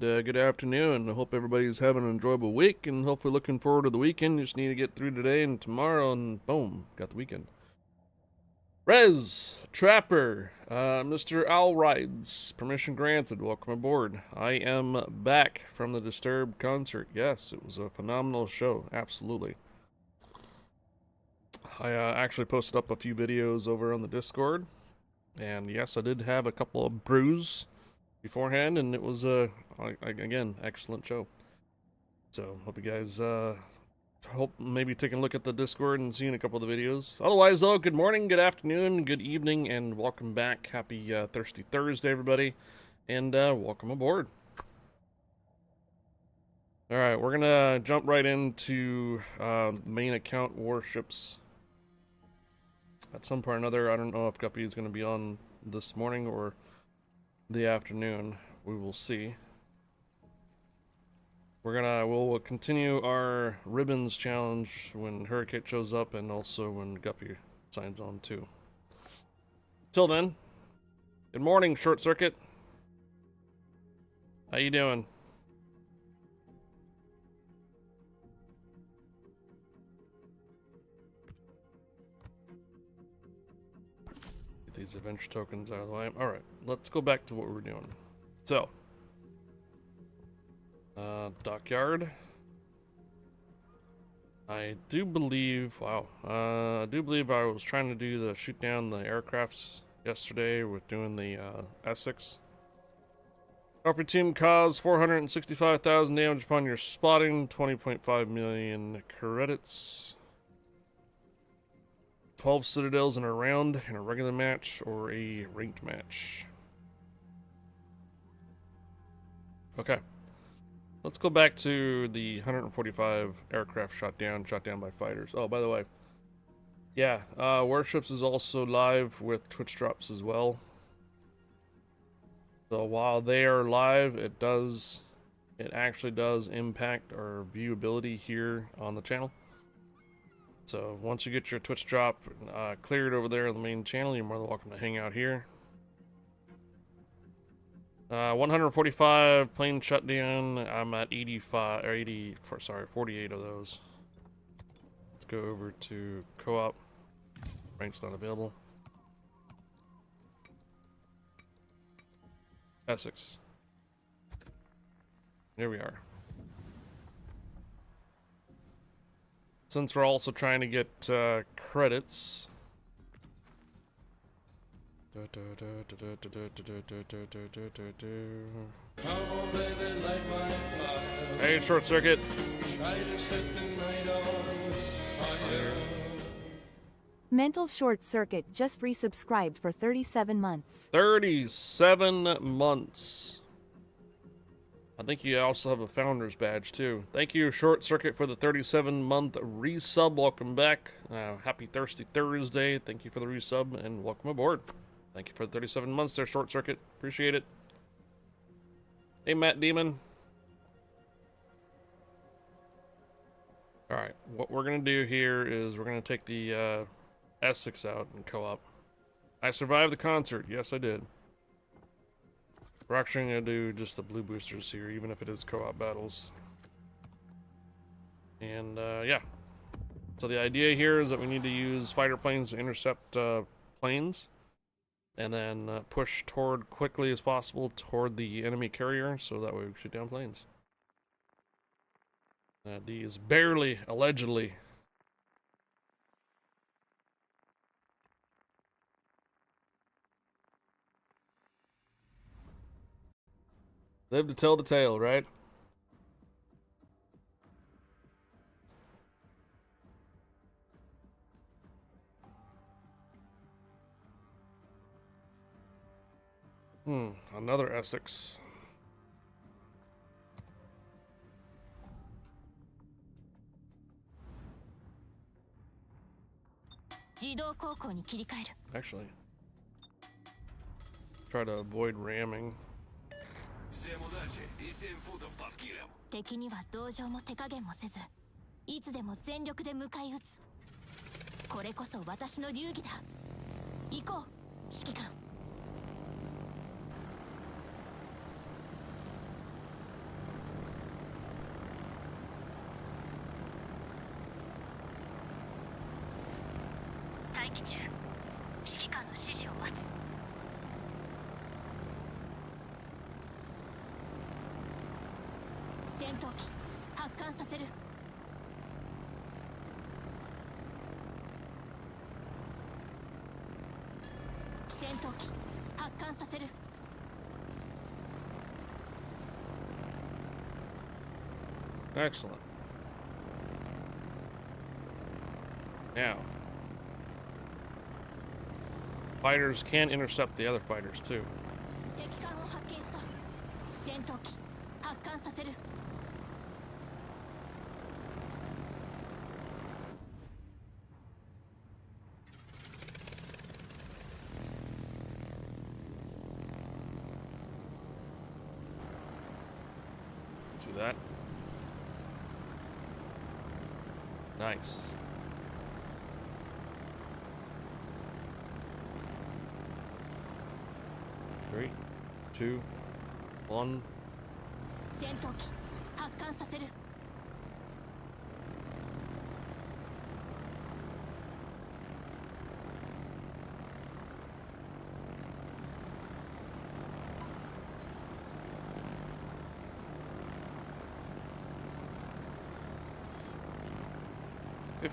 Good afternoon. I hope everybody's having an enjoyable week and hopefully looking forward to the weekend. You just need to get through today and tomorrow, and boom, got the weekend. Rez, Trapper, Mr. Owl Rides, permission granted. Welcome aboard. I am back from the Disturbed concert. Yes, it was a phenomenal show. Absolutely. I actually posted up a few videos over on the Discord, and yes, I did have a couple of brews beforehand, and it was again, excellent show. So hope you guys hope maybe taking a look at the Discord and seeing a couple of the videos. Otherwise, though, good morning, good afternoon, good evening, and welcome back. Happy Thirsty Thursday, everybody, and welcome aboard. All right, we're gonna jump right into main account Warships. At some point or another, I don't know if Guppy is gonna be on this morning or the afternoon. We will see. We'll continue our ribbons challenge when Hurricane shows up and also when Guppy signs on too. Till then, good morning, Short Circuit. How you doing? Get these adventure tokens out of the way. Alright, let's go back to what we were doing. So, dockyard. I do believe I was trying to do the shoot down the aircrafts yesterday with doing the Essex. Upper team caused 465,000 damage upon your spotting, 20.5 million credits. 12 citadels in a round in a regular match or a ranked match. Okay. Let's go back to the 145 aircraft shot down by fighters. Oh, by the way, yeah, Warships is also live with Twitch drops as well. So while they are live, it actually does impact our viewability here on the channel. So once you get your Twitch drop cleared over there on the main channel, you're more than welcome to hang out here. 145 plane shutdown. I'm at 85 or 48 of those. Let's go over to co-op. Rank's not available. Essex. There we are. Since we're also trying to get credits. Hey, Short Circuit. Mental Short Circuit just resubscribed for 37 months. 37 months. I think you also have a founder's badge too. Thank you, Short Circuit, for the 37-month resub. Welcome back. Happy Thirsty Thursday. Thank you for the resub and welcome aboard. Thank you for the 37 months there, Short Circuit. Appreciate it. Hey, Matt Demon. Alright, what we're going to do here is we're going to take the Essex out and co-op. I survived the concert. Yes, I did. We're actually going to do just the blue boosters here, even if it is co-op battles. And, yeah. So the idea here is that we need to use fighter planes to intercept planes. And then push toward quickly as possible toward the enemy carrier, so that way we shoot down planes. D is barely, allegedly. Live to tell the tale, right? Another Essex. Actually, try to avoid ramming. 敵には同情も手加減もせず、いつでも全力で迎え撃つ。これこそ私の流儀だ。行こう、指揮官。撃中。指揮官の指示を待つ。戦闘機発艦させる。戦闘機発艦させる。Excellent. Now, fighters can intercept the other fighters too. 敵艦を発見した。戦闘機発艦させる。Do that. Nice. Three, two, one. 戦闘機発艦させる。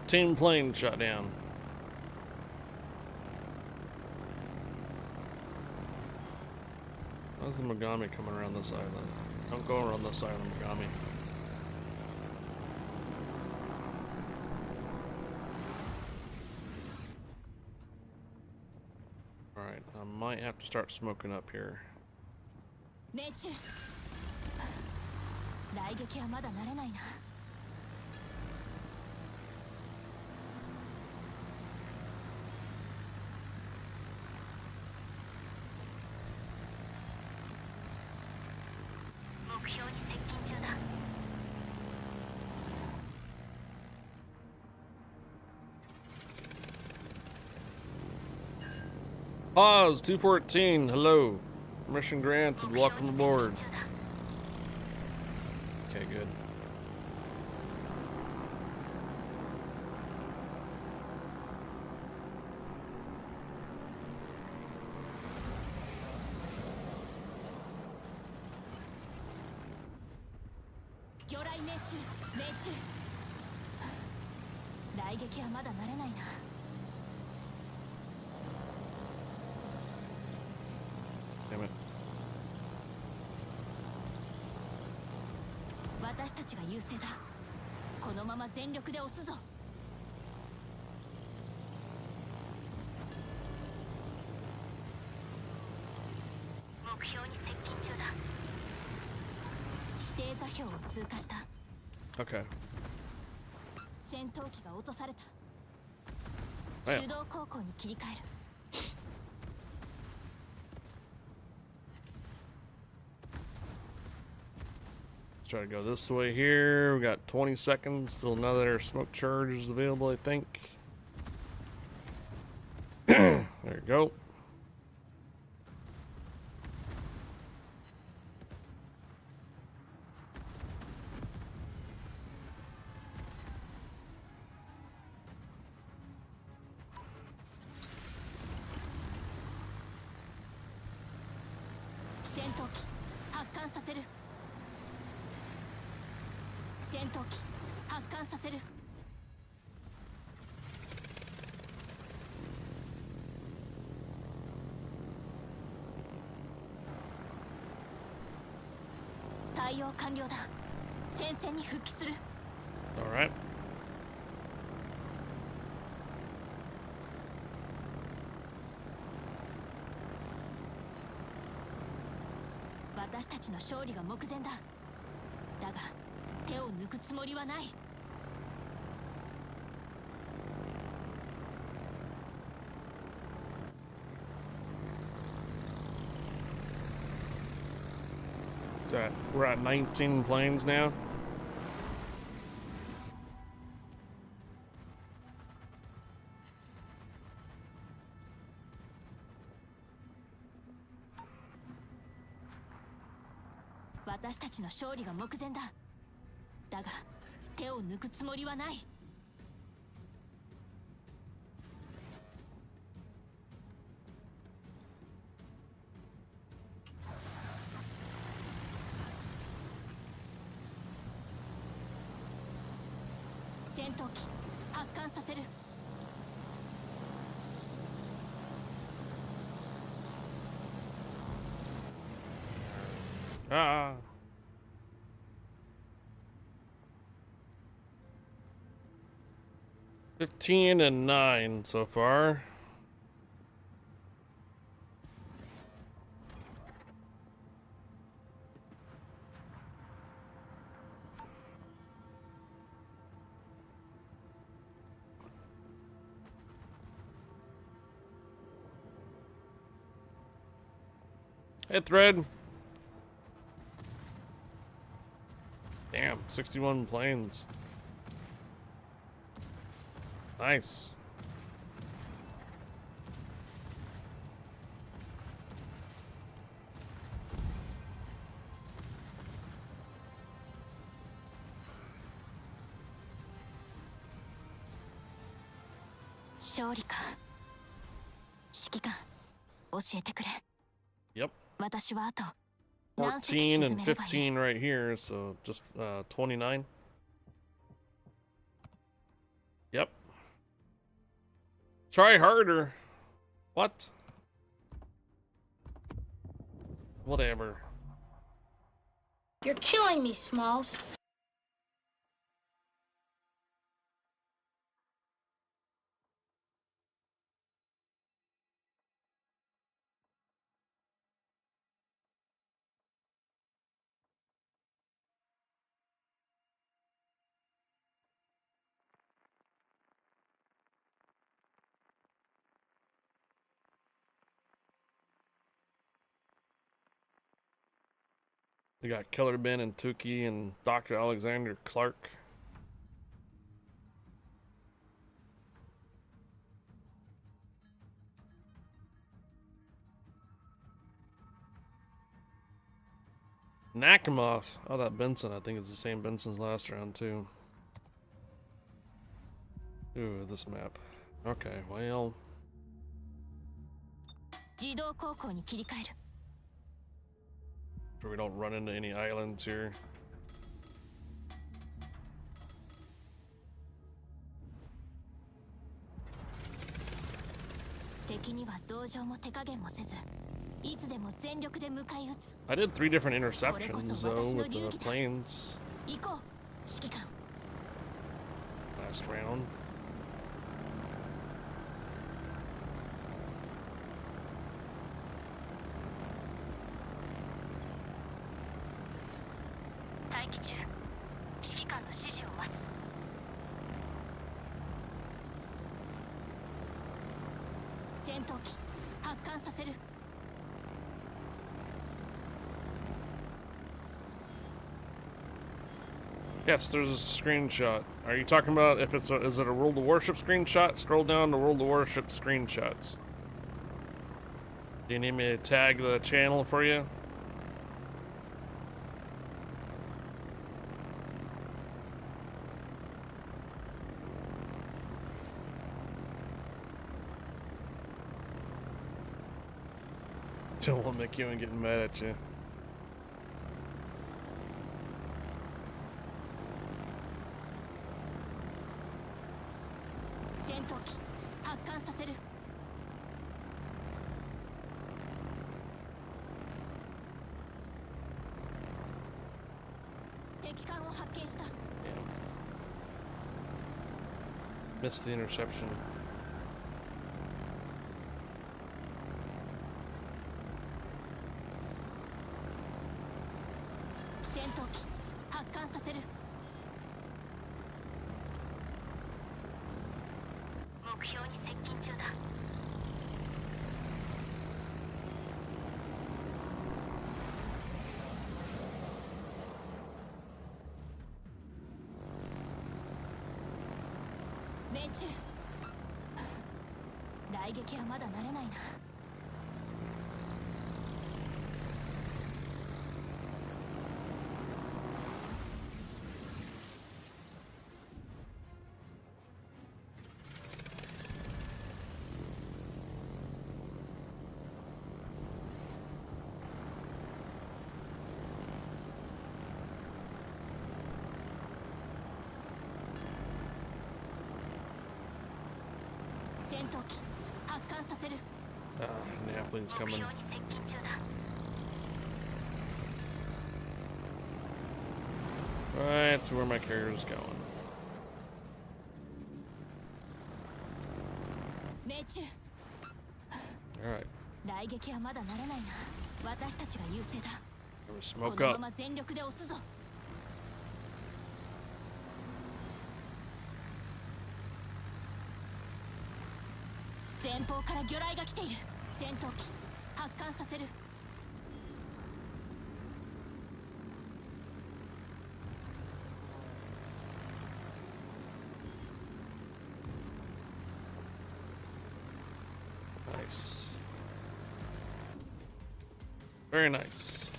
15 planes shot down. How's the Mogami coming around this island? Don't go around this island, Mogami. Alright, I might have to start smoking up here. 命中。雷撃はまだ慣れないな。目標に接近中だ。Pause 214. Hello. Mission granted. Welcome aboard. Okay, good.魚雷命中、命中。雷撃はまだ慣れないな。Damn it. 私たちが優勢だ。このまま全力で押すぞ。目標に接近中だ。指定座標を通過した。 Okay. 戦闘機が落とされた。はい手動航行に切り替える。Let's try to go this way here. We got 20 seconds till another smoke charge is available, I think. There you go. All right. 私たちの勝利が目前だ。だが手を抜くつもりはない。So we're at 19 planes now. "私たちの勝利が目前だ。だが手を抜くつもりはない。戦闘機発艦させる。 Ah. $15 and $9 so far. Hey, Thread. Damn, 61 planes. Nice.勝利か。指揮官、教えてくれ。 Yep. 私はあと何隻 14 沈 and めればいい。 15 right here, so just 29. Yep. Try harder. What? Whatever. You're killing me, Smalls. We got Killer Ben and Tukey and Dr. Alexander Clark. Nakamov. Oh, that Benson. I think it's the same Benson's last round, too. Ooh, this map. Okay, well. 自動航行に切り替える。 Sure we don't run into any islands here. 敵には同情も手加減もせず、いつでも全力で迎え撃つ。 I did 3 different interceptions, though, with the planes 行こう、指揮官。 last round. 待機中、指揮官の指示を待つ。戦闘機発艦させる。 Yes, there's a screenshot. Are you talking about if it's is it a World of Warship screenshot? Scroll down to World of Warship screenshots. Do you need me to tag the channel for you? Don't want to make you and getting mad at you. 戦闘機発艦させる。 敵艦を発見した。 Yeah. Missed the interception. 戦闘機発艦させる。 目標に接近中だ。 命中。雷撃はまだ慣れないな。闘機発艦させる。 Napoli's coming. 目標に接近中だ。 Right to where my carrier's going. 命中。 Alright. 雷撃はまだ慣れないな。私たちが優勢だ。 We're こ smoke のま up. ま全力で押すぞ。前方から魚雷が来ている。戦闘機発艦させる。 Nice. Very nice.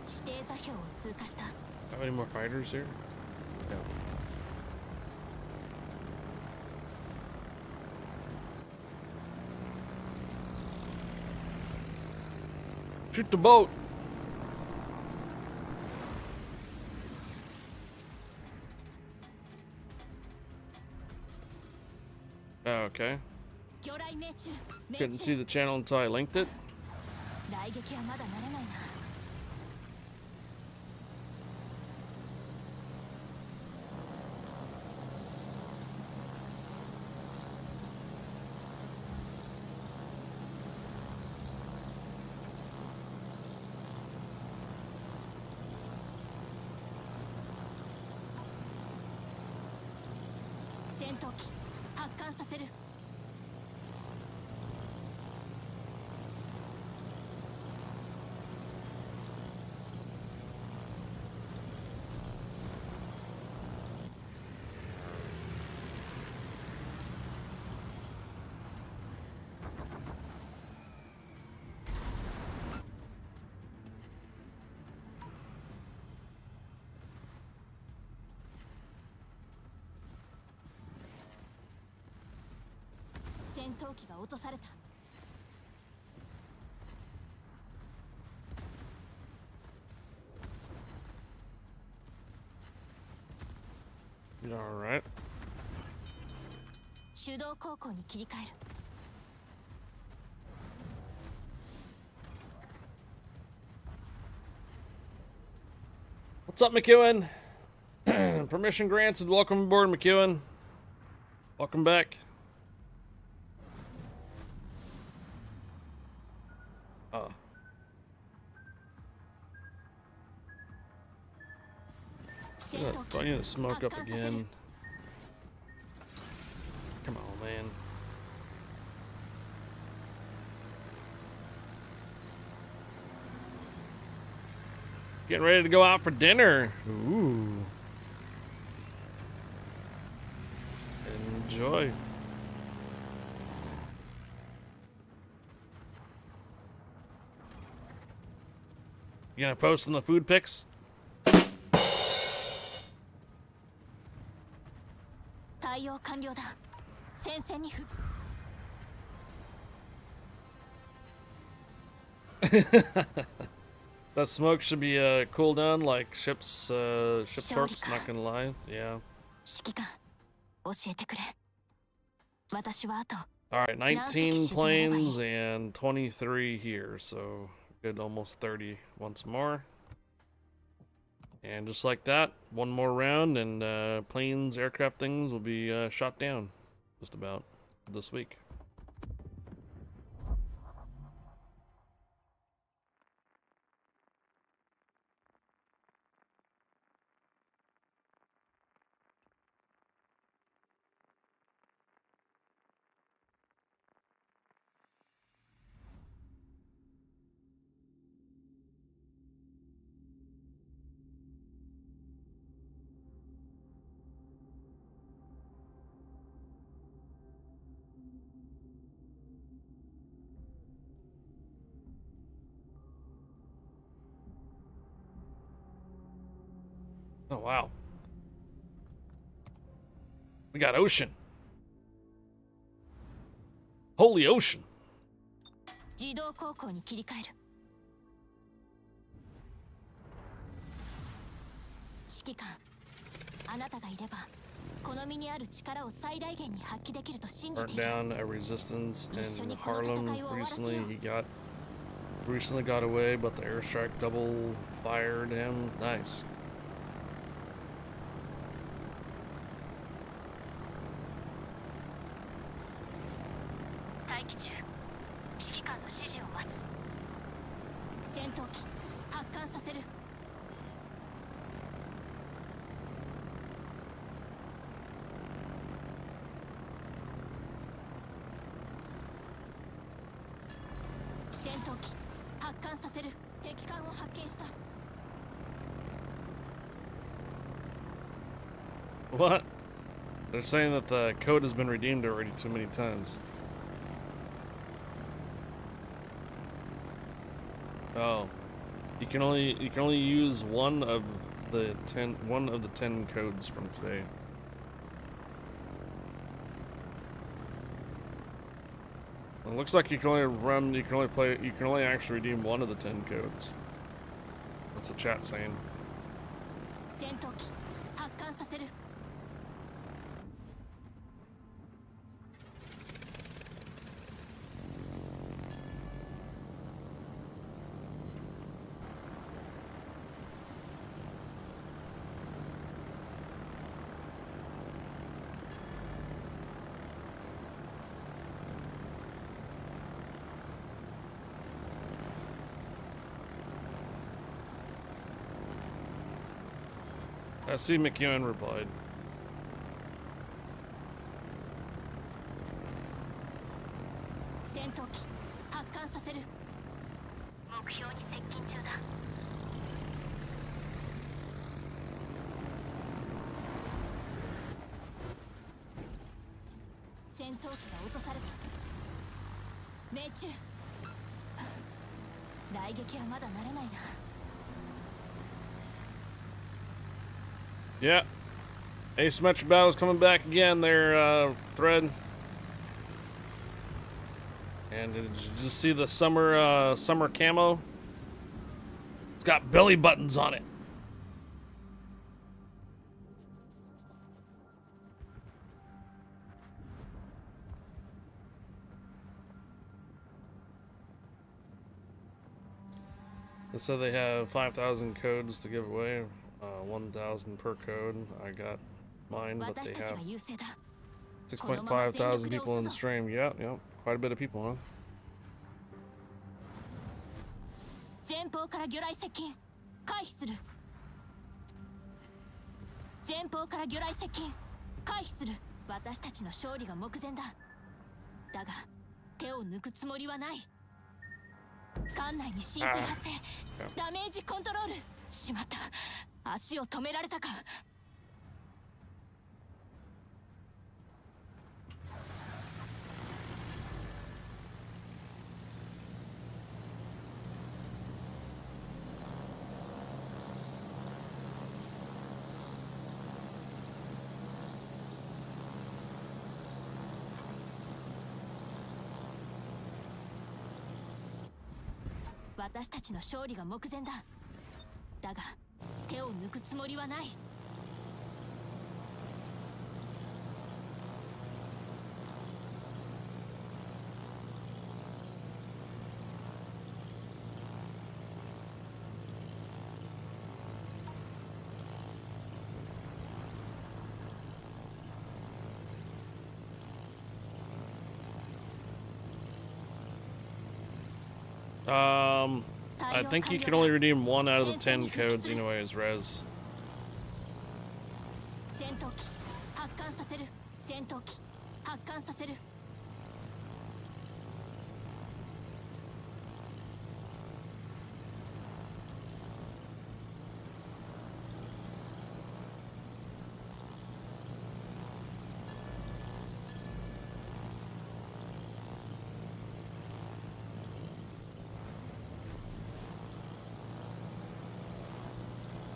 指定座標を通過した。 Have any more fighters here? No. Shoot the boat! Oh, okay. 魚雷命中。 Couldn't see the channel until I linked it. 雷撃はまだ慣れないな。 戦闘機発艦させる。 戦闘機が落とされた。 Alright. 手動航行に切り替える。 What's up, McEwen? Permission granted. Welcome aboard, McEwen. Welcome back. Oh. Do I need to smoke up again? Come on, man. Getting ready to go out for dinner. Ooh. Enjoy. You gonna post in the food pics? 対応完了だ。戦線にThat smoke should be cooled down like ships ship torps, not gonna lie. Yeah. 指揮官、教えてくれ。私はあと。 Alright, 19 planes and 23 here, so good, almost 30 once more. And just like that, one more round and planes, aircraft things will be shot down just about this week. Oh, wow. We got ocean. Holy ocean. 自動航行に切り替える。指揮官、あなたがいればこの身にある力を最大限に発揮できると信じてい Burnt る。 down a resistance in Harlem recently. Recently got away, but the airstrike double fired him. Nice. 待機中。指揮官の指示を待つ。戦闘機発艦させる。戦闘機発艦させる。敵艦を発見した。 What? They're saying that the code has been redeemed already too many times. Oh, you can only use one of the 10 codes from today. Well, it looks like you can only actually redeem one of the 10 codes. That's what chat's saying. 戦闘機発艦させる。 I see McEwen replied. 戦闘機発艦させる。目標に接近中だ。戦闘機が落とされた。命中。雷撃はまだ慣れないな。 Yeah. Asymmetric battle's coming back again there, Thread. And did you just see the summer camo? It's got belly buttons on it. They said they have 5,000 codes to give away. 1,000 per code. I got mine, but they have 6.5 thousand people in the stream. Yep, quite a bit of people, huh? 前方から魚雷接近。回避する。前方から魚雷接近。回避する。私たちの勝利が目前だ。だが手を抜くつもりはない。艦内に浸水発生。ダメージコントロール。しまった。 足を止められたか。私たちの勝利が目前だ。だが 手を抜くつもりはない。I think you can only redeem one out of the 10 codes anyways, Rez. 戦闘機発艦させる。戦闘機発艦させる。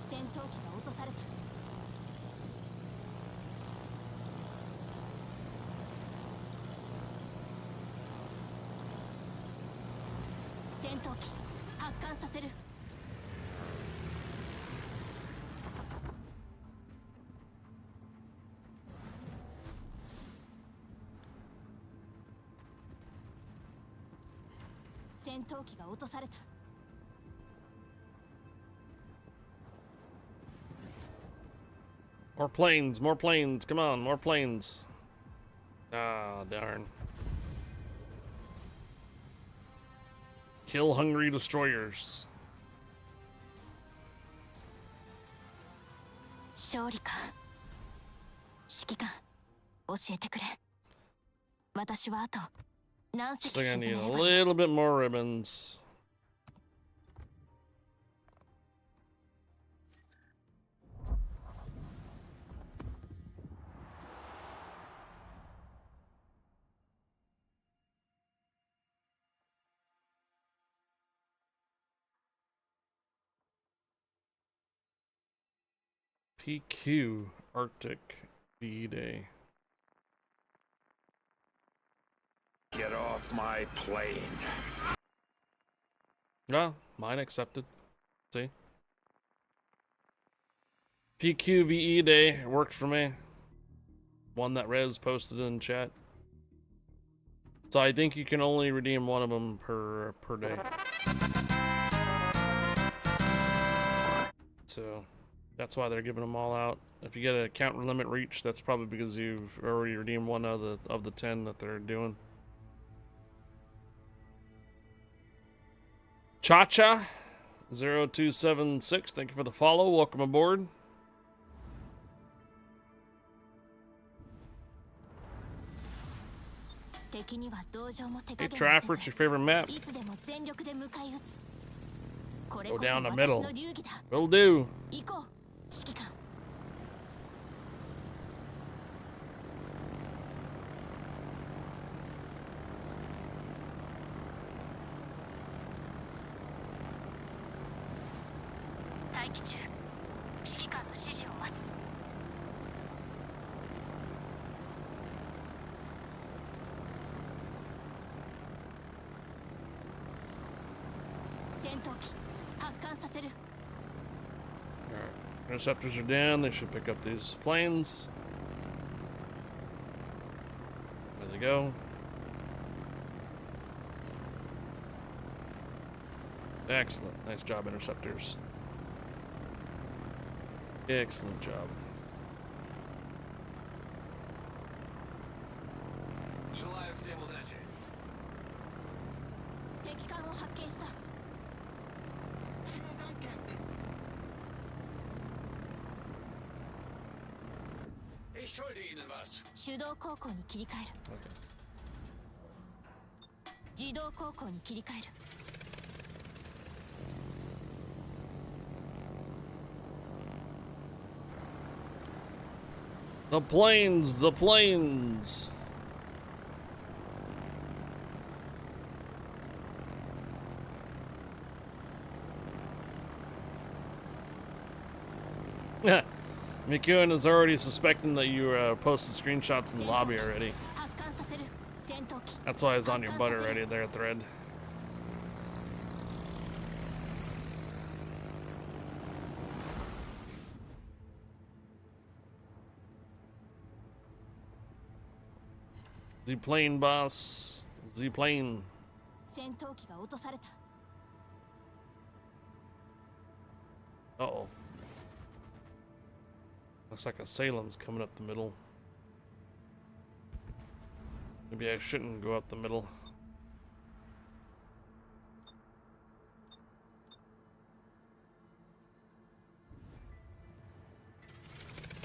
戦闘機が落とされた。戦闘機発艦させる。戦闘機が落とされた。 More planes, more planes. Come on, more planes. Ah, darn. Kill hungry destroyers. 勝利か。指揮官、教えてくれ。私はあと何隻 Looks like I 沈 need め a ればいい。 little bit more ribbons. PQ Arctic VE Day. Get off my plane. No, mine accepted. See? PQ VE Day worked for me. One that Rez posted in chat. So I think you can only redeem one of them per day. So that's why they're giving them all out. If you get a count limit reach, that's probably because you've already redeemed one of the 10 that they're doing. Cha-Cha 0276, thank you for the follow. Welcome aboard. Hey Trapper, what's your favorite map? Go down the middle. Will do. 行こう、指揮官。待機中。指揮官の指示を待つ。戦闘機発艦させる。 Alright. Interceptors are down. They should pick up these planes. There they go. Excellent. Nice job, interceptors. Excellent job. Желаю всем удачи. 敵艦を発見した。 Ich schulde Ihnen was. 手動航行に切り替える。 Okay. 自動航行に切り替える。 The planes, the planes. McEwen is already suspecting that you posted screenshots in the lobby already. 発艦させる。戦闘機。 That's why it's on your butt already there, Thread. The plane, boss. The plane. 戦闘機が落とされた。 Uh-oh. Looks like a Salem's coming up the middle. Maybe I shouldn't go up the middle.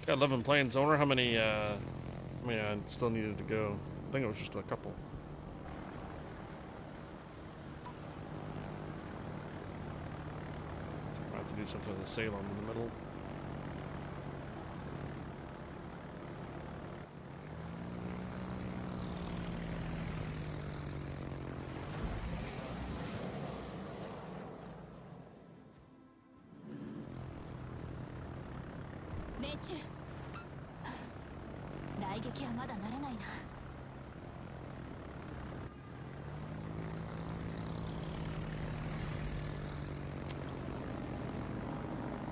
Got 11 planes. I wonder how many, I still needed to go. I think it was just a couple. I have to do something with the Salem in the middle.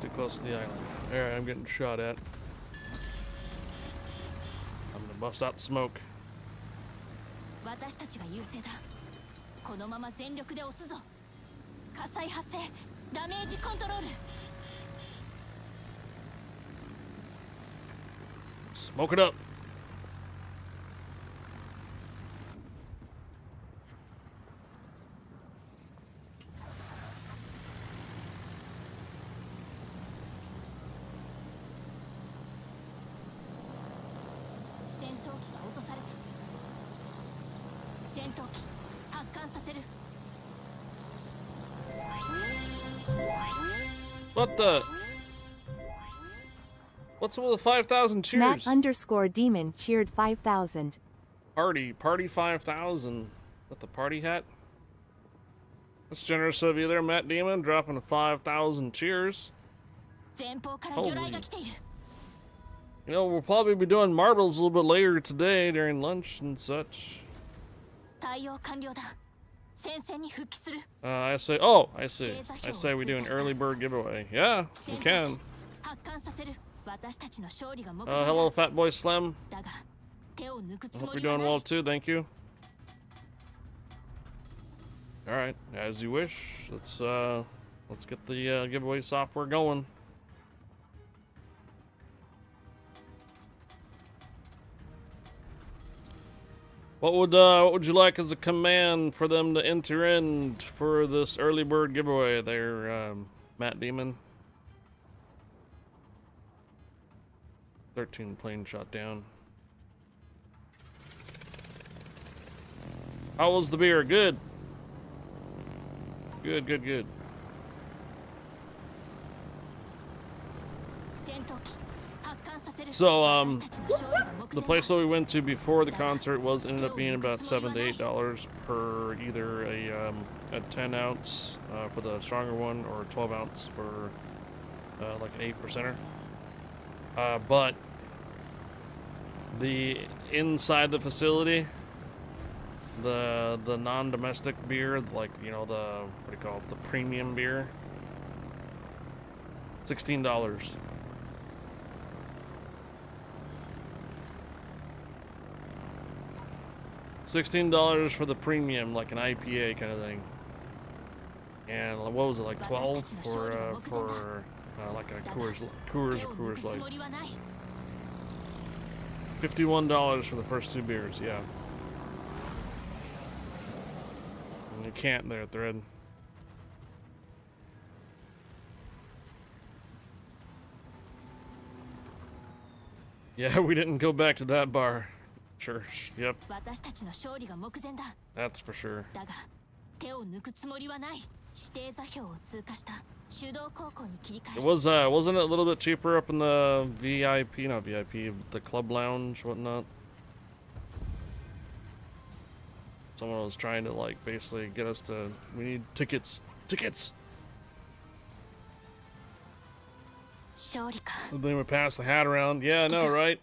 Too close to the island. Alright, I'm getting shot at. I'm gonna bust out smoke. 私たちが優勢だ。ここのまま全力で押すぞ。火災発生、ダメージコントロール。 Smoke it up. What the? What's with the 5,000 cheers? Matt_demon cheered 5,000. Party 5,000. With the party hat? That's generous of you there, Matt Demon, dropping a 5,000 cheers. Holy. You know, we'll probably be doing marbles a little bit later today during lunch and such. I say, oh, I see. I say we do an early bird giveaway. Yeah, we can. Hello, Fat Boy Slim. I hope you're doing well too, thank you. Alright, as you wish. Let's get the giveaway software going. What would you like as a command for them to enter in for this early bird giveaway there, Matt Demon? 13 plane shot down. How was the beer? Good. Good. So, the place that we went to before the concert ended up being about $7 to $8 per either a 10 ounce for the stronger one or a 12 ounce for like an 8%er. But the inside the facility, the non-domestic beer, like, you know, the, what do you call it, the premium beer, $16. $16 for the premium, like an IPA kind of thing. And what was it, like 12 for like a Coors Light. $51 for the first two beers, yeah. And you can't there, Thread. Yeah, we didn't go back to that bar. Sure, yep. That's for sure. Wasn't it a little bit cheaper up in the VIP, not VIP, the club lounge, whatnot? Someone was trying to, like, basically get us to, we need tickets. And then we pass the hat around. Yeah, I know, right?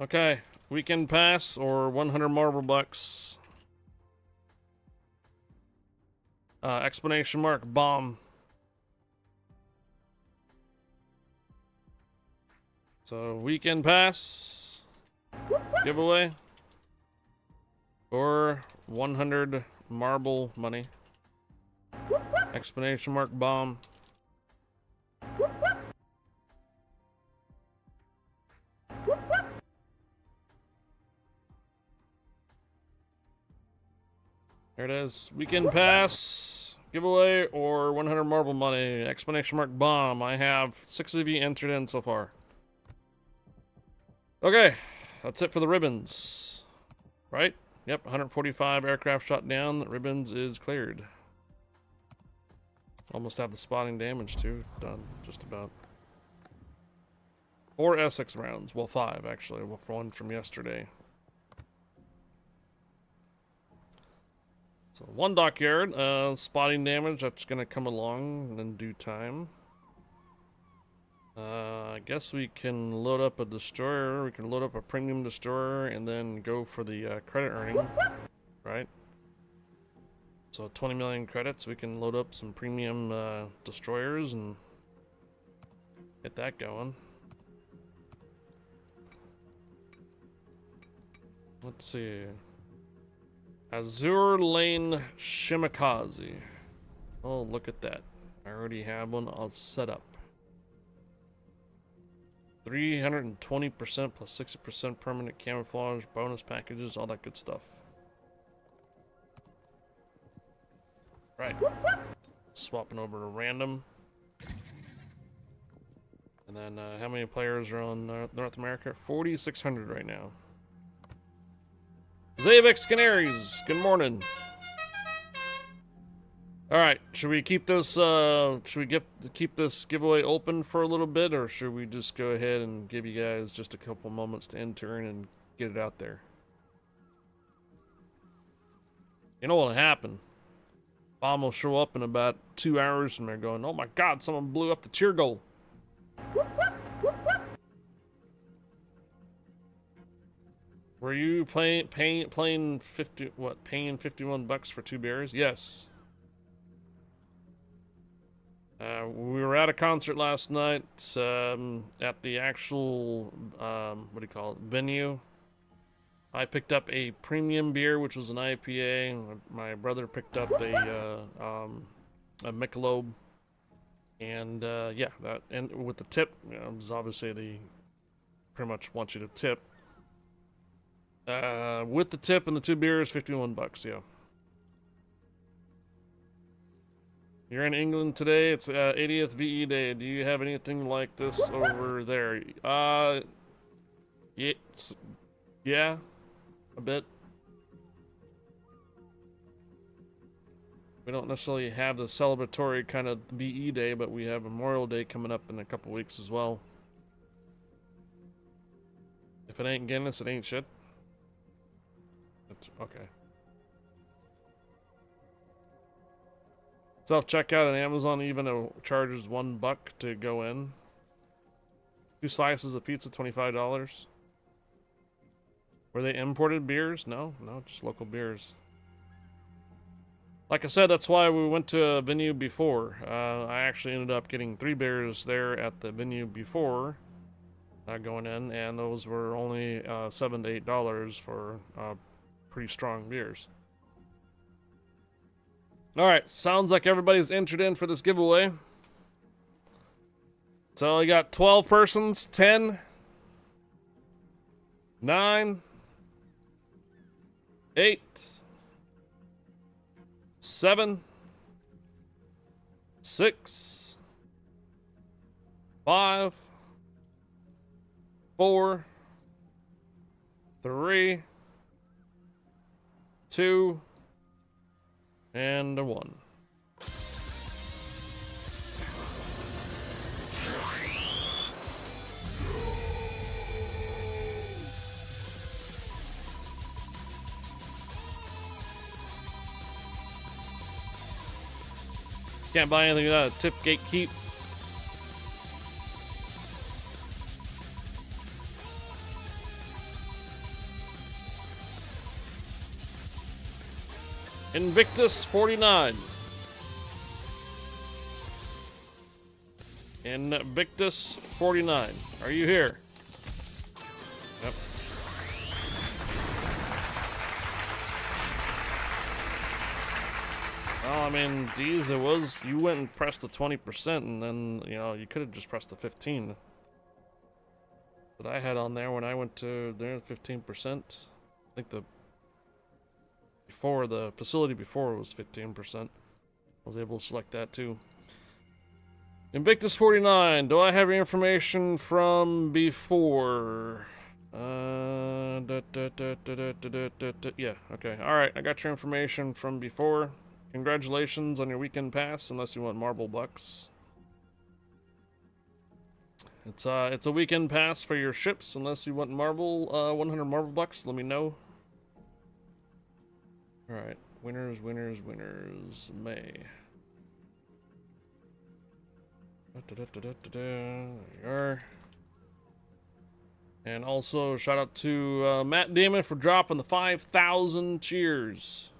Okay, weekend pass or 100 marble bucks. Explanation mark bomb. So weekend pass giveaway or 100 marble money. Explanation mark bomb. There it is. Weekend pass giveaway or 100 marble money. Explanation mark bomb. I have 6 of you entered in so far. Okay, that's it for the ribbons. Right? Yep, 145 aircraft shot down. The ribbons is cleared. Almost have the spotting damage too. Done, just about. 4 Essex rounds. Well, 5 actually. Well, 1 from yesterday. So 1 dockyard. Spotting damage. That's gonna come along in due time. I guess we can load up a destroyer. We can load up a premium destroyer and then go for the credit earning, right? So 20 million credits, we can load up some premium destroyers and Get that going. Let's see. Azure Lane Shimakaze. Oh, look at that. I already have one all set up. 320% plus 60% permanent camouflage, bonus packages, all that good stuff. Right. Swapping over to random. And then how many players are on North America? 4,600 right now. Zavix Canaries, good morning. All right, should we keep this? Keep this giveaway open for a little bit, or should we just go ahead and give you guys just a couple moments to enter in and get it out there? You know what'll happen? Bomb will show up in about 2 hours, and they're going, "Oh my God, someone blew up the cheer goal." Were you paying 51 bucks for 2 beers? Yes. We were at a concert last night at the actual what do you call it, venue. I picked up a premium beer, which was an IPA. My brother picked up a Michelob, and yeah, that, and with the tip, you know, it was obviously they pretty much want you to tip. With the tip and the 2 beers, 51 bucks. Yeah. You're in England today. It's 80th VE Day. Do you have anything like this over there? Yeah, a bit. We don't necessarily have the celebratory kind of VE Day, but we have Memorial Day coming up in a couple weeks as well. If it ain't Guinness, it ain't shit. It's okay. Self-checkout on Amazon even charges $1 to go in. 2 slices of pizza, $25. Were they imported beers? No, just local beers. Like I said, that's why we went to a venue before. I actually ended up getting 3 beers there at the venue before going in, and those were only $7 to $8 for pretty strong beers. Alright, sounds like everybody's entered in for this giveaway. So I got 12 persons, 10, 9, 8, 7, 6, 5, 4, 3, 2, and a 1. Can't buy anything without a tip gatekeep. Invictus 49. Invictus 49. Are you here? Yep. Well, I mean, geez, it was, you went and pressed the 20%, and then, you know, you could have just pressed the 15. That I had on there when I went to there, 15%. I think the facility before was 15%. I was able to select that too. Invictus 49. Do I have your information from before? Yeah, okay. Alright, I got your information from before. Congratulations on your weekend pass, unless you want marble bucks. It's a weekend pass for your ships, unless you want marble, 100 marble bucks, let me know. Alright, winners, May. There you are. And also, shout out to Matt Damon for dropping the 5,000 cheers.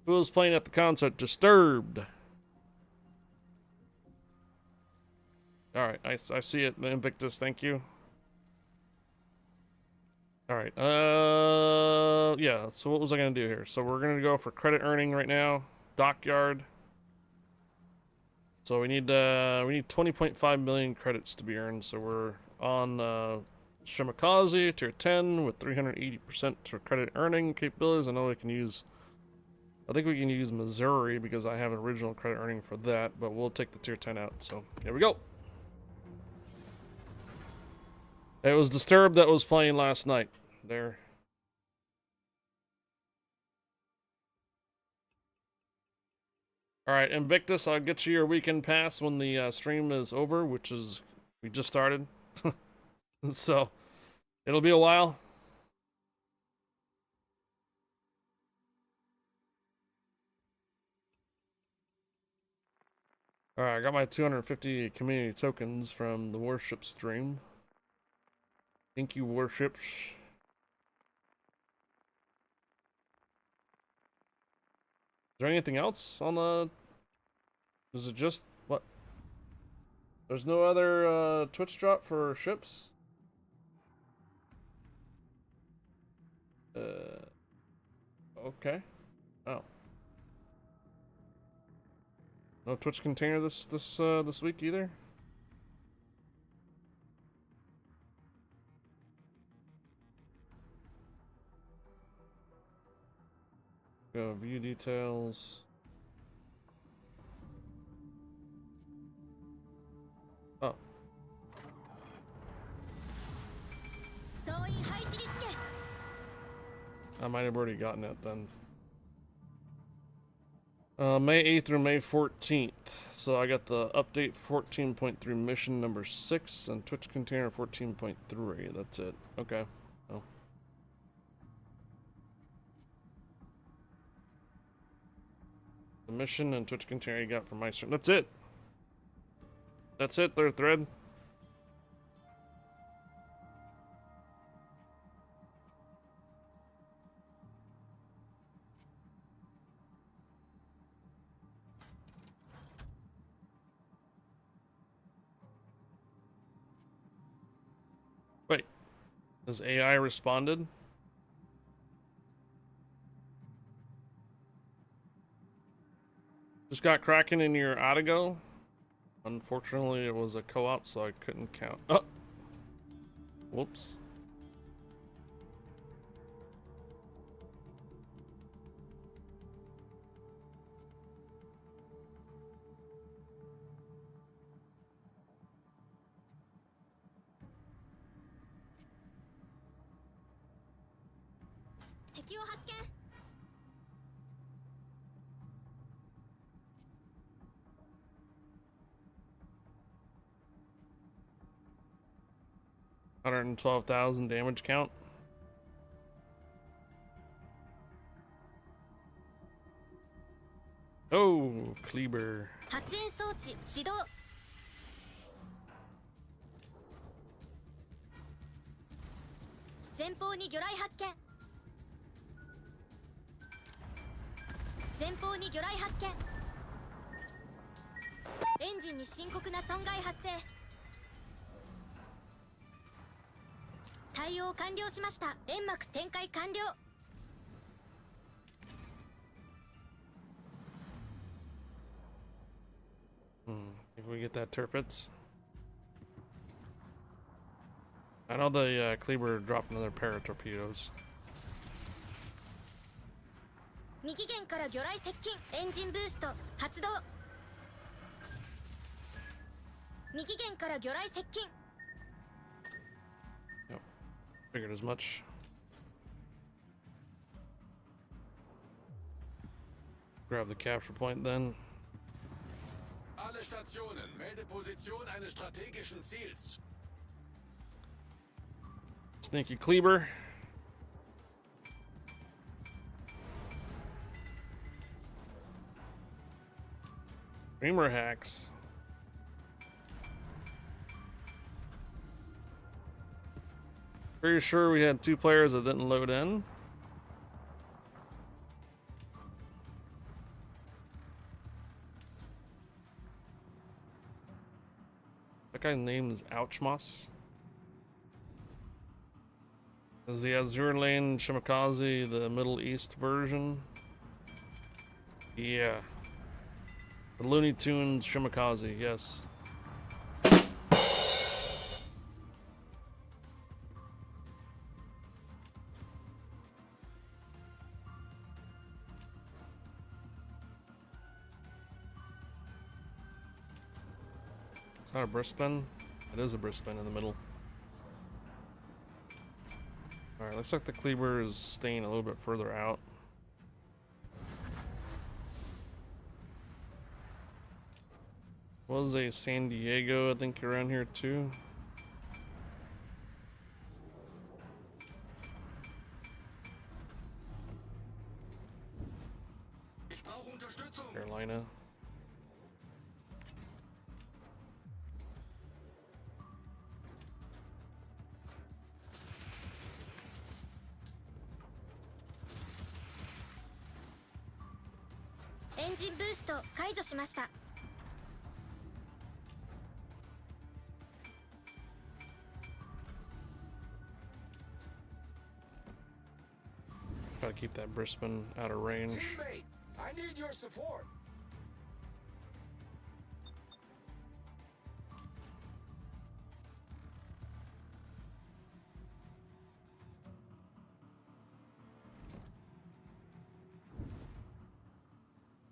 Who was playing at the concert? Disturbed. Alright, I see it, Invictus, thank you. Alright, yeah, so what was I gonna do here? So we're gonna go for credit earning right now. Dockyard. So we need 20.5 million credits to be earned, so we're on Shimakaze, tier 10, with 380% for credit earning capabilities. I know I think we can use Missouri because I have original credit earning for that, but we'll take the tier 10 out, so here we go. It was Disturbed that was playing last night. There. Alright, Invictus, I'll get you your weekend pass when the stream is over, which is, we just started. So, it'll be a while. Alright, I got my 250 community tokens from the Warship stream. Thank you, Warships. Is there anything else on the... Is it just... what? There's no other Twitch drop for ships? Okay. Oh. No Twitch container this week either? Go view details. Oh. I might have already gotten it then. May 8th through May 14th. So I got the update 14.3 mission number 6 and Twitch container 14.3. That's it. Okay. Oh. The mission and Twitch container you got from my stream. That's it. That's it, their thread. Wait. Has AI responded? Just got Kraken in your Atago? Unfortunately, it was a co-op, so I couldn't count. Oh! Whoops. $112,000 damage count. Oh, Kleber. 発煙装置始動。前方に魚雷発見。前方に魚雷発見。エンジンに深刻な損害発生。対応完了しました。煙幕展開完了。Think we get that Tirpitz? I know the Kleber dropped another pair of torpedoes. 右舷から魚雷接近。エンジンブースト発動。右舷から魚雷接近。 Yep, figured as much. Grab the capture point then. Alle Stationen, melde Position eines strategischen Ziels. Sneaky Kleber. Reamer hacks. Pretty sure we had 2 players that didn't load in. That guy's name is Ouchmas. Is the Azure Lane Shimakaze the Middle East version? Yeah. The Looney Tunes Shimakaze, yes. It's not a Brisbane. It is a Brisbane in the middle. Alright, looks like the cleaver is staying a little bit further out. Was a San Diego, I think, around here too. Ich brauche Unterstützung. Carolina. Engine boost 解除しました。 Gotta keep that Brisbane out of range. Teammate, I need your support.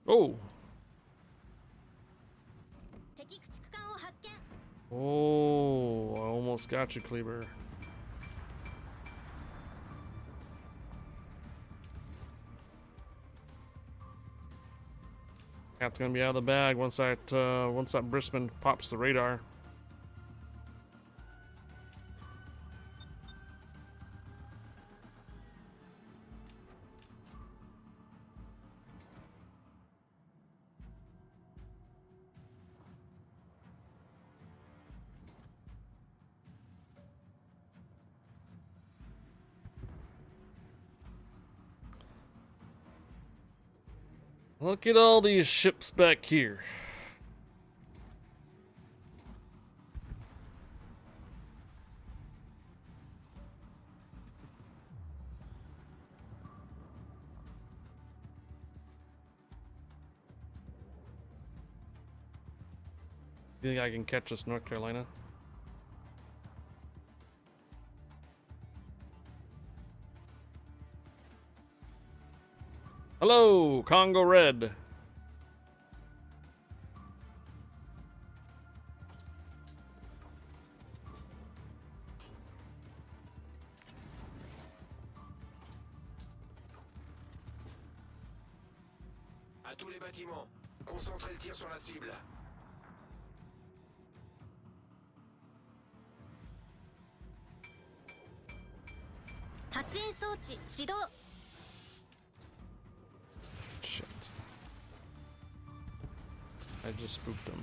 Oh! 敵駆逐艦を発見。 Oh, I almost got you, Kleber. Cat's gonna be out of the bag once that Brisbane pops the radar. Look at all these ships back here. You think I can catch us, North Carolina? Hello, Congo Red. À tous les bâtiments, concentrez le tir sur la cible. Shit. I just spooked them.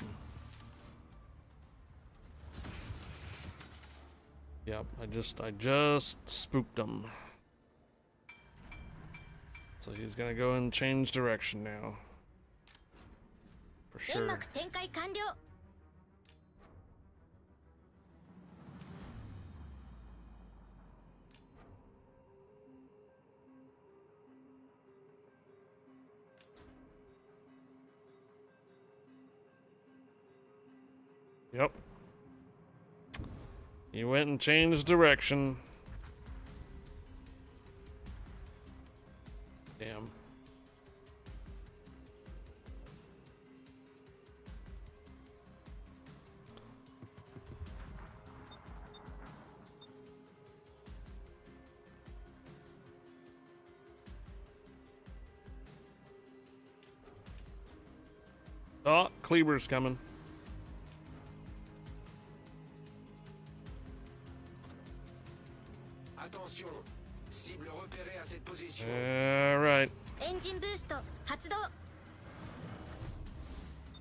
Yep, I just spooked him. So he's gonna go and change direction now. For 煙 sure. 幕展開完了。 Yep. He went and changed direction. Damn. Oh, Kleber's coming. Attention, cible repérée à cette position. All right. エンジンブースト発動。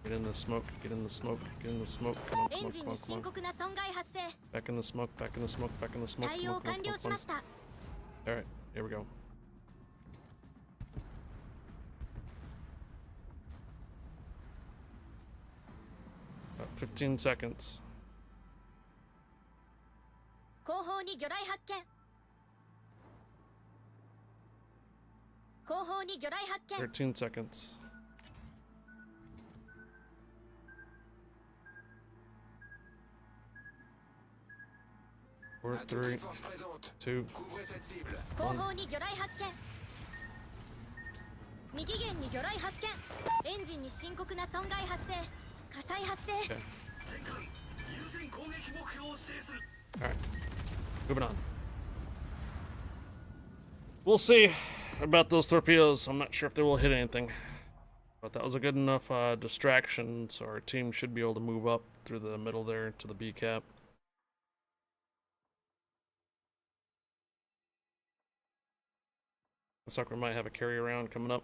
Get in the smoke. Get in the smoke. Get in the smoke. Come on, エ come ン on, ジン come に on, come 深 on. 刻な損害発生。 Back in the smoke. Back in the smoke. Back in the smoke. 対 Come 応 on, come 完 on, 了 come し on, ま come した。 on. All right. Here we go. About 15 seconds. 後方に魚雷発見。後方に魚雷発見。 13 seconds. Four, À toutes three, les forces présentes, two. couvrez cette cible. 後方に魚雷発見。右舷に魚雷発見。エンジンに深刻な損害発生。火災発生。 Okay. Alright. Moving on. We'll see about those torpedoes. I'm not sure if they will hit anything. But that was a good enough distraction, so our team should be able to move up through the middle there to the B cap. Looks like we might have a carry around coming up.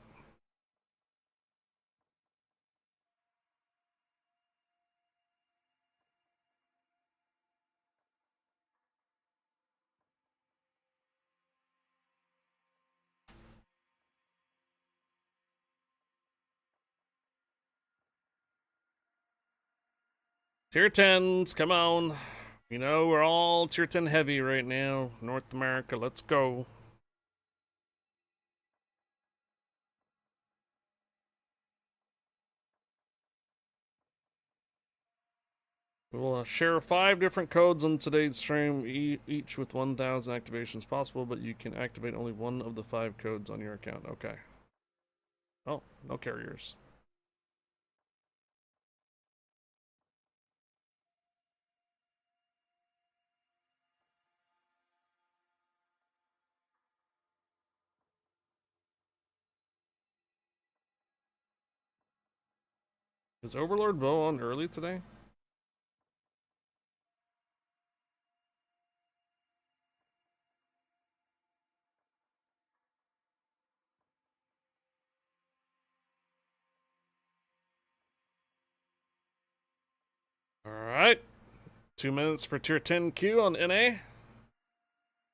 Tier 10s, come on. You know, we're all tier 10 heavy right now. North America, let's go. We'll share 5 different codes on today's stream, each with 1,000 activations possible, but you can activate only one of the 5 codes on your account. Okay. Oh, no carriers. Is Overlord Bow on early today? Alright. 2 minutes for tier 10 Q on NA.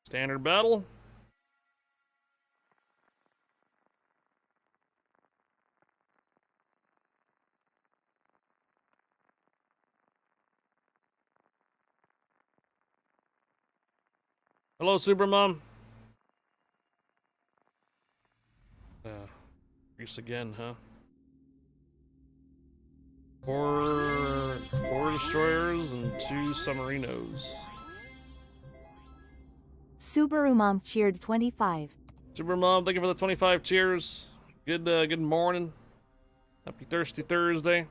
Standard battle. Hello, Supermom. Grease again, huh? Four destroyers and 2 submarinos. Subaru Mom cheered 25. Supermom, thank you for the 25 cheers. Good morning. Happy Thirsty Thursday.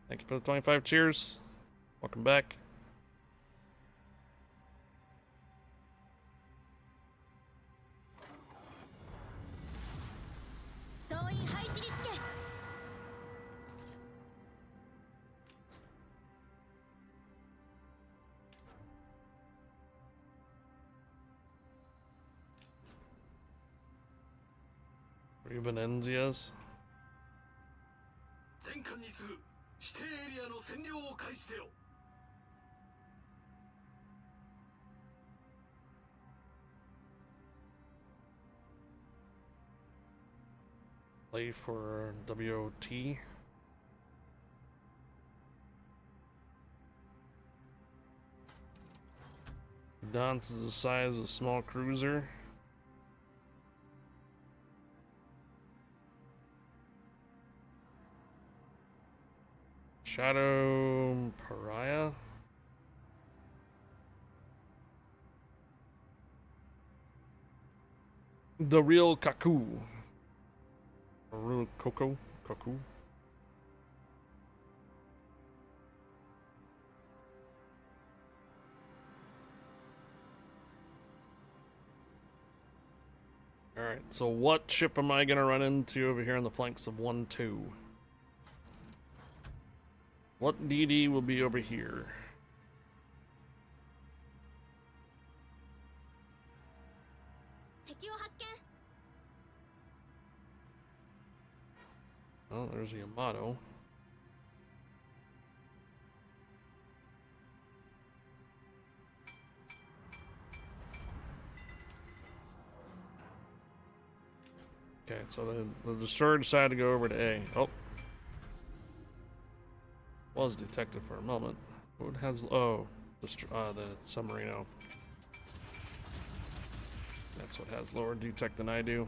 Thank you for the 25 cheers. Welcome back. Revenenzias. 全艦に次ぐ指定エリアの占領を開始せよ。 Play for WOT. Dance is the size of a small cruiser. Shadow Pariah. The real Kaku. Or real Kaku. Alright, so what ship am I gonna run into over here on the flanks of 1-2? What DD will be over here? Oh, there's Yamato. Okay, so the destroyer decided to go over to A. Oh. was detected for a moment. What has... Oh, the submarino. That's what has lower detect than I do.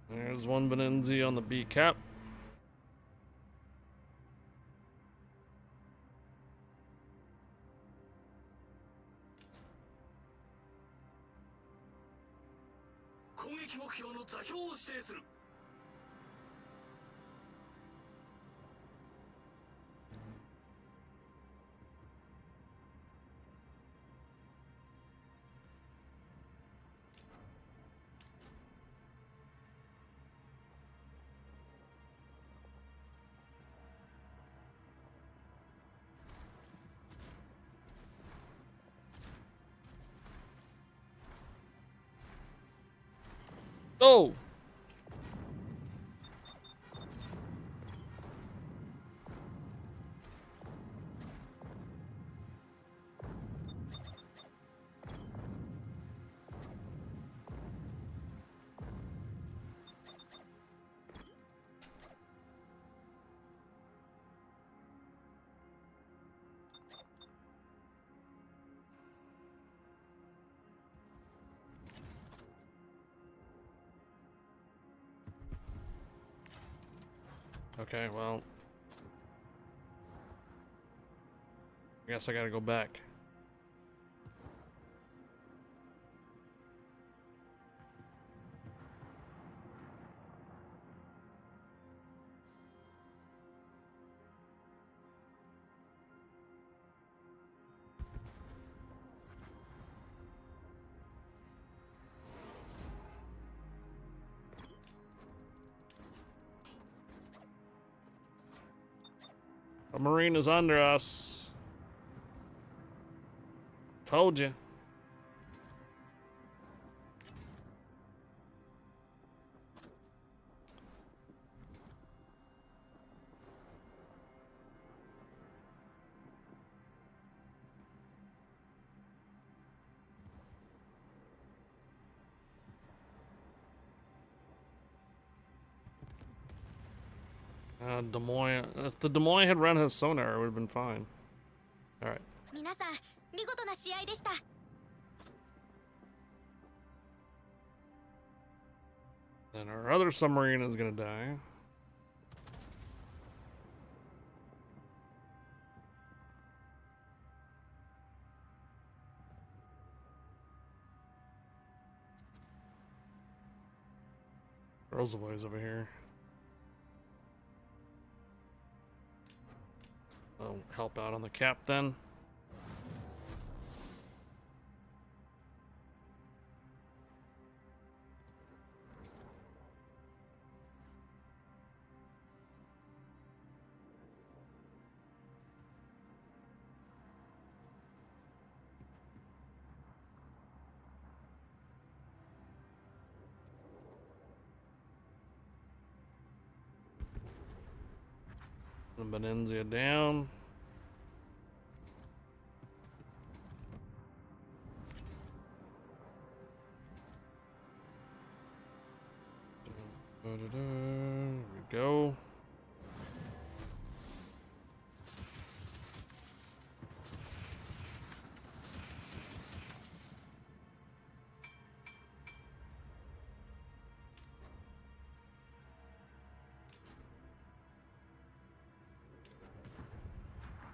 There's one Benenzi on the B cap. Oh! Okay, well, I guess I gotta go back. A marine is under us. Told you. Des Moines. If the Des Moines had run his sonar, it would have been fine. All right. 皆さん見事な試合でした。 Then our other submarine is gonna die. Roosevelt over here. I'll help out on the cap then. And Benenzia down. Here we go.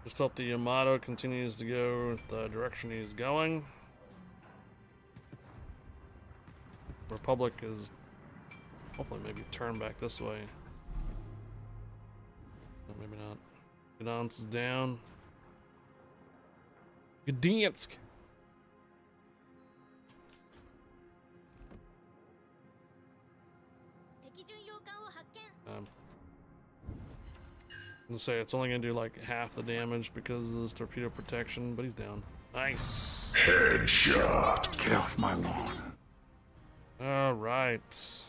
Just hope the Yamato continues to go the direction he's going. Republic is hopefully maybe turn back this way. No, maybe not. Gdansk is down. Gdansk. I'm gonna say it's only gonna do like half the damage because of this torpedo protection, but he's down. Nice. Headshot. Get off my lawn. All right.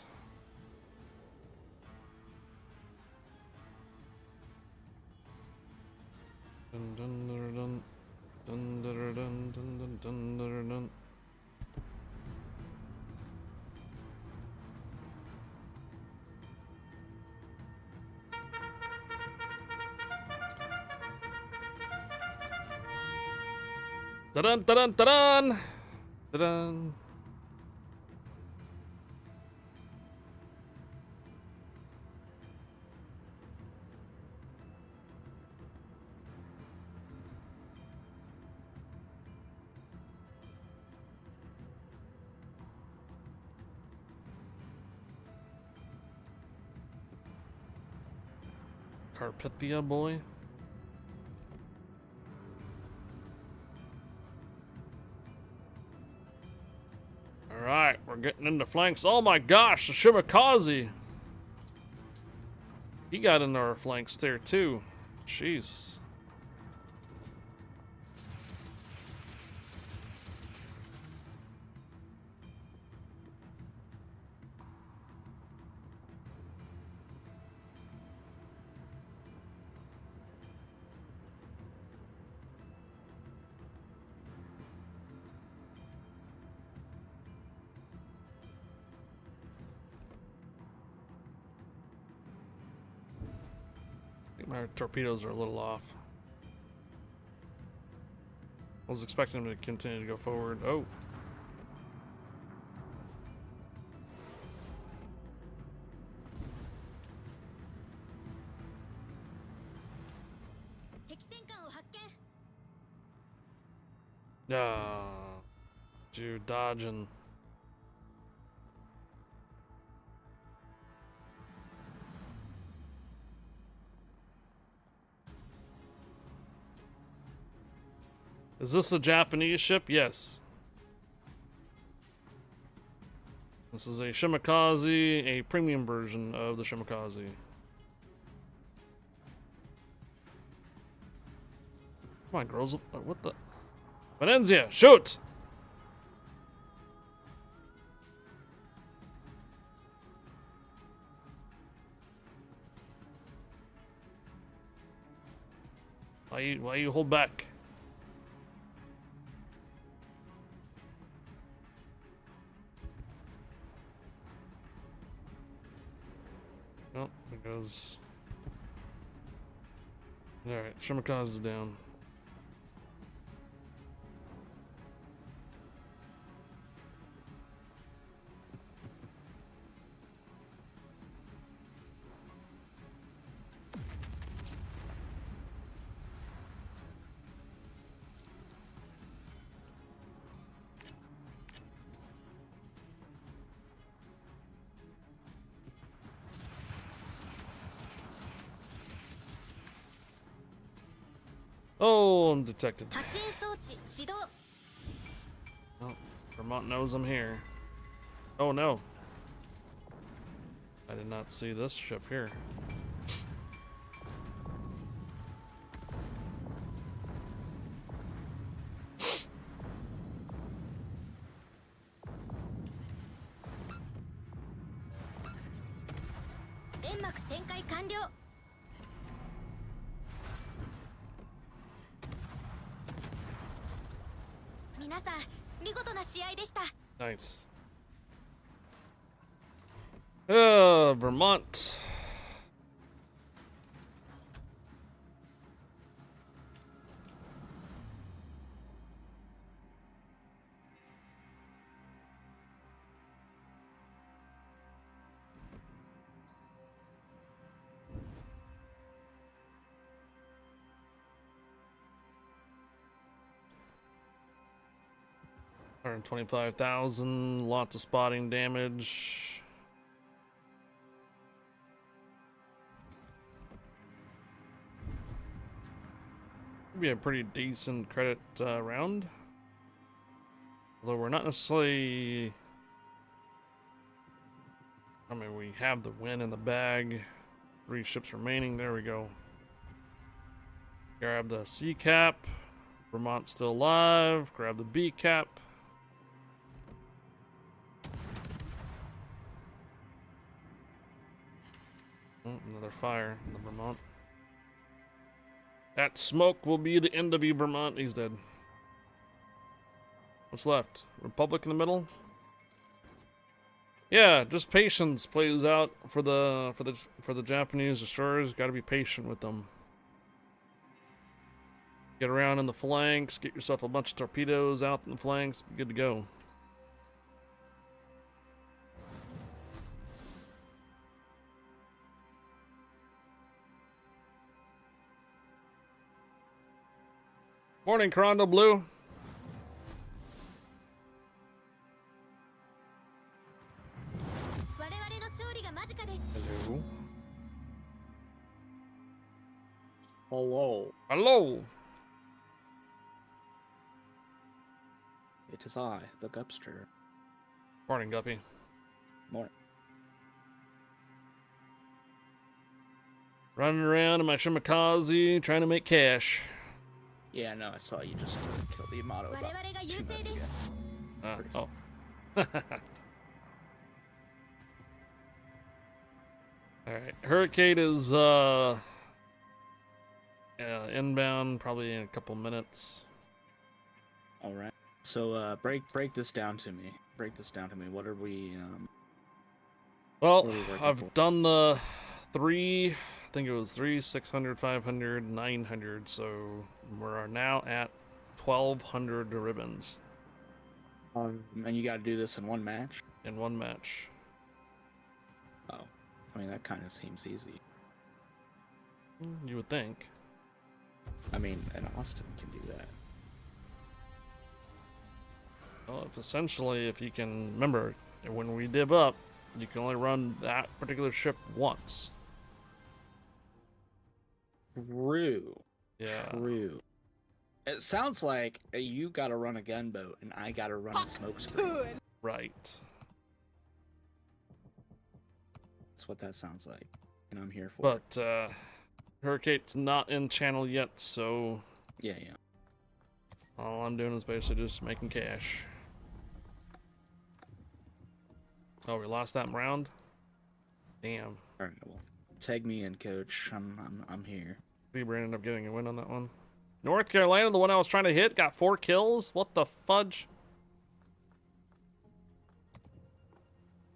Dun, dun, dun, dun. Dun, dun, dun, dun, dun, dun, dun, dun. Da-dun, da-dun, da-dun! Da-dun. Carpathia boy. Alright, we're getting into flanks. Oh my gosh, the Shimakaze! He got into our flanks there too. Jeez. I think my torpedoes are a little off. I was expecting them to continue to go forward. Oh. Dude, dodging. Is this a Japanese ship? Yes. This is a Shimakaze, a premium version of the Shimakaze. Come on, girls. What the? Venenzia, shoot! Why you hold back? Oh, it goes. Alright, Shimakaze is down. Oh, I'm detected. Oh, Vermont knows I'm here. Oh no. I did not see this ship here. Nice. Vermont. $125,000, lots of spotting damage. Be a pretty decent credit round. Although we're not necessarily... I mean, we have the win in the bag. 3 ships remaining. There we go. Grab the C cap. Vermont's still alive. Grab the B cap. Oh, another fire in the Vermont. That smoke will be the end of you, Vermont. He's dead. What's left? Republic in the middle? Yeah, just patience plays out for the Japanese destroyers. Got to be patient with them. Get around in the flanks, get yourself a bunch of torpedoes out in the flanks, be good to go. Morning, Crondo Blue. Hello. Hello. Hello. It is I, the Gupster. Morning, Guppy. Morning. Running around in my Shimakaze trying to make cash. Yeah, no, I saw you just kill the Yamato about 2 minutes ago. Oh. Alright. Hurricane is inbound probably in a couple minutes. Alright. So break this down to me. Break this down to me. What are we Well, what are we working I've for? done the 3, I think it was 3, 600, 500, 900, so we're now at 1,200 ribbons And you gotta do this in one match? in one match. Oh. I mean that kinda seems easy. You would think. I mean, and Austin can do that. Well, essentially, if you can remember, when we div up, you can only run that particular ship once. True. Yeah. True. It sounds like you gotta run a gunboat and I gotta run a smokescreen. Right. That's what that sounds like. And I'm here for it. But Hurricane's not in channel yet, so Yeah. all I'm doing is basically just making cash. Oh, we lost that round? Damn. Alright, well, tag me in, coach. I'm here. Bieber ended up getting a win on that one. North Carolina, the one I was trying to hit, got 4 kills? What the fudge?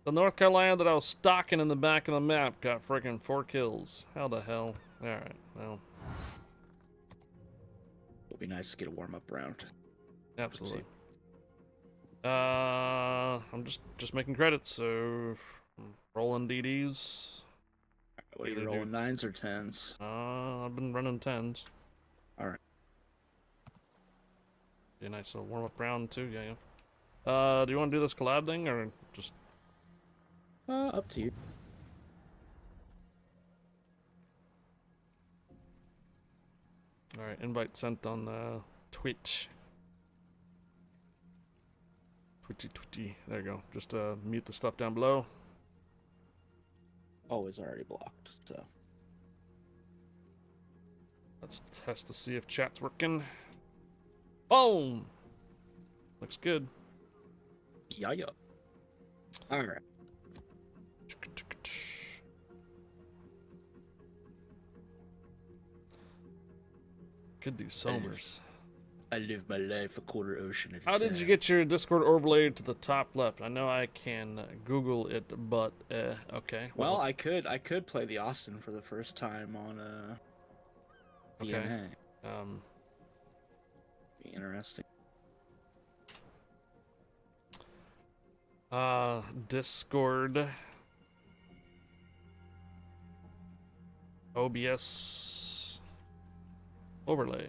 The North Carolina that I was stalking in the back of the map got freaking 4 kills. How the hell? Alright, well. It'll be nice to get a warm-up round. Absolutely. I'm just making credits, so rolling DDs. What are you Either rolling, do- 9s or 10s? I've been running 10s. Alright. Be a nice little warm up round too, yeah. Do you want to do this collab thing or just? Up to you. All right, invite sent on Twitch. Twitty. There you go. Just mute the stuff down below. Always already blocked, so. Let's test to see if chat's working. Boom! Looks good. Yeah. Alright. Could do Somers. I live my life a quarter ocean at a How time. did you get your Discord overlay to the top left? I know I can Google it, but okay. Well, I could play the Austin for the first time on DNA. Be interesting. Discord. OBS overlay.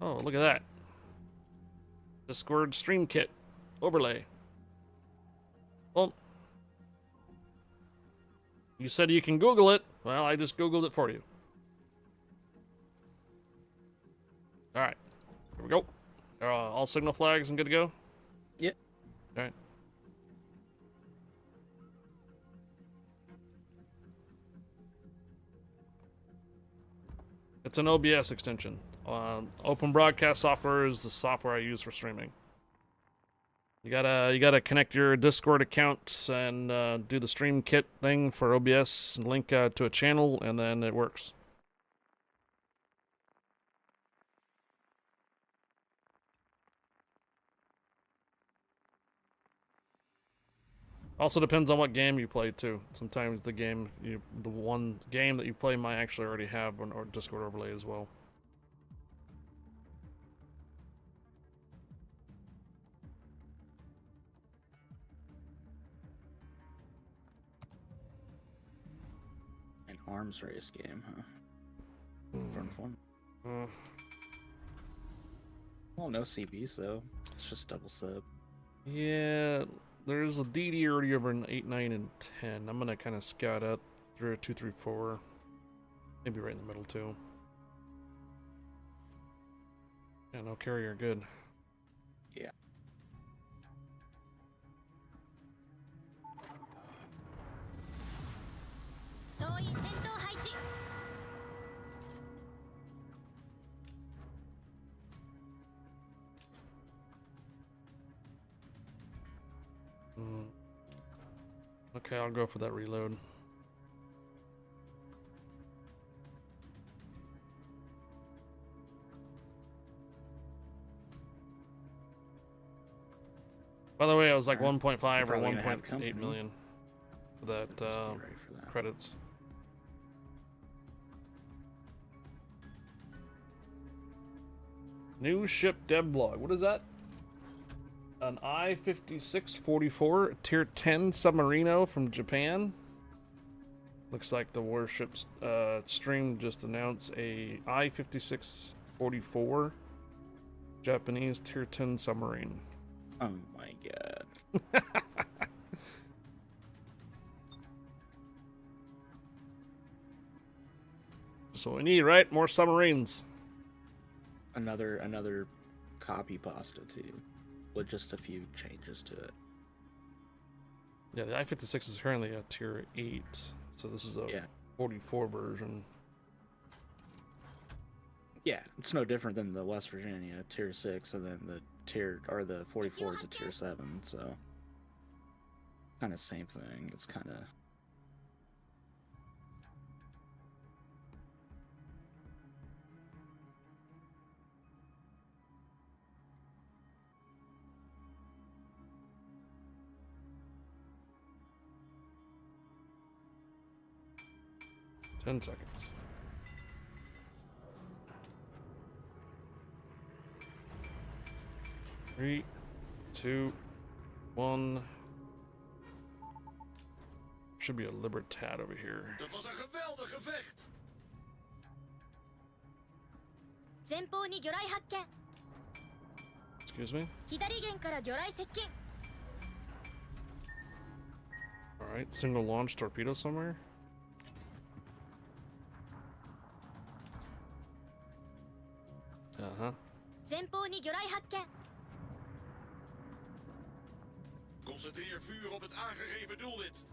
Oh, look at that. Discord stream kit overlay. Well, you said you can Google it. Well, I just Googled it for you. All right, here we go. All signal flags and good to go? Yep. All right. It's an OBS extension. Open Broadcast software is the software I use for streaming. You gotta connect your Discord account and do the stream kit thing for OBS and link to a channel, and then it works. Also depends on what game you play too. Sometimes the one game that you play might actually already have an or Discord overlay as well. An arms race game, huh? Fun. Uh, Well, no CBs though. It's just double sub. yeah, there's a DD already over in 8, 9, and 10. I'm gonna kind of scout out through 2, 3, 4. Maybe right in the middle too. Yeah, no carrier, good. Yeah. Okay, I'll go for that reload. By the way, I was like Alright. 1.5 or Probably gonna have 1.8 company. million for that Just be ready for that. credits. New ship dev blog. What is that? An I-5644 Tier 10 Submarino from Japan. Looks like the Warships stream just announced a I-5644 Japanese Tier 10 submarine. Oh my god. So we need, right? More submarines. Another copy pasta too, with just a few changes to it. Yeah, the I-56 is currently a Tier 8, so this is a 44 version. Yeah, it's no different than the West Virginia Tier 6, and then the the 44 is a Tier 7, so kind of same thing. It's kind of. Ten seconds. Three, 2, 1. Should be a Libertad over here. Dat was een geweldig gevecht. 前方に魚雷発見 Excuse me? 左舷から魚雷接近 Alright, single launch torpedo somewhere? Uh-huh. 前方に魚雷発見 Concentreer vuur op het aangegeven doelwit.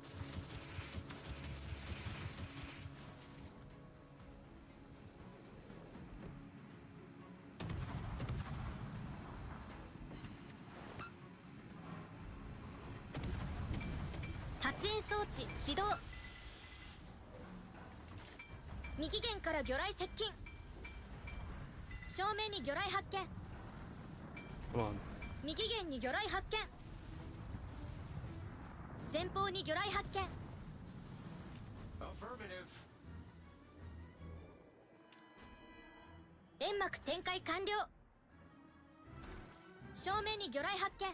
Come on. 右舷に魚雷発見前方に魚雷発見 Affirmative. 煙幕展開完了正面に魚雷発見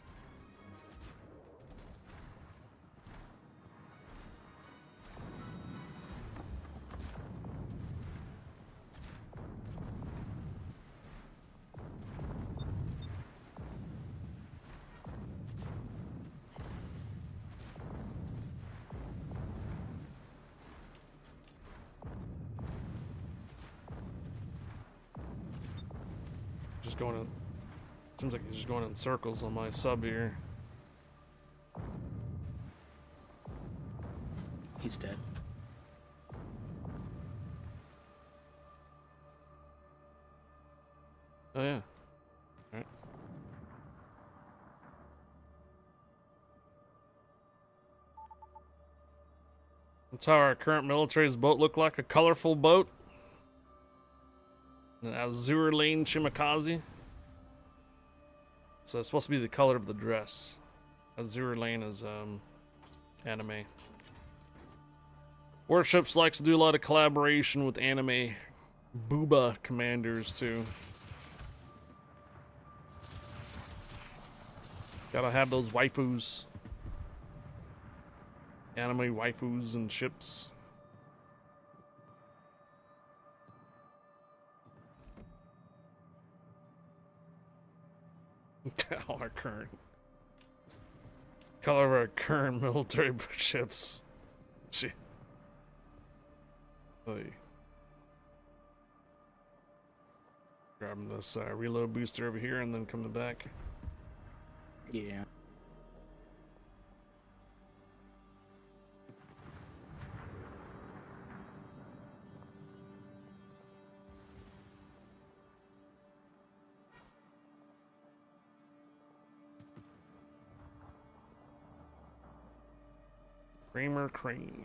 Just going in. Seems like he's just going in circles on my sub here. He's dead. Oh yeah. Alright. That's how our current military's boat look like, a colorful boat. An azure lane Shimakaze. So it's supposed to be the color of the dress. Azure lane is anime. Warships likes to do a lot of collaboration with anime booba commanders too. Gotta have those waifus. Anime waifus and ships. Our current color of our current military ships. Shit. Oy. Grabbing this reload booster over here and then coming back. Yeah. Kramer Crane.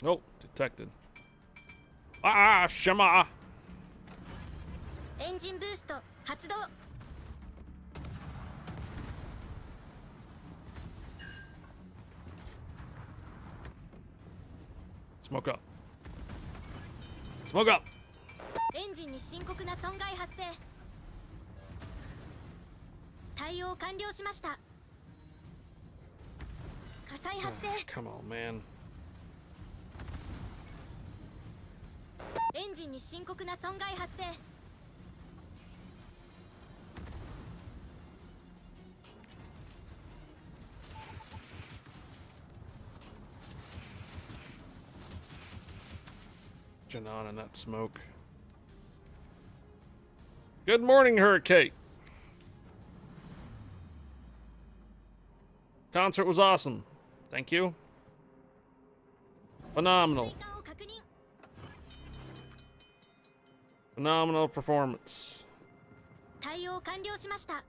Oh, detected. Ah, Shema! エンジンブースト発動 Smoke up. Smoke up! エンジンに深刻な損害発生対応完了しました火災発生 Come on, man. エンジンに深刻な損害発生 On in that smoke. Good morning, Hurricane. Concert was awesome. Thank you. Phenomenal. 追加を確認 Phenomenal performance. 対応完了しました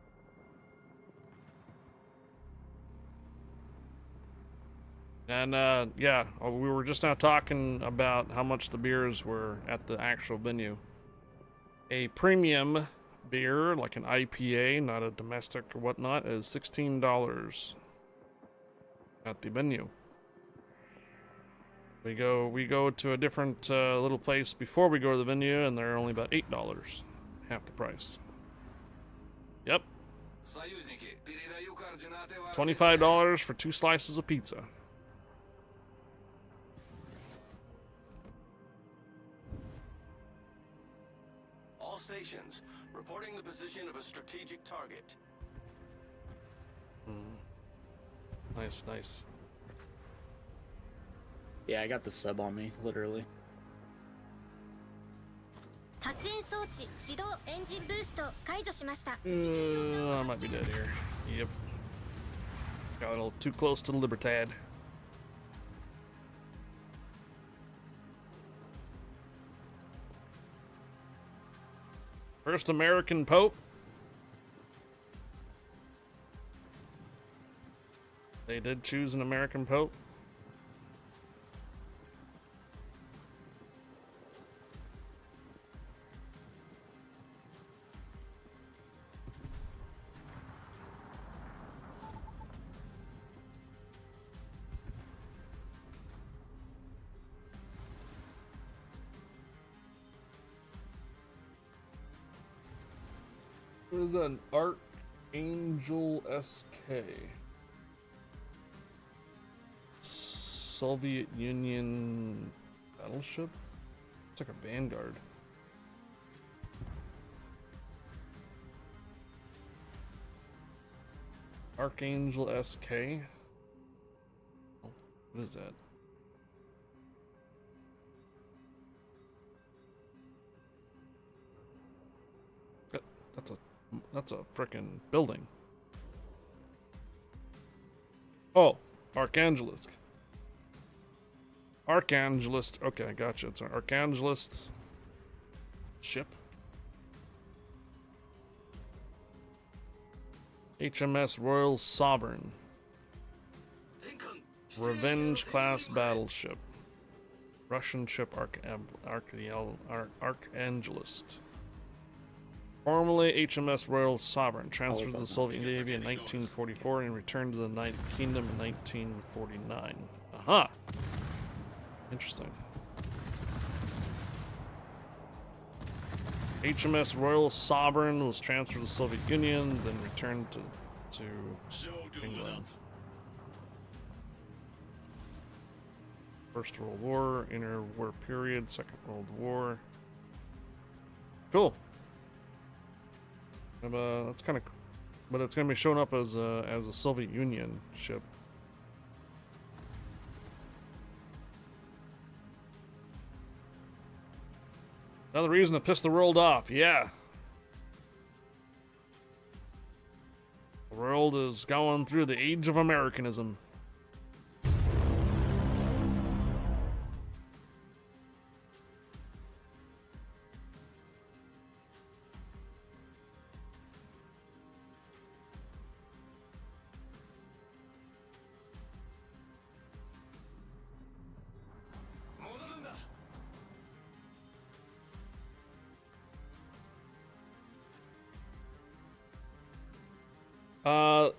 And yeah, we were just now talking about how much the beers were at the actual venue. A premium beer, like an IPA, not a domestic or whatnot, is $16 at the venue. We go to a different little place before we go to the venue, and they're only about $8, half the price. Yep, $25 for 2 slices of pizza. All stations reporting the position of a strategic target. Nice, nice. Yeah, I got the sub on me, literally. 発煙装置始動エンジンブースト解除しました I might be dead here. Yep. Got a little too close to the Libertad. First American Pope. They did choose an American Pope. What is that? An Archangel SK. Soviet Union battleship? It's like a Vanguard. Archangel SK? Oh, what is that? That's a frickin' building. Oh, Archangelist. Archangelist. Okay, I gotcha. It's an Archangelist ship. HMS Royal Sovereign. Revenge class battleship. Russian ship Archangelist. Formerly HMS Royal Sovereign, transferred to the about Soviet Navy in 1944 and returned to the United Kingdom in 1949. Aha! Interesting. HMS Royal Sovereign was transferred to the Soviet Union, then returned to England. First World War, interwar period, Second World War. Cool. That's kind of, but it's gonna be showing up as a Soviet Union ship. Another reason to piss the world off, yeah. The world is going through the age of Americanism.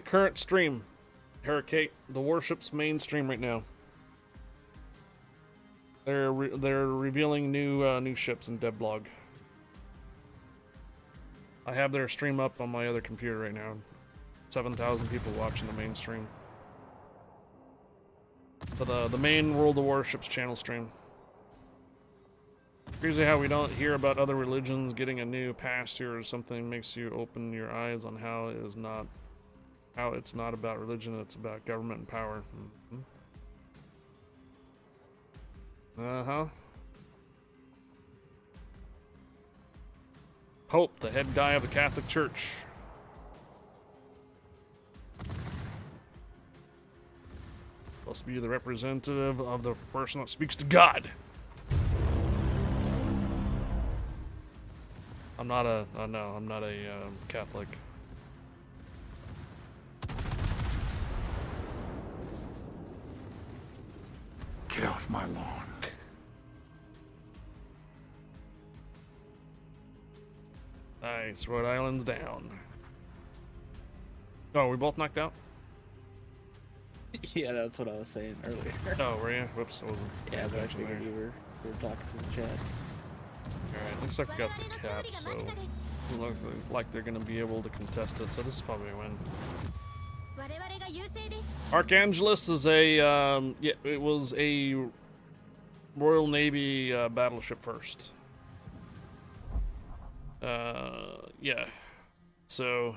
Current stream. Hurricane, the Warships main stream right now. They're revealing new ships in devlog. I have their stream up on my other computer right now. 7,000 people watching the main stream. So the main World of Warships channel stream. Crazy how we don't hear about other religions getting a new pastor or something makes you open your eyes on how it's not about religion, it's about government and power. Uh-huh. Pope, the head guy of the Catholic Church. Supposed to be the representative of the person that speaks to God. I'm not a Catholic. Get off my lawn. Nice, Rhode Island's down. Oh, we both knocked out? Yeah, that's what I was saying earlier. Oh, were you? Whoops, I wasn't. Yeah, but I actually figured there. you were talking to the chat. Alright, looks like we got the cap, so looks like they're gonna be able to contest it, so this is probably a win. Archangelus is a, yeah, it was a Royal Navy battleship first. Yeah. So,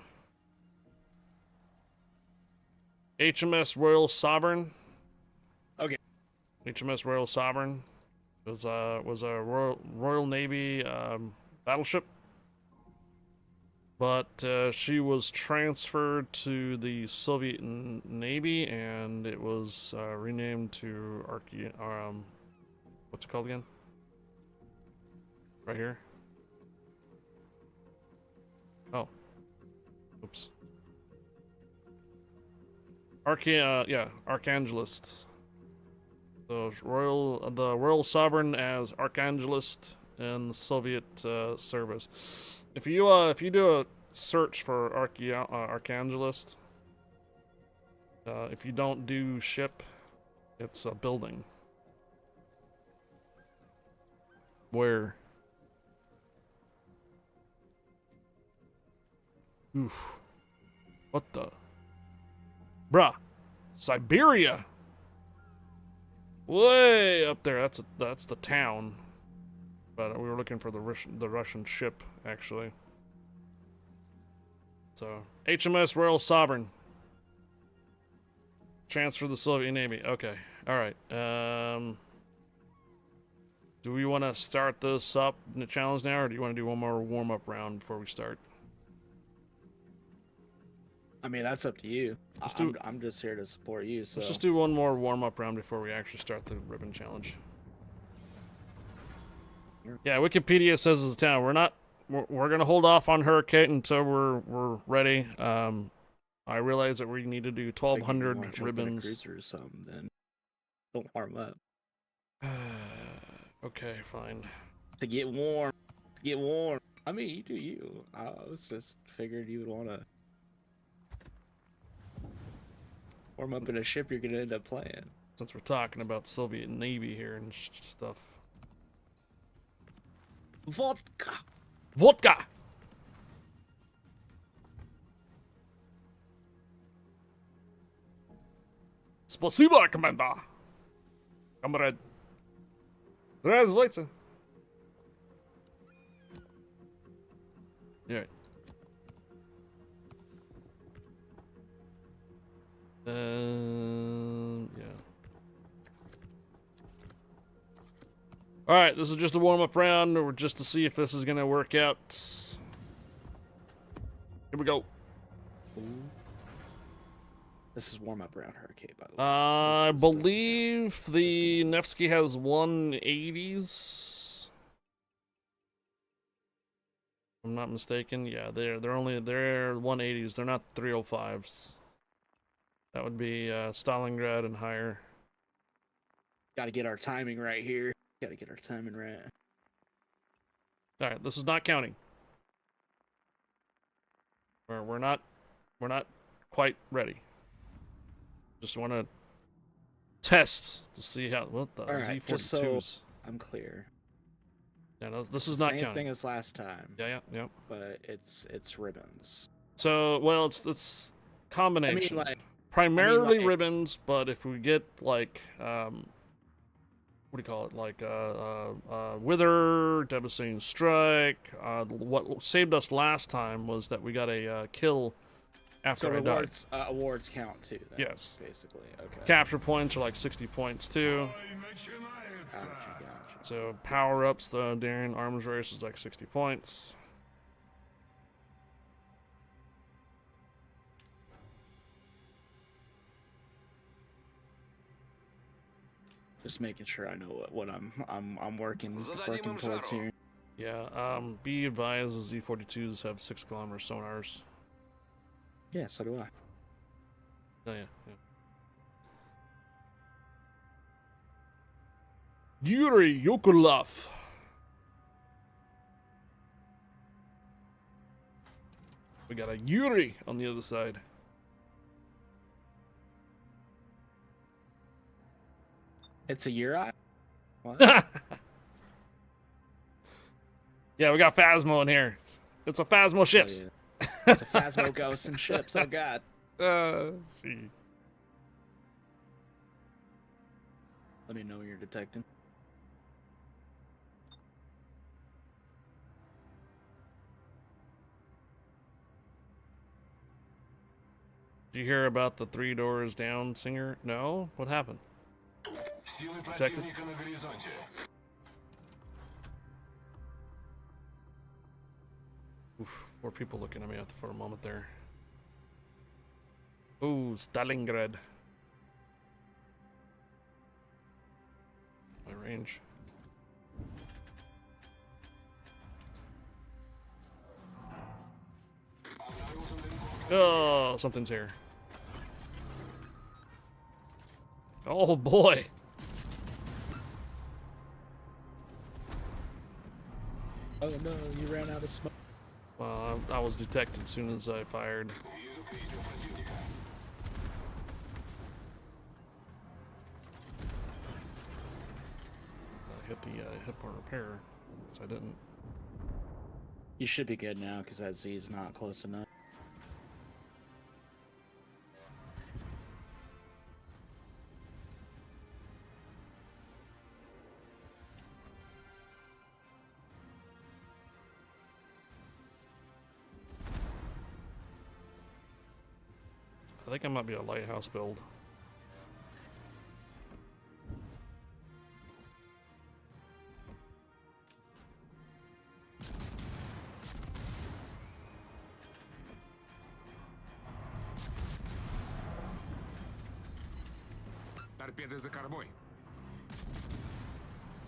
HMS Royal Sovereign. Okay. HMS Royal Sovereign was a Royal Navy battleship, but she was transferred to the Soviet Navy, and it was renamed to what's it called again? Right here. Oh, oops. Yeah, Archangelist. The Royal Sovereign as Archangelist in the Soviet service. If you do a search for Archangelist, if you don't do ship, it's a building. Where? Oof. What the? Bruh. Siberia. Way up there. That's the town. But we were looking for the Russian ship, actually. So, HMS Royal Sovereign. Transfer to the Soviet Navy. Okay. Alright. Do we want to start this up in the challenge now, or do you want to do one more warm-up round before we start? I mean, that's up to you. I'm just here to support you, so... Let's just do one more warm-up round before we actually start the ribbon challenge. Yeah, Wikipedia says it's a town. We're gonna hold off on Hurricane until we're ready. I realize that we need to do 1,200 ribbons. Cruiser or something, then don't warm up. Okay, fine. To get warm. To get warm. I mean, you do you. I was just figured you would want to warm up in a ship you're gonna end up playing. Since we're talking about Soviet Navy here and stuff. Vodka. Vodka! Спасибо, команда! Comrade. Здравствуйте. Yeah. Yeah. Alright, this is just a warm-up round, or just to see if this is gonna work out. Here we go. Ooh. This is warm up round Hurricane, by the way. I believe the Nevsky has 180s. If I'm not mistaken. Yeah, they're 180s. They're not 305s. That would be Stalingrad and higher. Got to get our timing right here. Got to get our timing right. All right, this is not counting. We're not quite ready. Just want to test to see how what the right, Z42s. just so I'm clear. Yeah, no, this is not Same counting. thing as last time. Yeah. But it's ribbons. So, well, it's combination. I mean, primarily like, ribbons, but if we get like what do you call it? Like Wither, Devastating Strike. What saved us last time was that we got a kill after so I died. Awards count too. Then, Yes. Basically. Okay. Capture points are like 60 points too. Gotcha. So power ups, the Darien Arms Race is like 60 points. Just making sure I know what I'm working towards here. Yeah. Be advised, the Z42s have 6 kilometer sonars. Yeah, so do I. Oh yeah. Yuri Yokulov. We got a Yuri on the other side. It's a Uri? What? Yeah, we got Phasmo in here. It's a Phasmo ships. Oh, yeah. It's a Phasmo ghost and ships. Oh god. See. Let me know you're detecting. Did you hear about the 3 doors down singer? No? What happened? Detected? Oof, 4 people looking at me for a moment there. Ooh, Stalingrad. My range. Oh, something's here. Oh boy. Oh no, you ran out of smoke. Well, I was detected as soon as I fired. I hit the hit point repair, so I didn't. You should be good now because that Z is not close enough. I think I might be a lighthouse build.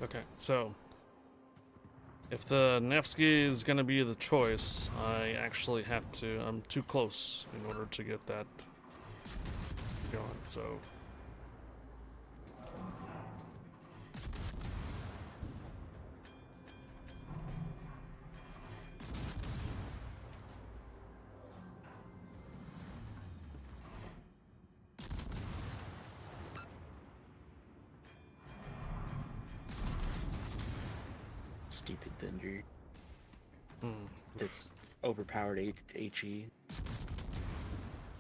Okay, so if the Nevsky is going to be the choice, I actually have to. I'm too close in order to get that going. So stupid Thunder. Hmm. That's overpowered HE.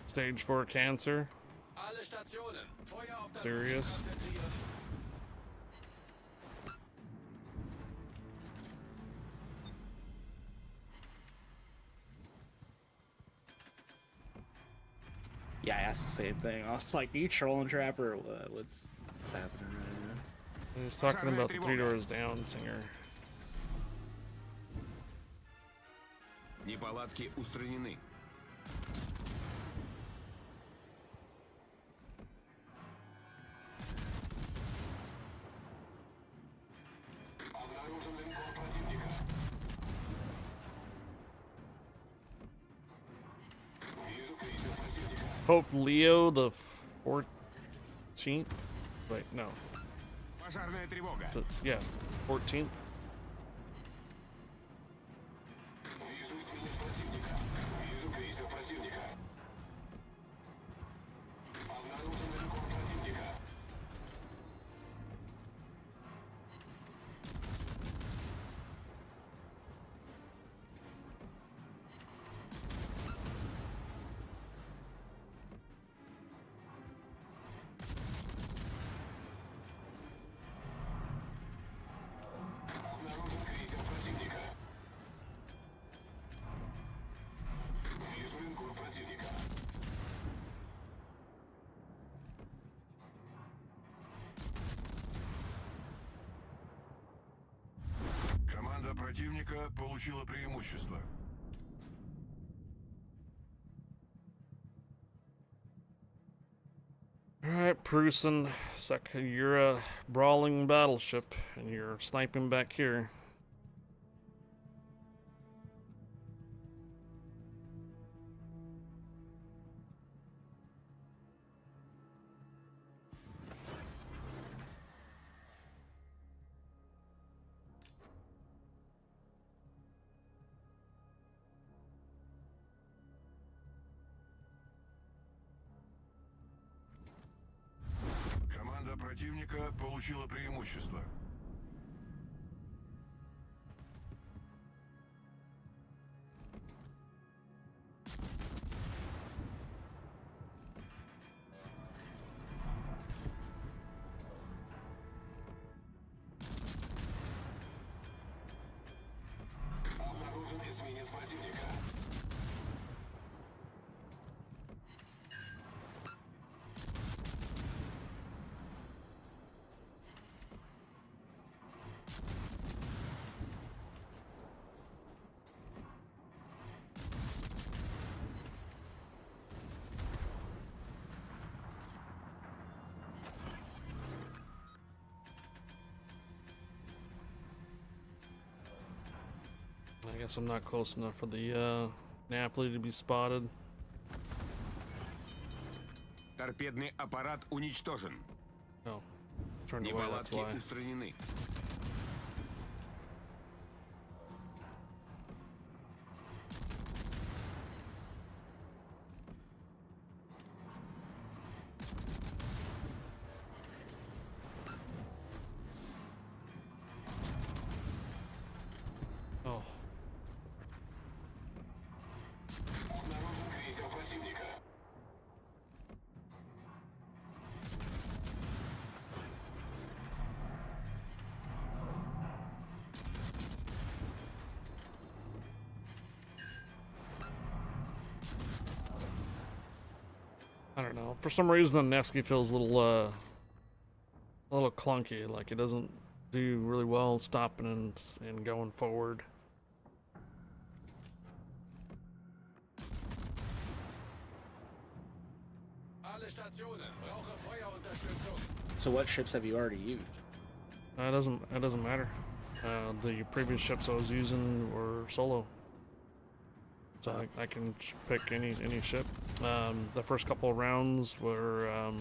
Stage 4 cancer. Alle Stationen, Feuer auf das Serious? Ziel konzentrieren. Yeah, I asked the same thing. I was like, "Are you trolling, Trapper, or what? What's happening right now?" He was talking about the 3 doors down singer. Неполадки устранены. Обнаружен линкор противника. Вижу крейсер противника. Pope Leo the 14th? Wait, no. Пожарная тревога. Yeah, 14th. Вижу эсминец противника. Вижу крейсер противника. Обнаружен линкор противника. Обнаружен крейсер противника. Вижу линкор противника. Команда противника получила преимущество. Alright, Prusen, you're a brawling battleship, and you're sniping back here. Команда противника получила преимущество. Обнаружен эсминец противника. I guess I'm not close enough for the Napoli to be spotted. Торпедный аппарат уничтожен. Oh, turned away, that's Неполадки why. устранены. Oh, Обнаружен крейсер противника. I don't know. For some reason, the Nevsky feels a little clunky. Like it doesn't do really well stopping and going forward. Alle Stationen, brauche Feuerunterstützung. So what ships have you already used? It doesn't matter. The previous ships I was using were solo, so I can pick any ship. The first couple of rounds were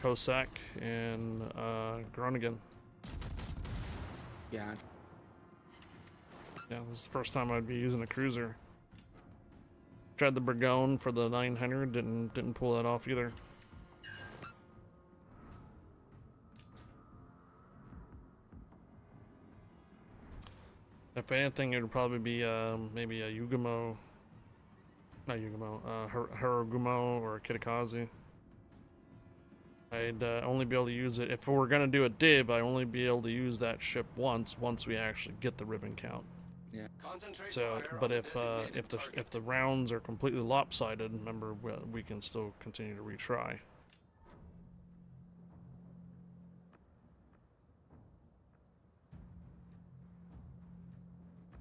Cossack and Groningen. Yeah. Yeah, this is the first time I'd be using a cruiser. Tried the Burgoyne for the 900, didn't pull that off either. If anything, it would probably be maybe a Yugumo, not Yugumo, Harugumo or a Kitakaze. I'd only be able to use it if we're gonna do a div. I only be able to use that ship once we actually get the ribbon count. Yeah. Concentrate So, fire but on if the designated target. if the rounds are completely lopsided, remember we can still continue to retry.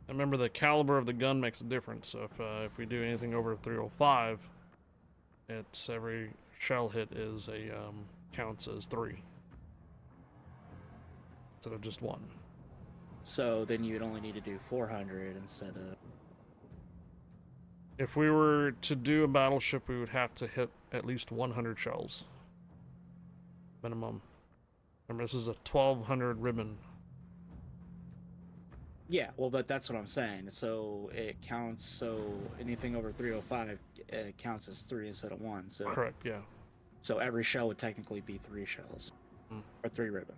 Remember, the caliber of the gun makes a difference. So if we do anything over 305, it's every shell hit is a counts as 3 instead of just 1. So then you would only need to do 400 instead of. If we were to do a battleship, we would have to hit at least 100 shells minimum. Remember, this is a 1200 ribbon. Yeah, well, but that's what I'm saying. So it counts. So anything over 305 counts as 3 instead of 1. So Correct. Yeah. So every shell would technically be 3 shells, or 3 ribbon.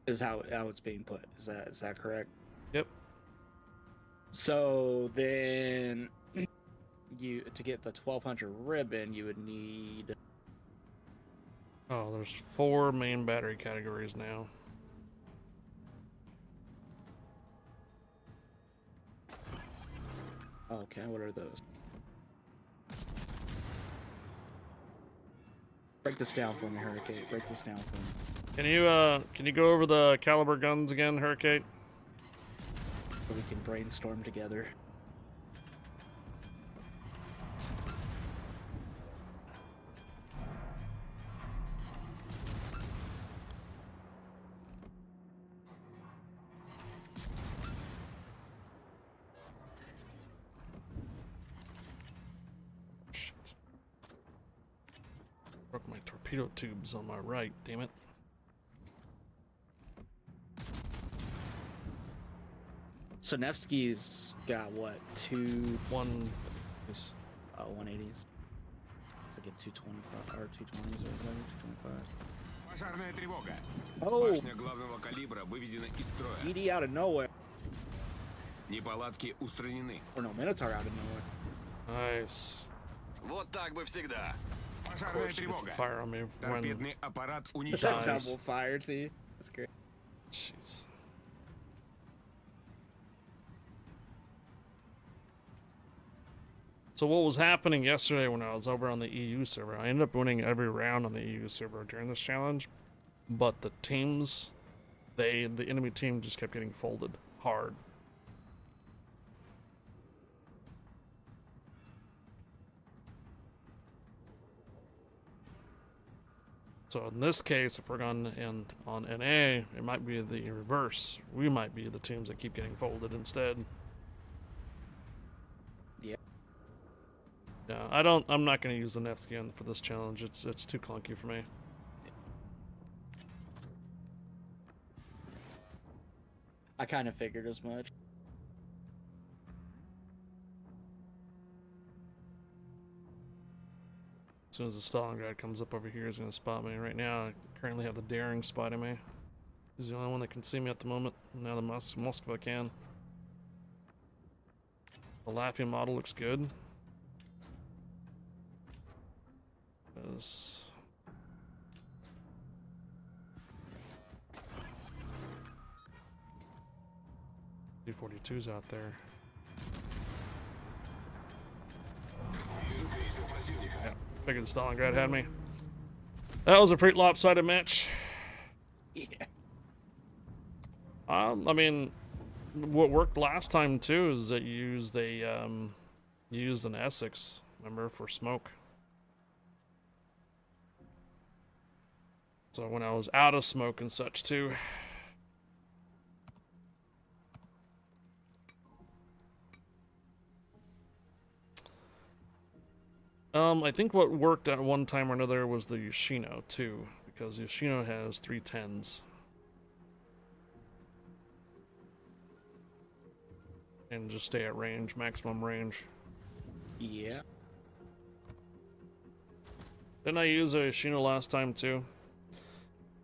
Is how it's being put. Is that correct? Yep. So then, you to get the 1200 ribbon, you would need. Oh, there's 4 main battery categories now. Okay, what are those? Break this down for me, Hurricane. Break this down for me. Can you go over the caliber guns again, Hurricane? So we can brainstorm together. Shit. Broke my torpedo tubes on my right, damn it. So Nevsky's got what, 1 is 180s. To get 225 or 220s or whatever, 225. Пожарная тревога. Oh, Башня главного калибра выведена из строя. ED out of nowhere. Неполадки устранены. Or no, Minotaur out of nowhere. nice. Вот так бы всегда. Of Пожарная course, you get to тревога. fire on me when. Торпедный аппарат That's уничтожен. double fire to you. That's great. Jeez. So what was happening yesterday when I was over on the EU server? I ended up winning every round on the EU server during this challenge, but the teams, the enemy team just kept getting folded hard. So in this case, if we're going in on NA, it might be the reverse. We might be the teams that keep getting folded instead. Yeah. Yeah, I'm not going to use the Nevsky for this challenge. It's too clunky for me. I kind of figured as much. As soon as the Stalingrad comes up over here, he's going to spot me. Right now, I currently have the Daring spotting me. He's the only one that can see me at the moment. Now the Moskva can. The Laffy model looks good. There's... D-42's out there. Yeah, figured the Stalingrad had me. That was a pretty lopsided match. Yeah. I mean, what worked last time too is that you used an Essex, remember, for smoke. So when I was out of smoke and such too. I think what worked at one time or another was the Yoshino too, because Yoshino has 310s. And just stay at range, maximum range. Yeah. Didn't I use a Yoshino last time too?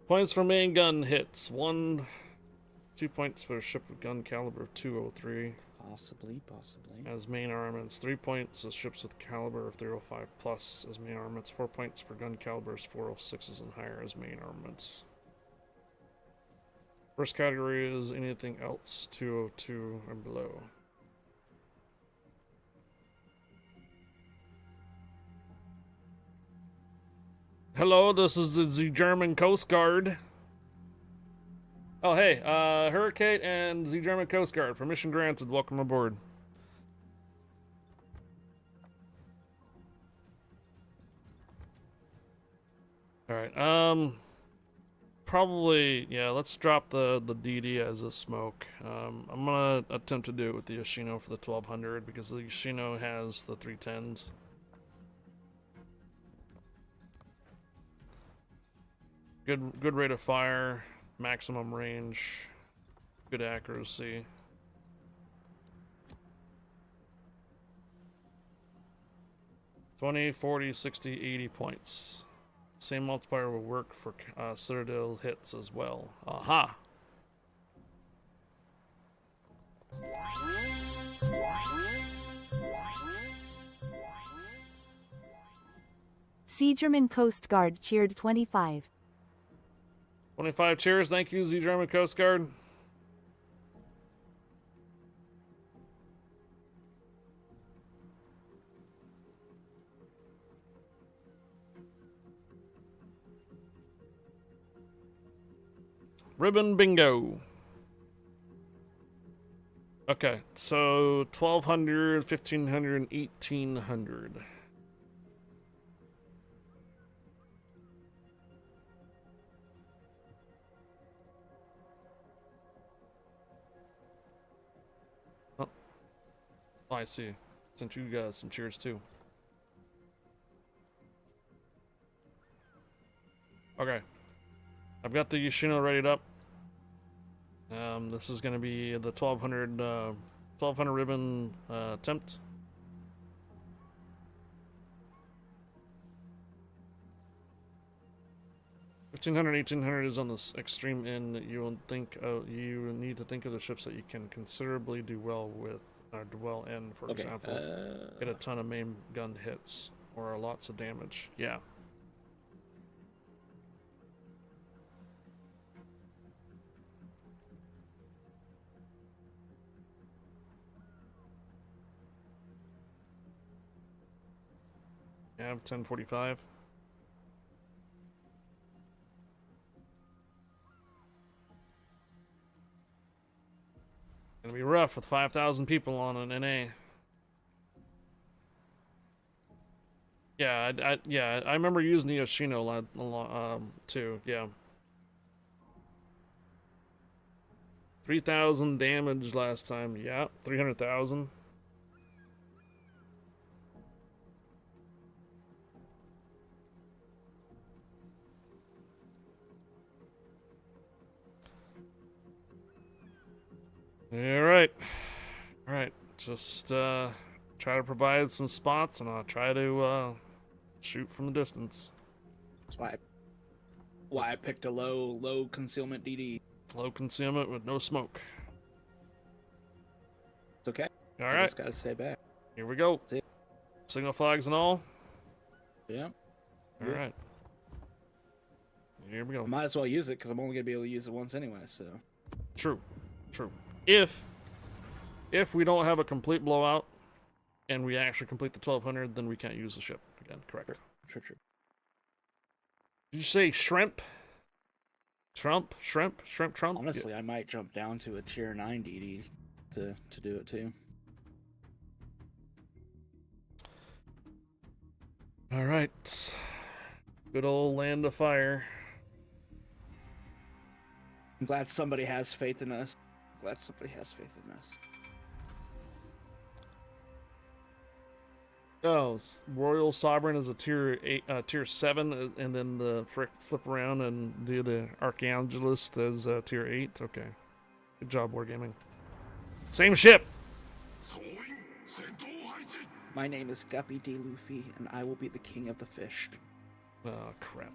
Points for main gun hits. 1 2 points for a ship with gun caliber of 203 Possibly. as main armaments. 3 points as ships with caliber of 305 plus as main armaments. 4 points for gun calibers 406s and higher as main armaments. First category is anything else 202 or below. Hello, this is the German Coast Guard. Oh, hey, Hurricane and the German Coast Guard. Permission granted. Welcome aboard. Alright, probably, yeah, let's drop the DD as a smoke. I'm gonna attempt to do it with the Yoshino for the 1200 because the Yoshino has the 310s. Good rate of fire, maximum range, good accuracy. $20, $40, $60, $80 points. Same multiplier will work for Citadel hits as well. Aha! Sea German Coast Guard cheered 25. 25 cheers. Thank you, the German Coast Guard. Ribbon bingo. Okay, so 1200, 1500, 1800. Oh, I see. Sent you guys some cheers too. Okay. I've got the Yoshino readied up. This is going to be the 1200 ribbon attempt. $1,500, $1,800 is on this extreme end. You need to think of the ships that you can considerably do well with, or do well in. For example, get a ton of main gun hits or lots of damage. Yeah. I have 1045. Gonna be rough with 5,000 people on an NA. Yeah, I remember using the Yoshino too. Yeah. 3,000 damage last time. Yeah, 300,000. All right. Just try to provide some spots, and I'll try to shoot from the distance. That's why I picked a low concealment DD. Low concealment with no smoke. It's okay. All I right. just gotta stay back. Here we go. See? Signal flags and all. Yeah. All right. Here we go. Might as well use it because I'm only gonna be able to use it once anyway. So. True. If we don't have a complete blowout and we actually complete the 1200, then we can't use the ship again. Correct. True. Did you say shrimp? Trump? Honestly, yeah. I might jump down to a tier 9 DD to do it too. All right. Good old land of fire. I'm glad somebody has faith in us. Oh, Royal Sovereign is a tier 7, and then the flip around and do the Archangelist as tier 8. Okay, good job, Wargaming. Same ship. My name is Guppy D. Luffy, and I will be the king of the fish. Oh crap!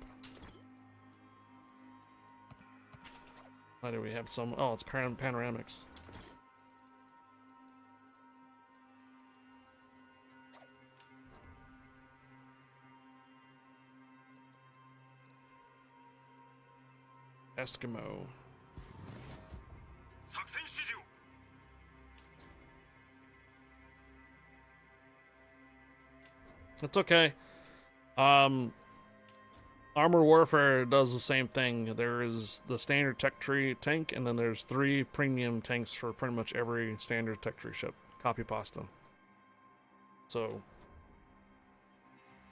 Why do we have some? Oh, it's panoramics. Eskimo. It's okay. Armor Warfare does the same thing. There is the standard tech tree tank, and then there's 3 premium tanks for pretty much every standard tech tree ship. Copy pasta. So,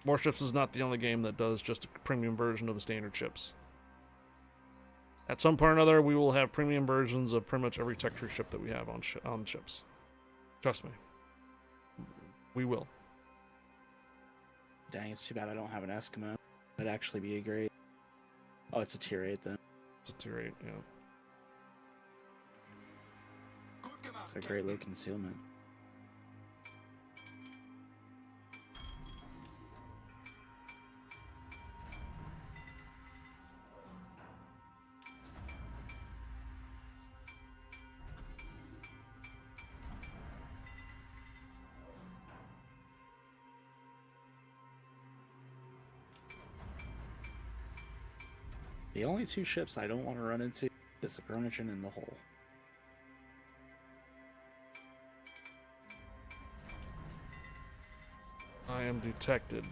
Warships is not the only game that does just a premium version of the standard ships. At some point or another, we will have premium versions of pretty much every tech tree ship that we have on ships. Trust me. We will. Dang, it's too bad I don't have an Eskimo. That'd actually be a great... Oh, it's a tier 8 then. It's a tier 8, yeah. A great low concealment. The only 2 ships I don't want to run into is the Groningen and the Hull. I am detected.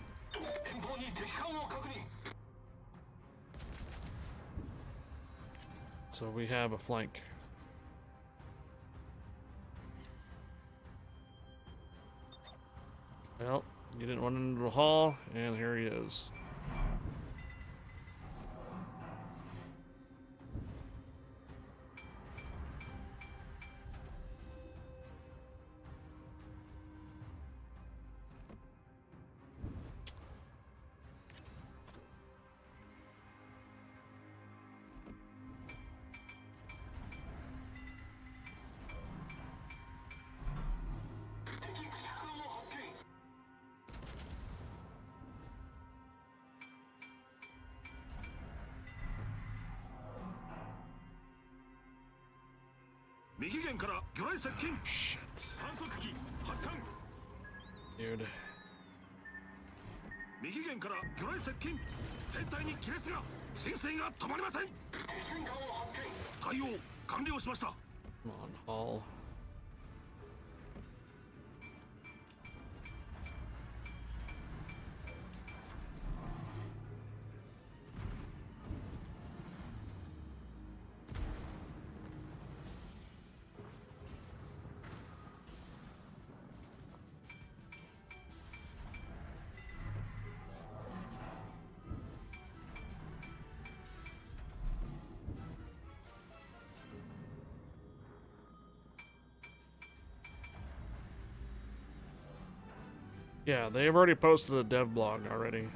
So we have a flank. Well, you didn't run into the hall, and here he is. Shit. Dude. 右舷から魚雷接近船体に亀裂が浸水が止まりません対応完了しました Come on, Hall. Yeah, they've already posted a dev blog already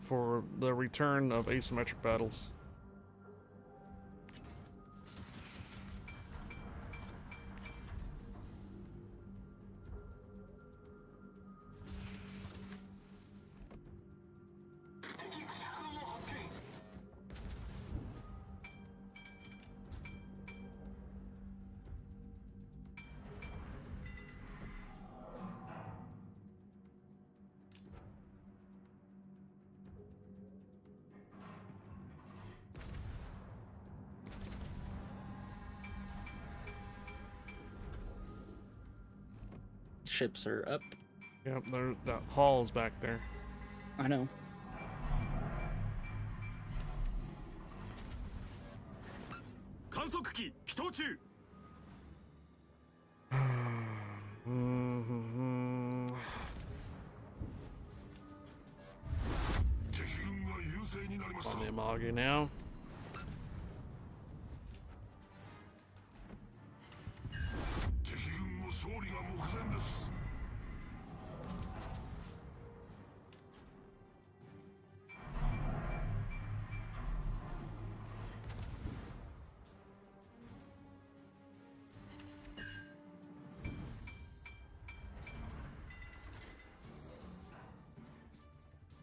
for the return of asymmetric battles. Ships are up. Yep, that hall is back there. I know. On the Amagi now.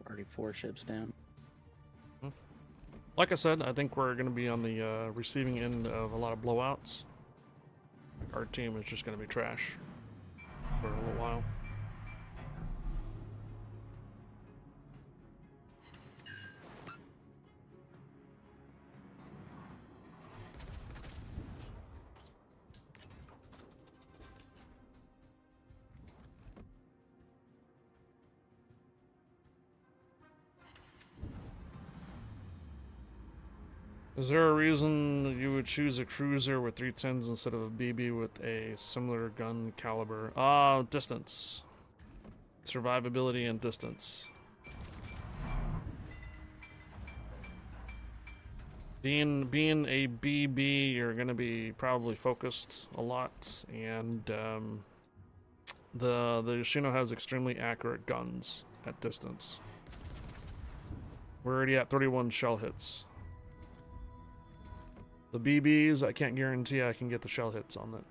Already 4 ships down. Like I said, I think we're going to be on the receiving end of a lot of blowouts. Our team is just going to be trash for a little while. Is there a reason you would choose a cruiser with 310s instead of a BB with a similar gun caliber? Distance. Survivability and distance. Being a BB, you're gonna be probably focused a lot, and the Yoshino has extremely accurate guns at distance. We're already at 31 shell hits. The BBs, I can't guarantee I can get the shell hits on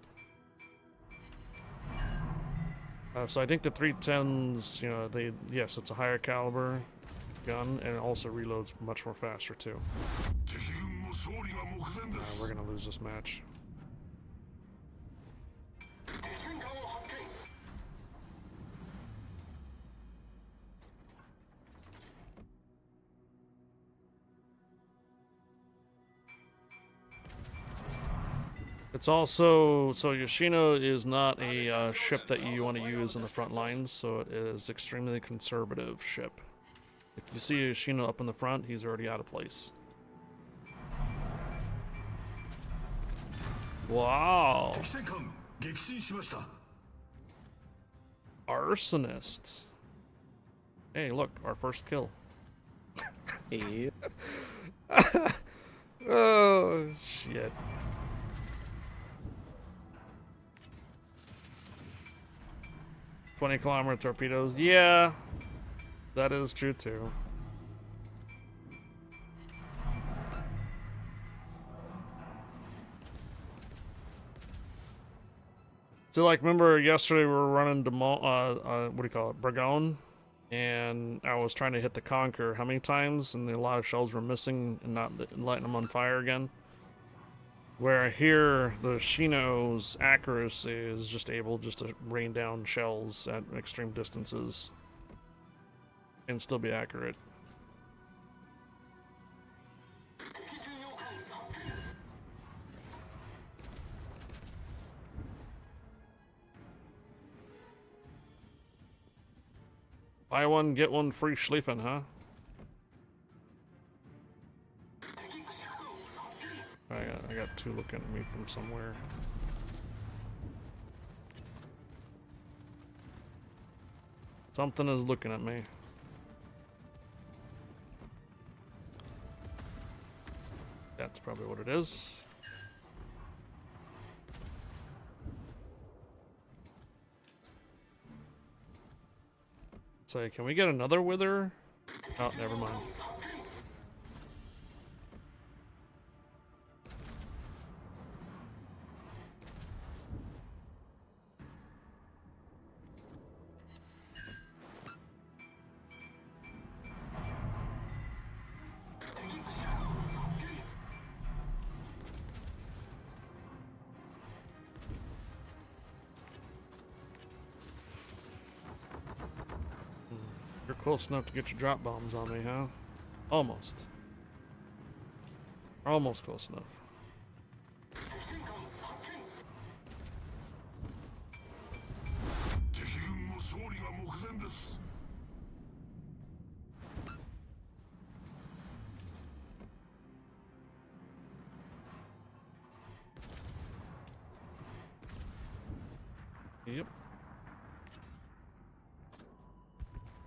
that. So I think the 310s, you know, yes, it's a higher caliber gun, and it also reloads much more faster too. We're gonna lose this match. It's also, so Yoshino is not a ship that you want to use in the front lines, so it is extremely conservative ship. If you see Yoshino up in the front, he's already out of place. Wow. Arsonist. Hey, look, our first kill. Yep. Oh, shit. "20-kilometer torpedoes." Yeah, that is true too. So, like, remember yesterday we were running what do you call it, Bragon, and I was trying to hit the Conquer how many times, and a lot of shells were missing and not lighting them on fire again. Where here, the Shino's accuracy is just able just to rain down shells at extreme distances and still be accurate. Buy one, get one free Schlieffen, huh? I got two looking at me from somewhere. Something is looking at me. That's probably what it is. Say, can we get another wither? Oh, never mind. You're close enough to get your drop bombs on me, huh? Almost. Almost close enough. Yep.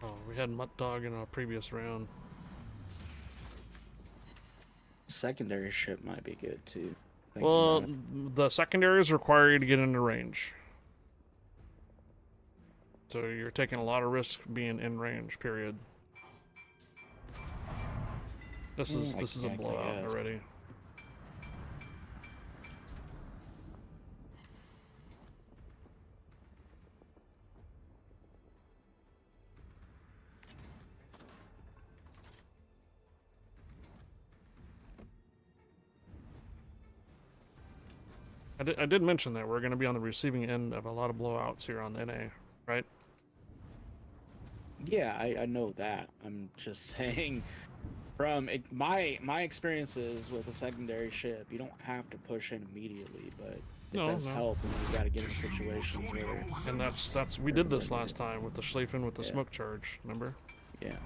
Oh, we had Mutt Dog in our previous round. Secondary ship might be good too. Well, the secondaries require you to get into range. So you're taking a lot of risk being in range, period. This is a blowout already. I did mention that we're going to be on the receiving end of a lot of blowouts here on NA, right? Yeah, I know that. I'm just saying, from my experiences with a secondary ship, you don't have to push in immediately, but it does help when you got to get in situations where. And that's we did this last time with the Schleifen with the smoke charge. Remember? Yeah.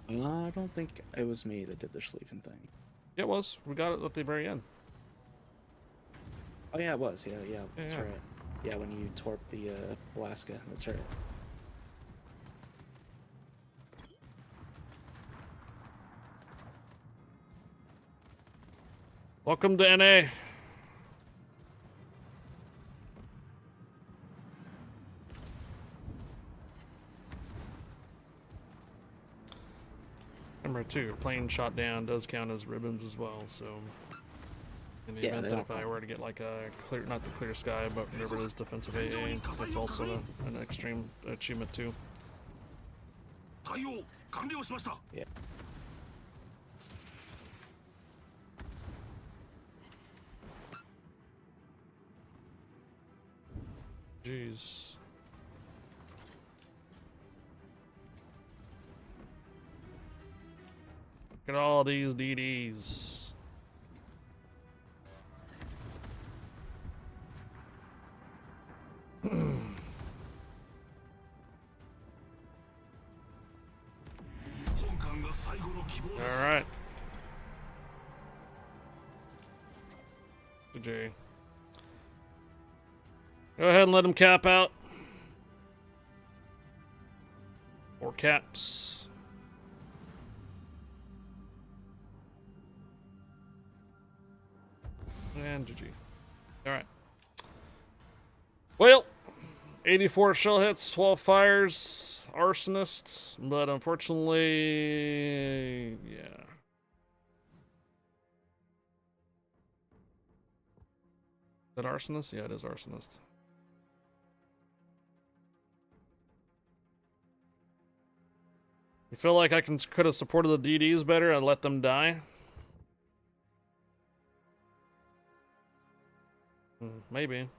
I don't think it was me that did the Schleifen thing. Yeah, it was. We got it at the very end. Oh yeah, it was. Yeah, that's right. Yeah, when you torped the Alaska, that's right. Welcome to NA. Remember too, plane shot down does count as ribbons as well, so in the event that if I were to get like a clear, not the clear sky, but whatever it is, defensive AA, that's also an extreme achievement too. Yeah. Jeez. Look at all these DDs. All right. GG. Go ahead and let him cap out. Or caps. And GG. Alright. Well, 84 shell hits, 12 fires, arsonist, but unfortunately, yeah. Is that arsonist? Yeah, it is arsonist. You feel like I could have supported the DDs better and let them die? Maybe.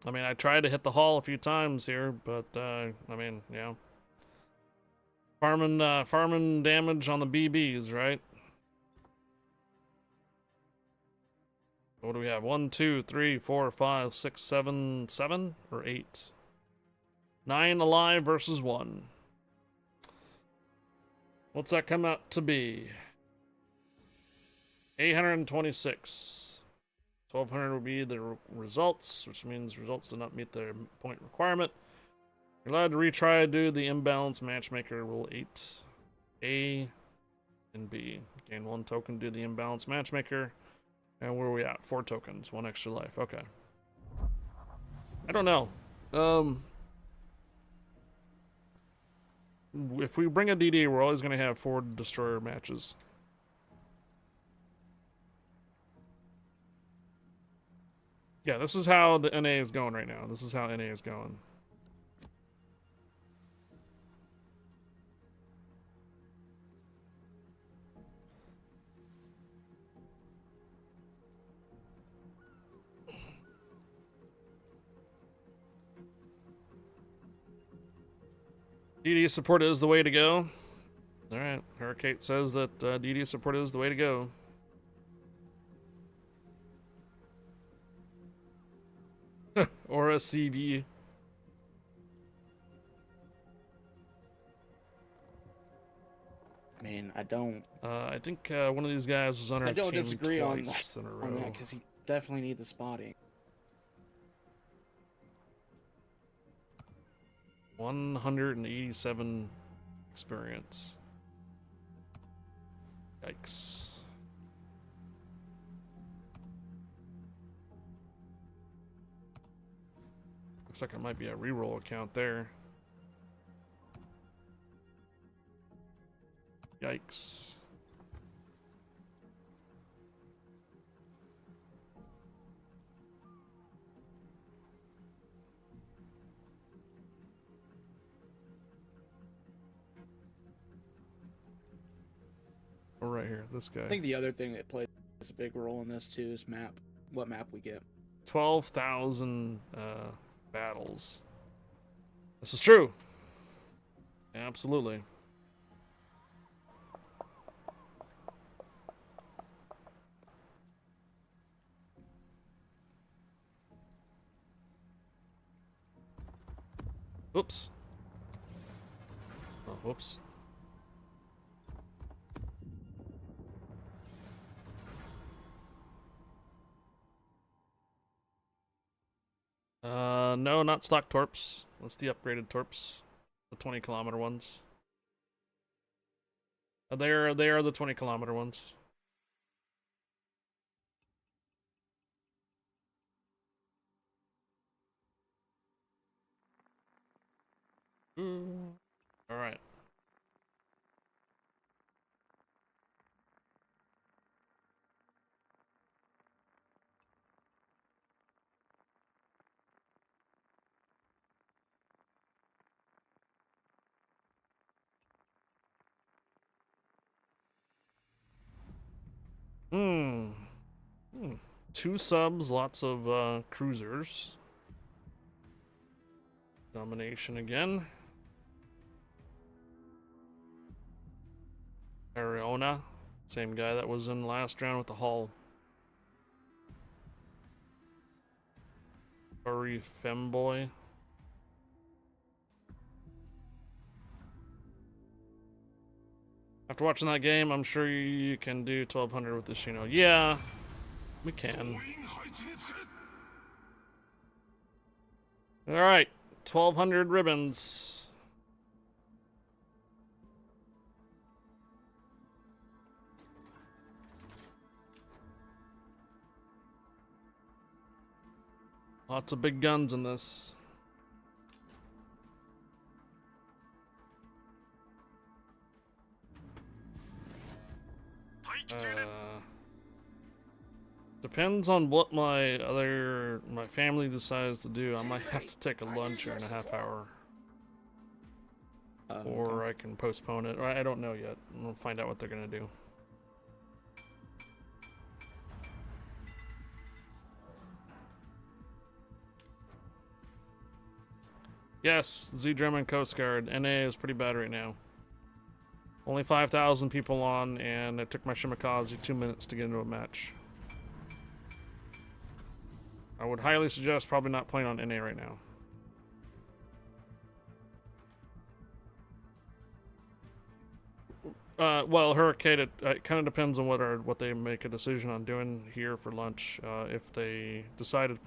I mean, I tried to hit the hull a few times here, but, I mean, yeah. Farming damage on the BBs, right? What do we have? 1, 2, 3, 4, 5, 6, 7, 7 or 8? 9 alive versus 1. What's that come out to be? 826. 1200 will be the results, which means results did not meet their point requirement. You're allowed to retry to do the imbalance matchmaker rule 8. A and B. Gain 1 token, do the imbalance matchmaker. And where are we at? 4 tokens, 1 extra life. Okay. I don't know. If we bring a DD, we're always going to have 4 destroyer matches. Yeah, this is how the NA is going right now. This is how NA is going. DD support is the way to go. Alright, Hurricane says that DD support is the way to go. Or a CB. I mean, I don't. I think one of these guys was on our team twice disagree on in a row. that because you definitely need the spotting. 187 experience. Yikes. Looks like it might be a reroll account there. Yikes. Oh, right here, this guy. I think the other thing that plays a big role in this too is map what map we get. 12,000 battles. This is true. Absolutely. Oops. Oh, whoops. No, not stock torps. What's the upgraded torps? The 20-kilometer ones. They are the 20-kilometer ones. All right. Hmm. 2 subs, lots of cruisers. Domination again. Ariona, same guy that was in last round with the hull. Furry femboy. After watching that game, I'm sure you can do 1200 with this, you know. Yeah, we can. All right, 1200 ribbons. Lots of big guns in this. Depends on what my family decides to do. I might have to take a lunch here in a half hour. Or I can postpone it. I don't know yet. We'll find out what they're gonna do. Yes, Z German Coast Guard. NA is pretty bad right now. Only 5,000 people on, and it took my Shimakaze 2 minutes to get into a match. I would highly suggest probably not playing on NA right now. Well, Hurricane, it kind of depends on what they make a decision on doing here for lunch. If they decide to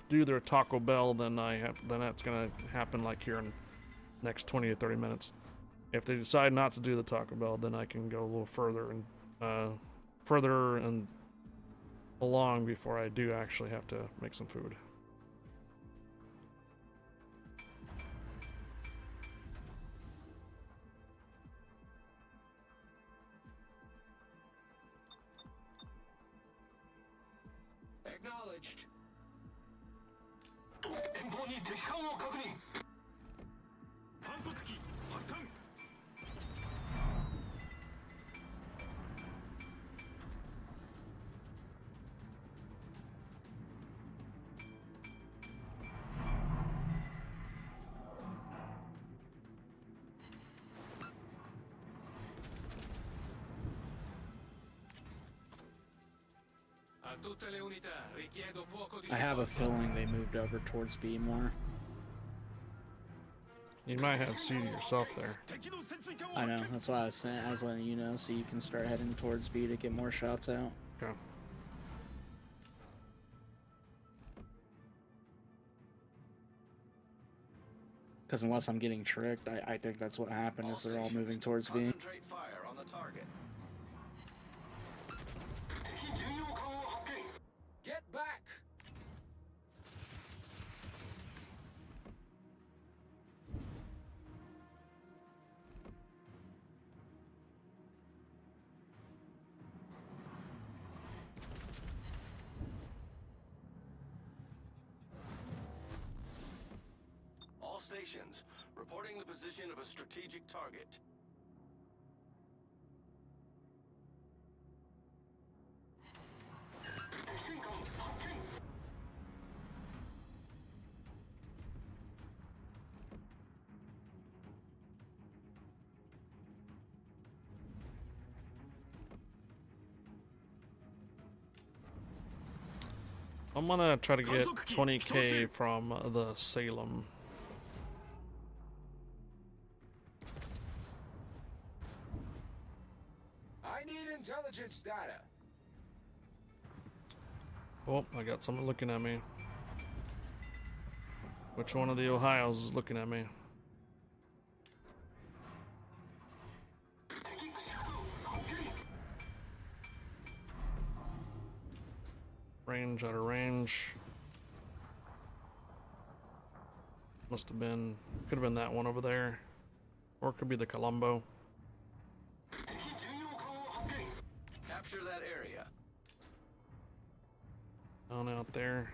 do their Taco Bell, then that's gonna happen like here in the next 20 to 30 minutes. If they decide not to do the Taco Bell, then I can go a little further and along before I do actually have to make some food. Acknowledged. 遠方に敵艦を確認。観測機発艦。I have a feeling they moved over towards B more. You might have C to yourself there. I know, that's why I was saying, I was letting you know so you can start heading towards B to get more shots out. Okay. Because unless I'm getting tricked, I think that's what happened, is they're all moving towards me. Concentrate fire on the target. Get back! All stations, reporting the position of a strategic target. I'm gonna try to get 20k from the Salem. I need intelligence data. Oh, I got someone looking at me. Which one of the Ohios is looking at me? Range, out of range. Must have been, could have been that one over there. Or it could be the Colombo. Capture that area. Down out there.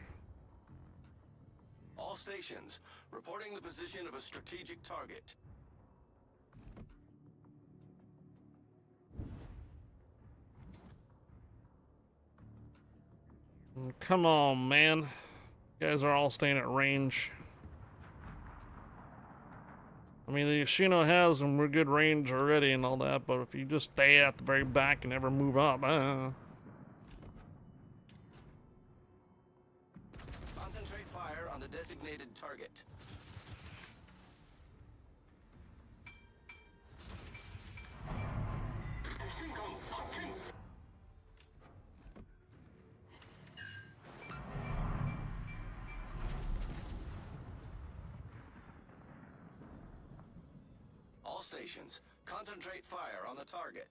All stations, reporting the position of a strategic target. Come on, man. You guys are all staying at range. I mean, the Yoshino has some good range already and all that, but if you just stay at the very back and never move up, Concentrate fire on the designated target. All stations, concentrate fire on the target.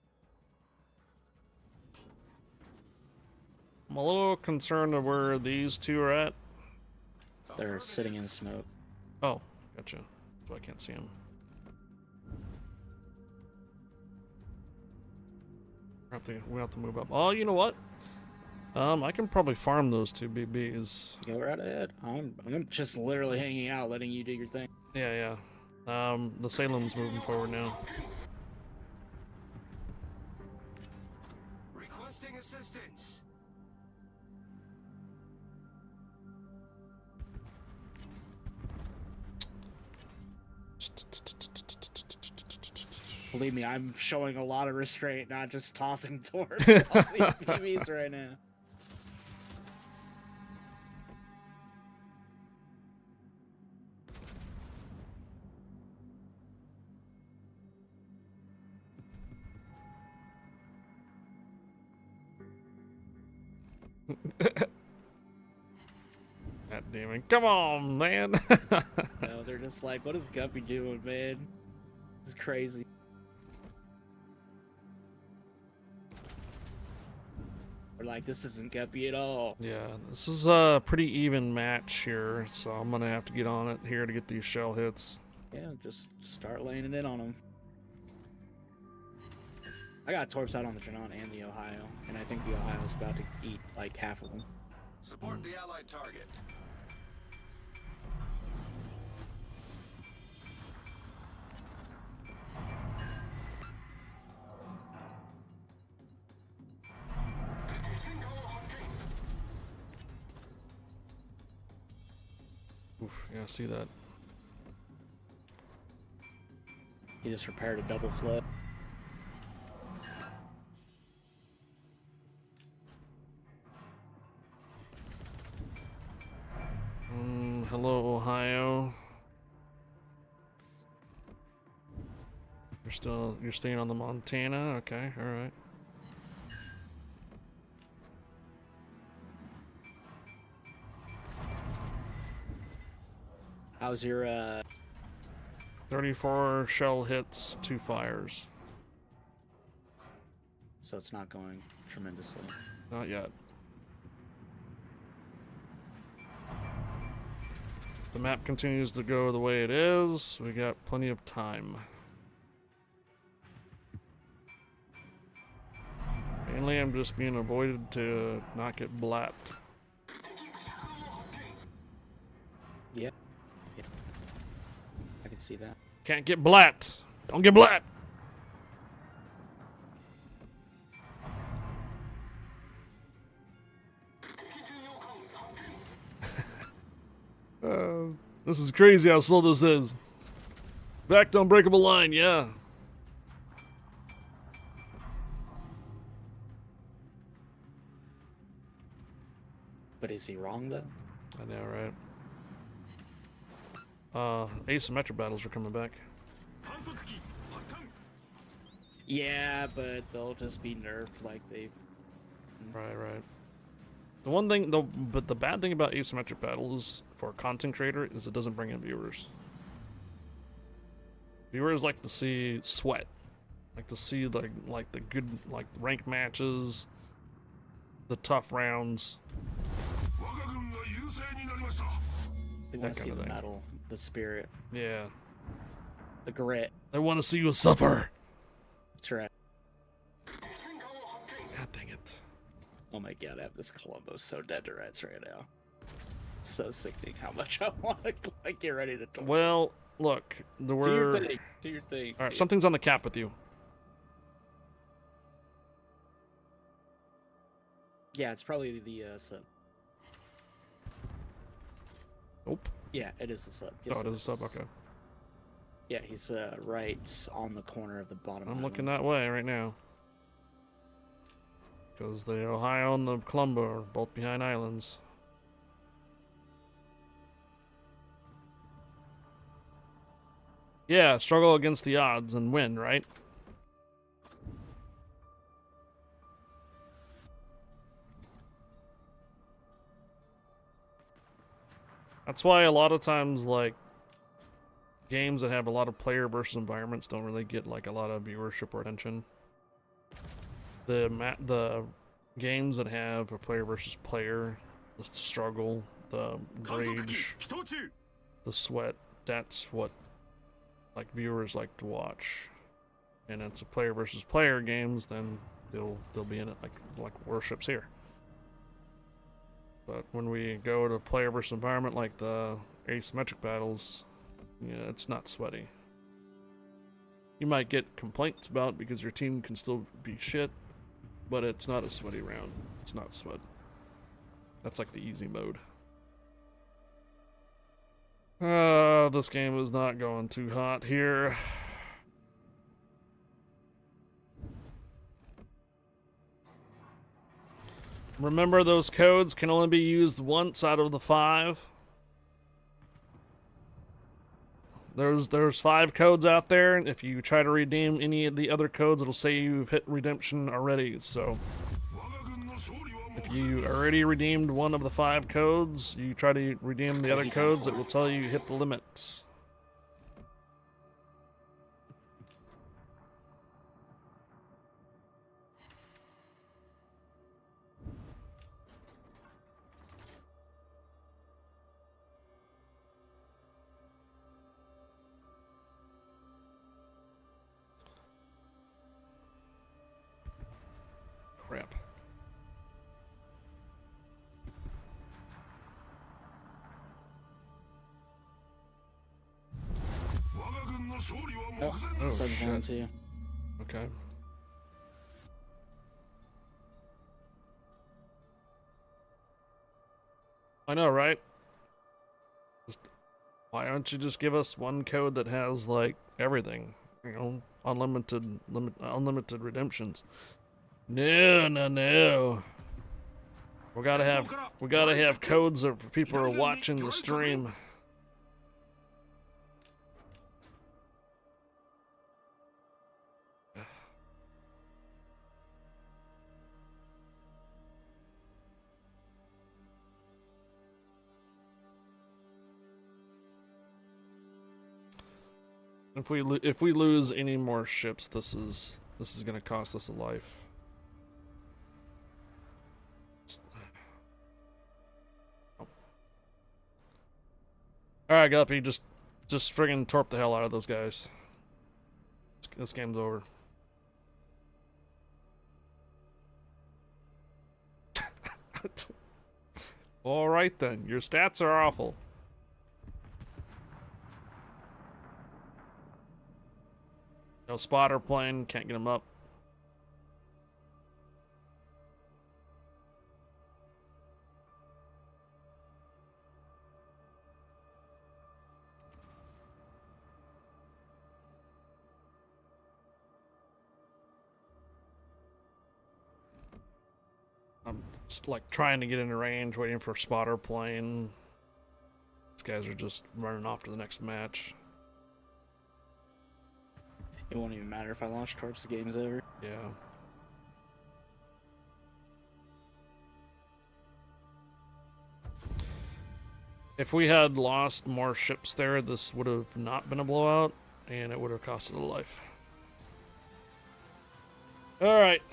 I'm a little concerned of where these two are at. They're sitting in smoke. Oh, gotcha. So I can't see them. We have to move up. Oh, you know what? I can probably farm those two BBs. Go right ahead. I'm just literally hanging out, letting you do your thing. Yeah, yeah. The Salem's moving forward now. Requesting assistance. Believe me, I'm showing a lot of restraint, not just tossing towards all these BBs right now. God damn it. Come on, man. No, they're just like, what is Guppy doing, man? This is crazy. We're like, this isn't Guppy at all. Yeah, this is a pretty even match here, so I'm gonna have to get on it here to get these shell hits. Yeah, just start laying it in on them. I got torps out on the Janon and the Ohio, and I think the Ohio's about to eat like half of them. Support the allied target. Oof, yeah, I see that. He just repaired a double flip. Hello, Ohio. You're staying on the Montana? Okay, alright. How's your 34 shell hits, 2 fires. So it's not going tremendously. Not yet. The map continues to go the way it is. We got plenty of time. Mainly I'm just being avoided to not get blapped. Yep. Yep. I can see that. Can't get blapped. Don't get blapped. This is crazy how slow this is. Back to unbreakable line, yeah. But is he wrong though? I know, right? Asymmetric battles are coming back. Yeah, but they'll just be nerfed like they've. Right. The one thing, though, but the bad thing about asymmetric battles for a content creator is it doesn't bring in viewers. Viewers like to see sweat, like to see like the good ranked matches, the tough rounds. They want to see the metal, the spirit. Yeah. The grit. They want to see you suffer. That's right. God dang it. Oh my god, I have this Columbo so dead to rights right now. It's so sickening how much I want to like, get ready to talk. Well, look, there were... Do your thing. Do your thing. Alright, something's on the cap with you. Yeah, it's probably the sub. Nope. Yeah, it is the sub. Yes, Oh, it is a sub, okay. Yeah, he's right on the corner of the bottom. I'm looking that way right now. Because the Ohio and the Columbo are both behind islands. Yeah, struggle against the odds and win, right? That's why a lot of times, like, games that have a lot of player versus environments don't really get, like, a lot of viewership or attention. The games that have a player versus player, the struggle, the rage, the sweat, that's what, like, viewers like to watch. And it's a player versus player games, then they'll be in it like Warships here. But when we go to player versus environment like the asymmetric battles, yeah, it's not sweaty. You might get complaints about it because your team can still be shit, but it's not a sweaty round. It's not sweat. That's like the easy mode. This game is not going too hot here. Remember, those codes can only be used once out of the 5. There's 5 codes out there, and if you try to redeem any of the other codes, it'll say you've hit redemption already. So if you already redeemed one of the 5 codes, you try to redeem the other codes, it will tell you hit the limit. Crap. Oh shit. To you. Okay. I know, right? Why don't you just give us one code that has, like, everything? You know, unlimited redemptions. No. We gotta have codes for people who are watching the stream. If we lose any more ships, this is gonna cost us a life. Alright, Guppy, just friggin' torp the hell out of those guys. This game's over. Alright then, your stats are awful. No spotter plane, can't get him up. I'm just, like, trying to get into range, waiting for a spotter plane. These guys are just running off to the next match. It won't even matter if I launch torps, the game's over. Yeah. If we had lost more ships there, this would have not been a blowout, and it would have costed a life. Alright.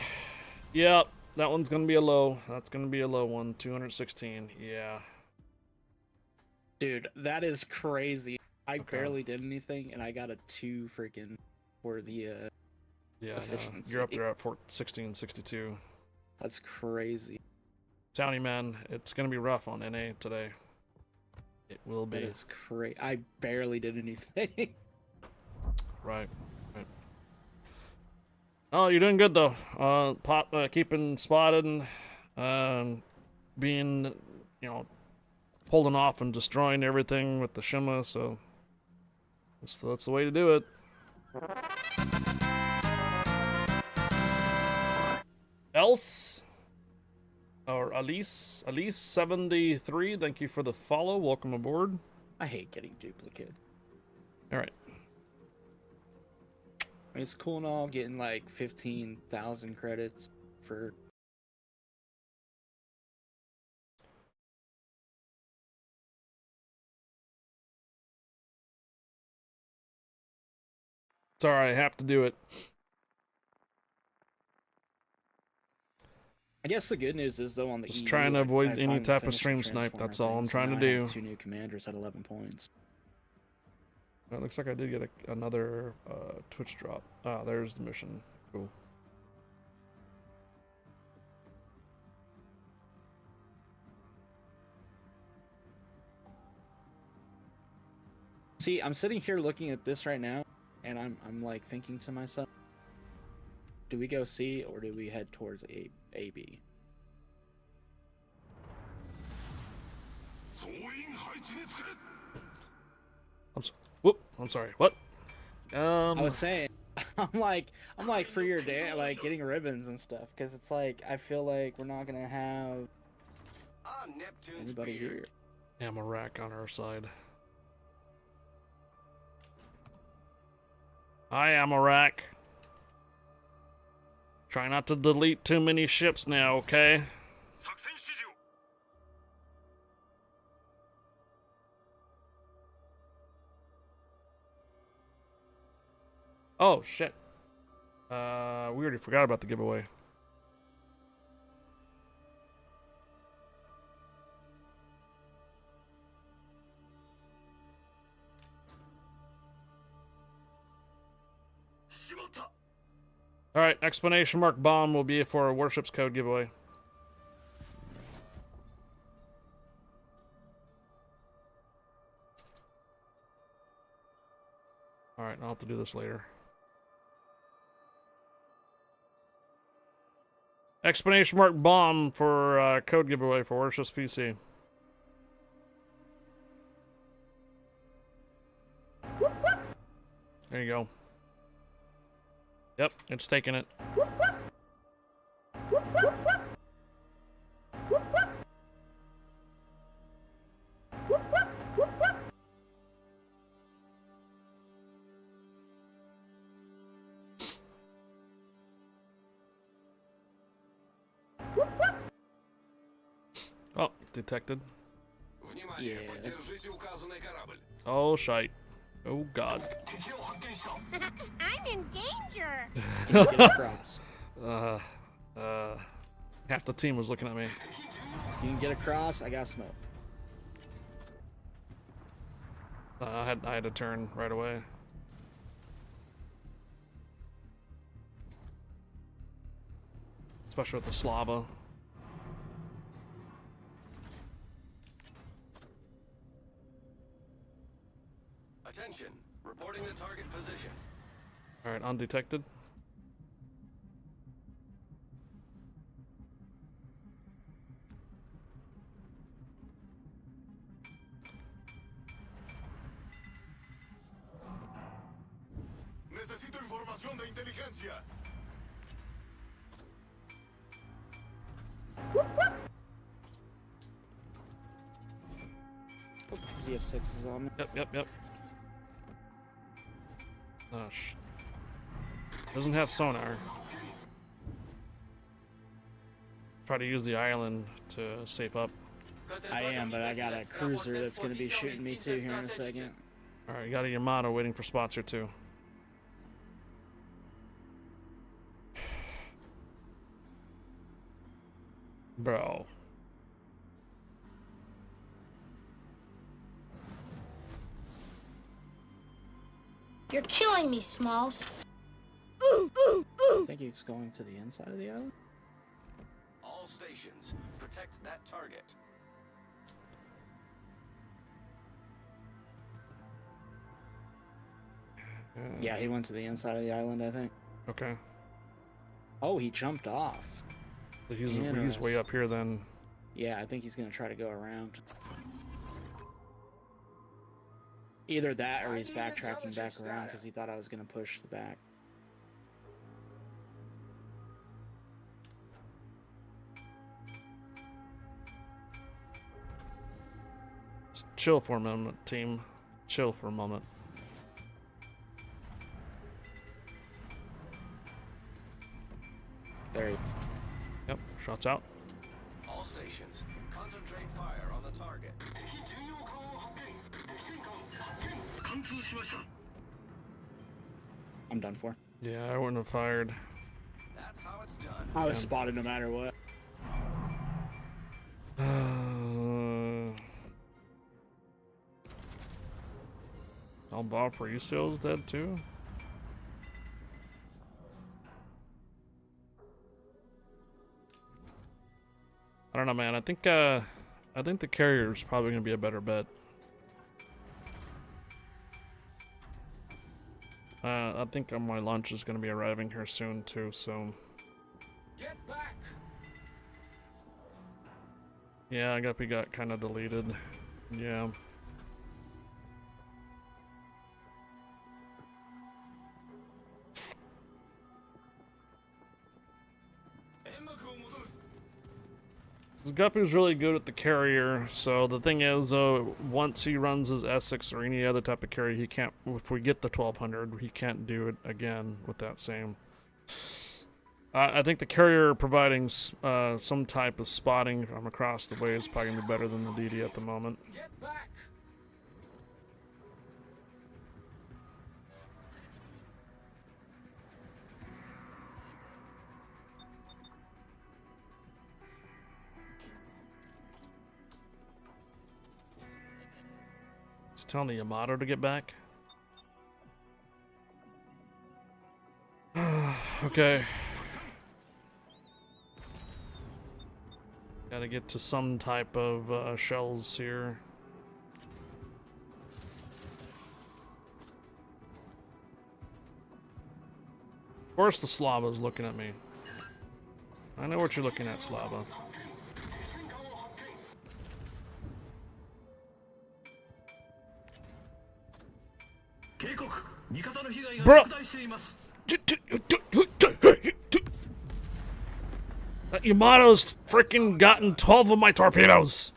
Yep, that one's gonna be a low. That's gonna be a low one. 216. Yeah. Dude, that is crazy. I Okay. barely did anything, and I got a 2 freaking for the Yeah, I know. efficiency. You're up there at 1662. That's crazy. Townie, man, it's gonna be rough on NA today. It will be. That is crazy. I barely did anything. Right. Oh, you're doing good though. Keeping spotted and being, you know, holding off and destroying everything with the Shima. So that's the way to do it. Else or Elise 73. Thank you for the follow. Welcome aboard. I hate getting duplicates. All right. I mean, it's cool and all getting like 15,000 credits for. Sorry, I have to do it. I guess the good news is though on the Just EU, trying to avoid I any finally type of finished the stream snipe. Transformer That's all thing, I'm so trying to now I have do. 2 new commanders at 11 points. It looks like I did get another Twitch drop. Ah, there's the mission. Cool. See, I'm sitting here looking at this right now, and I'm like thinking to myself, do we go C or do we head towards AB? I'm sorry. What? I was saying, I'm like for your day, like getting ribbons and stuff, because it's like I feel like we're not gonna have Neptune's anybody beard. here. Ammo rack on our side. Hi, ammo rack. Try not to delete too many ships now, okay? Oh, shit. We already forgot about the giveaway. Alright, explanation mark bomb will be for a Warships code giveaway. Alright, I'll have to do this later. Explanation mark bomb for code giveaway for Warships PC. There you go. Yep, it's taking it. Oh, detected. Внимание, Yeah. поддержите указанный корабль. Oh, shite. Oh, God. I'm in danger. Get across. Half the team was looking at me. You can get across. I got smoke. I had to turn right away. Especially with the Slava. Attention, reporting the target position. Alright, undetected. Necesito información de inteligencia. ZF6 is on me. Yep. Oh, doesn't have sonar. Try to use the island to safe up. I am, but I got a cruiser that's going to be shooting me too here in a second. Alright, you got a Yamato waiting for spots here too. Bro. You're killing me, Smalls. I think he's going to the inside of the island. All stations, protect that target. Yeah, he went to the inside of the island, I think. Okay. Oh, he jumped off. So he's way up here then. Yeah, I think he's going to try to go around. Either that or he's backtracking back around because he thought I was going to push the back. Just chill for a moment, team. Chill for a moment. There he Yep, shots out. All stations, concentrate fire on the target. 貫通しました I'm done for. Yeah, I wouldn't have fired. That's how it's done. I was spotted no matter what. Bob Resale's dead too? I don't know, man. I think the carrier's probably gonna be a better bet. I think my lunch is gonna be arriving here soon too, so Get back! yeah, I guess we got kind of deleted. Yeah. Guppy's really good at the carrier, so the thing is, once he runs his Essex or any other type of carrier, he can't, if we get the 1200, he can't do it again with that same. I think the carrier providing some type of spotting from across the way is probably going to be better than the DD at the moment. Get back! Just telling the Yamato to get back. Okay. Gotta get to some type of shells here. Of course the Slava's looking at me. I know what you're looking at, Slava. Bro! That Yamato's freaking gotten 12 of my torpedoes!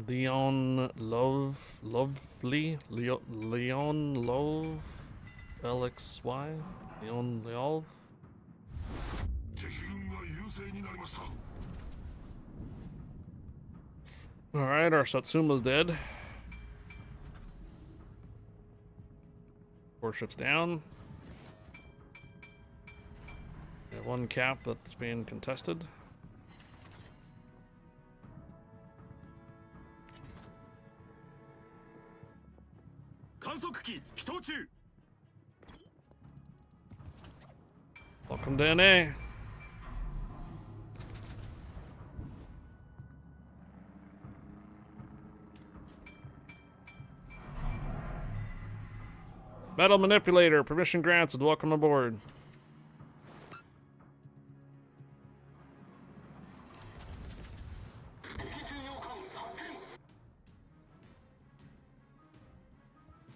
Leon Lovely? Leon Love? LXY? Leon Love? 敵軍が優勢になりました Alright, our Satsuma's dead. Warships down. We have one cap that's being contested. Welcome to NA. Metal Manipulator, permission granted. Welcome aboard.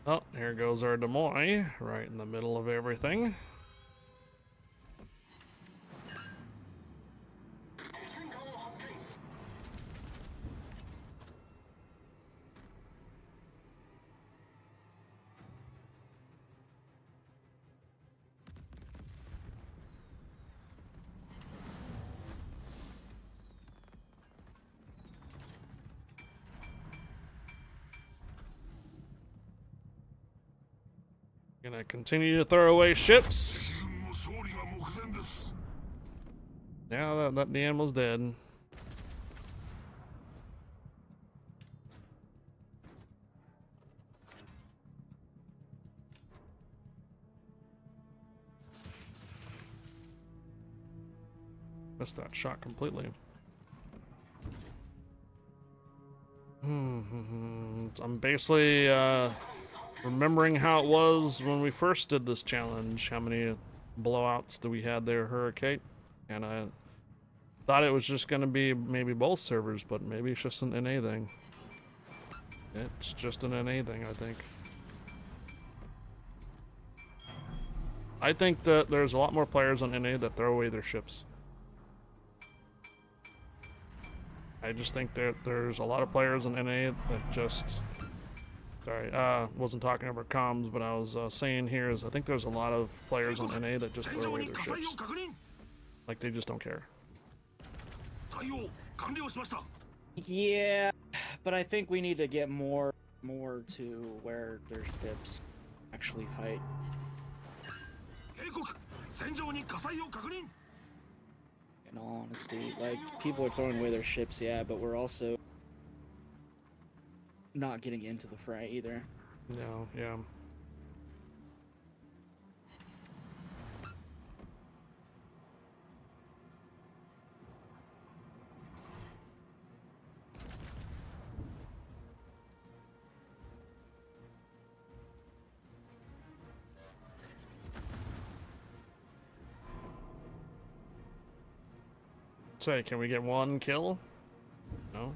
Oh, here goes our Des Moines, right in the middle of everything. Gonna continue to throw away ships. Now that DM was dead. Missed that shot completely. I'm basically remembering how it was when we first did this challenge. How many blowouts do we had there, Hurricane? And I thought it was just gonna be maybe both servers, but maybe it's just an NA thing. It's just an NA thing, I think. I think that there's a lot more players on NA that throw away their ships. I just think that there's a lot of players on NA that just... Sorry, wasn't talking over comms, but I was saying here is I think there's a lot of players on NA that just throw away their ships. Like, they just don't care. Yeah, but I think we need to get more to where their ships actually fight. In all honesty, like, people are throwing away their ships, yeah, but we're also not getting into the fray either. No, yeah. Say, can we get one kill? No.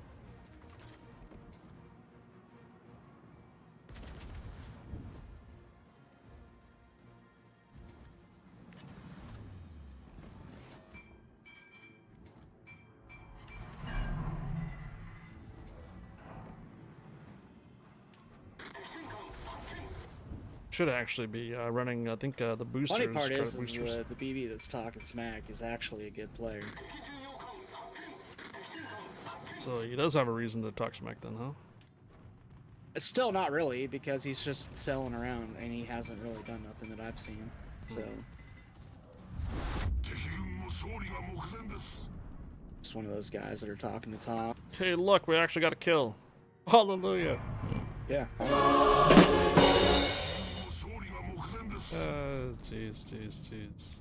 Should actually be running, I think, the boosters. Funny part is boosters. the BB that's talking smack is actually a good player. So he does have a reason to talk smack then, huh? It's still not really, because he's just selling around and he hasn't really done nothing that I've seen. So just one of those guys that are talking to talk. Hey, look, we actually got a kill. Hallelujah. Yeah. Jeez.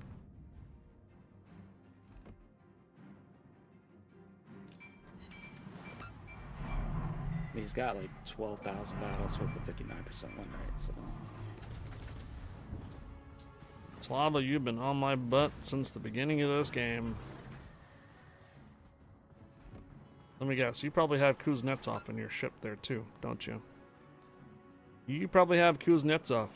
He's got like 12,000 battles with a 59% win rate, so. Slava, you've been on my butt since the beginning of this game. Let me guess, you probably have Kuznetsov in your ship there too, don't you? You probably have Kuznetsov.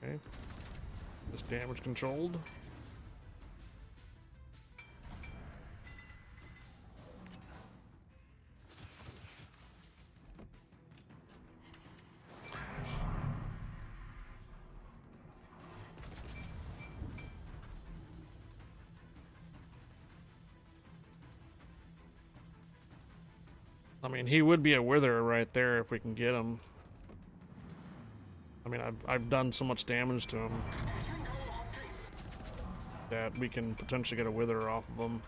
Okay. This damage controlled. I mean, he would be a witherer right there if we can get him. I mean, I've done so much damage to him that we can potentially get a witherer off of him.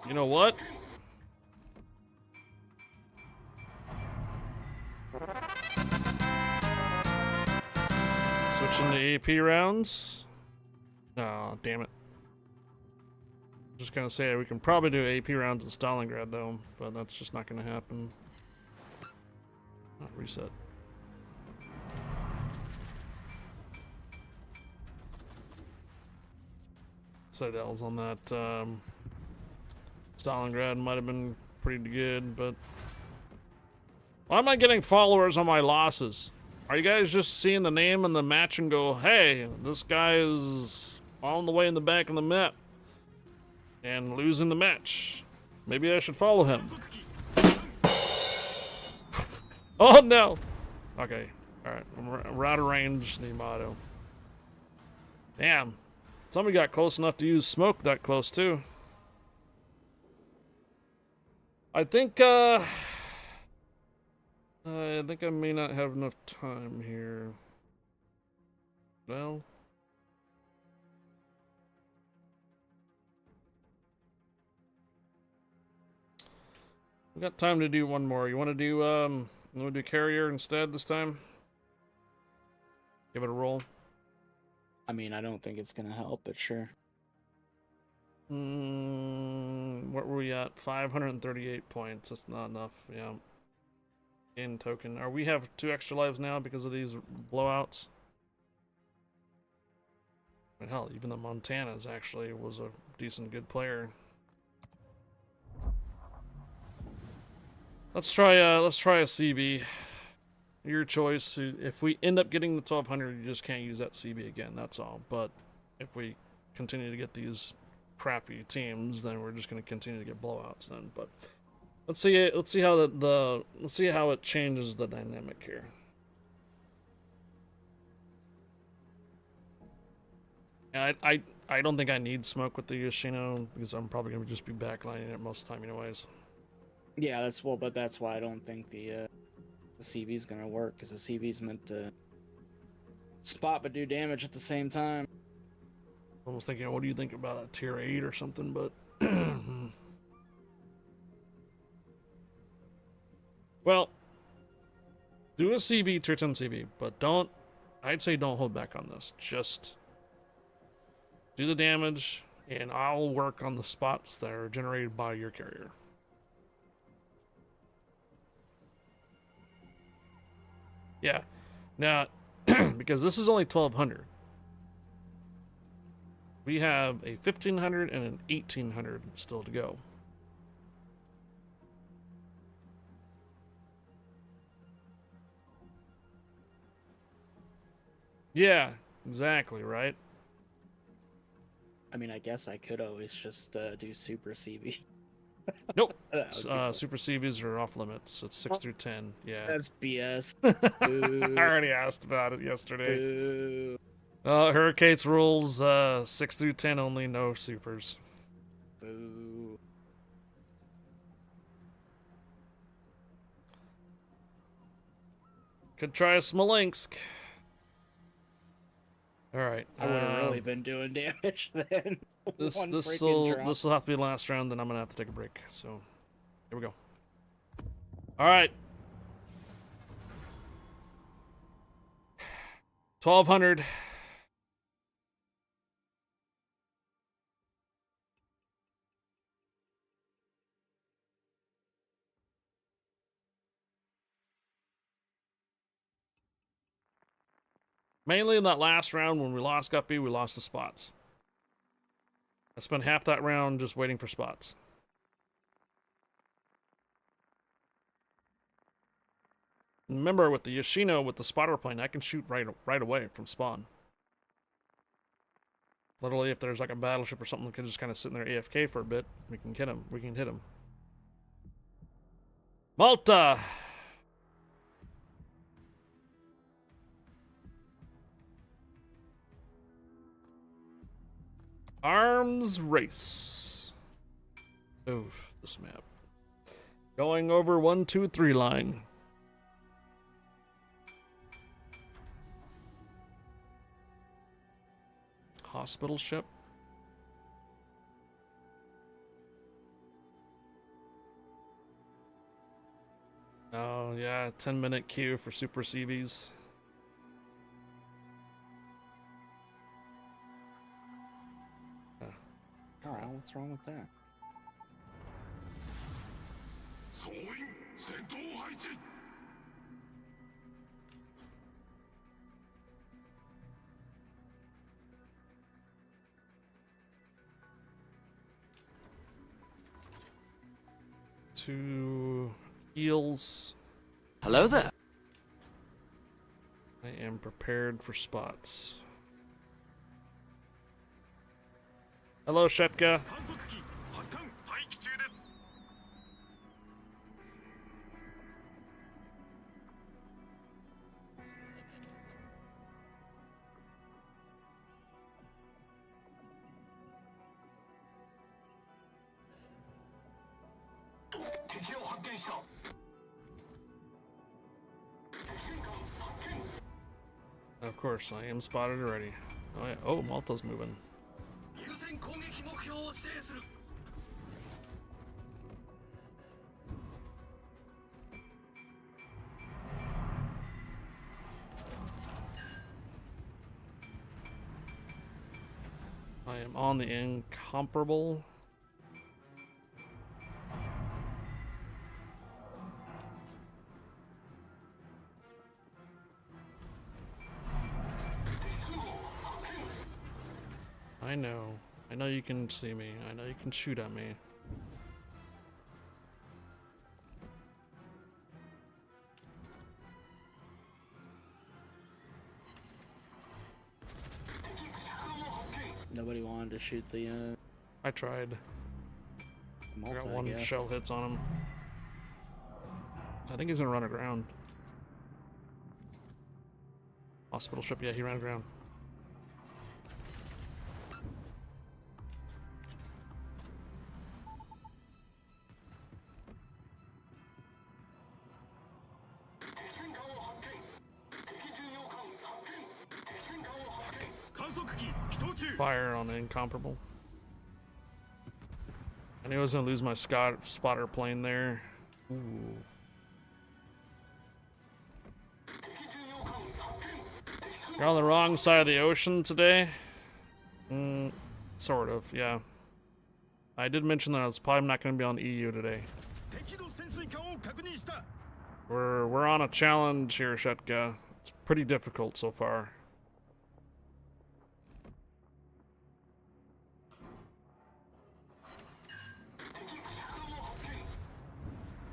You know what? AP rounds. Oh, damn it. Just gonna say we can probably do AP rounds in Stalingrad though, but that's just not gonna happen. Reset. Citadels on that Stalingrad might have been pretty good, but why am I getting followers on my losses? Are you guys just seeing the name and the match and go, hey, this guy is on the way in the back of the map and losing the match? Maybe I should follow him. Oh no! Okay, alright, we're out of range, the motto. Damn. Somebody got close enough to use smoke that close too. I think I may not have enough time here. Well, we got time to do one more. You want to do carrier instead this time? Give it a roll. I mean, I don't think it's gonna help, but sure. What were we at? 538 points. That's not enough. Yeah. In token. We have 2 extra lives now because of these blowouts. And hell, even the Montana's actually was a decent good player. Let's try a CB. Your choice. If we end up getting the 1200, you just can't use that CB again. That's all. But if we continue to get these crappy teams, then we're just going to continue to get blowouts. Then, but let's see how let's see how it changes the dynamic here. And I don't think I need smoke with the Yoshino because I'm probably going to just be backlining it most of the time, anyways. Yeah, but that's why I don't think the CB is gonna work, because the CB is meant to spot but do damage at the same time. I was thinking, what do you think about a tier 8 or something? But well, do a CB, tier 10 CB, but I'd say don't hold back on this. Just do the damage, and I'll work on the spots that are generated by your carrier. Yeah. Now, because this is only 1200, we have a 1500 and an 1800 still to go. Yeah, exactly, right? I mean, I guess I could always just do super CB. Nope. Super CVs are off limits. It's 6 through 10. Yeah. That's BS. I already asked about it yesterday. Boo. Hurricanes rules 6 through 10 only, no supers. Boo. Could try a Smolensk. All right. I would have really been doing damage then. This will have to be the last round. Then I'm gonna have to take a break. So here we go. All right. 1200. Mainly in that last round when we lost Guppy, we lost the spots. I spent half that round just waiting for spots. Remember, with the Yoshino, with the spotter plane, I can shoot right away from spawn. Literally, if there's like a battleship or something that can just kind of sit in there AFK for a bit, we can hit him. We can hit him. Malta! Arms race. Oof, this map. Going over 1, 2, 3 line. Hospital ship. Oh yeah, 10-minute queue for super CVs. Alright, what's wrong with that? 総員戦闘配置 Two heals. Hello there. I am prepared for spots. Hello, Shetka. 観測機発艦待機中です 敵を発見した Of course, I am spotted already. Oh, yeah. Oh, Malta's moving. 優先攻撃目標を指定する I am on the incomparable. I know. I know you can see me. I know you can shoot at me. Nobody wanted to shoot the I tried. I Malta, got I one guess. shell hits on him. I think he's gonna run aground. Hospital ship, yeah, he ran aground. Fire on the incomparable. I knew I was gonna lose my spotter plane there. Ooh. You're on the wrong side of the ocean today? Sort of, yeah. I did mention that I was probably not gonna be on EU today. We're on a challenge here, Shetka. It's pretty difficult so far.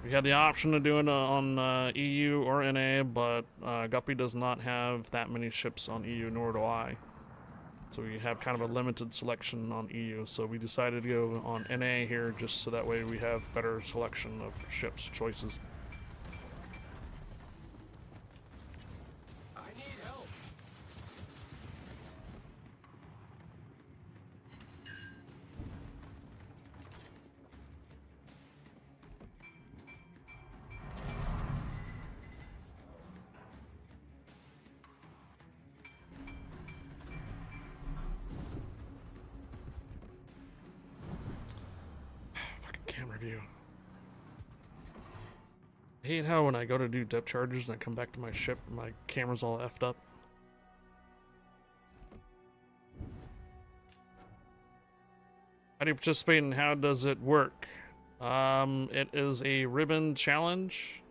We had the option of doing it on EU or NA, but Guppy does not have that many ships on EU, nor do I. So we have kind of a limited selection on EU, so we decided to go on NA here just so that way we have better selection of ships choices. I need help. Fucking camera view. I hate how when I go to do depth charges and I come back to my ship, my camera's all effed up. How do you participate and how does it work? It is a ribbon challenge.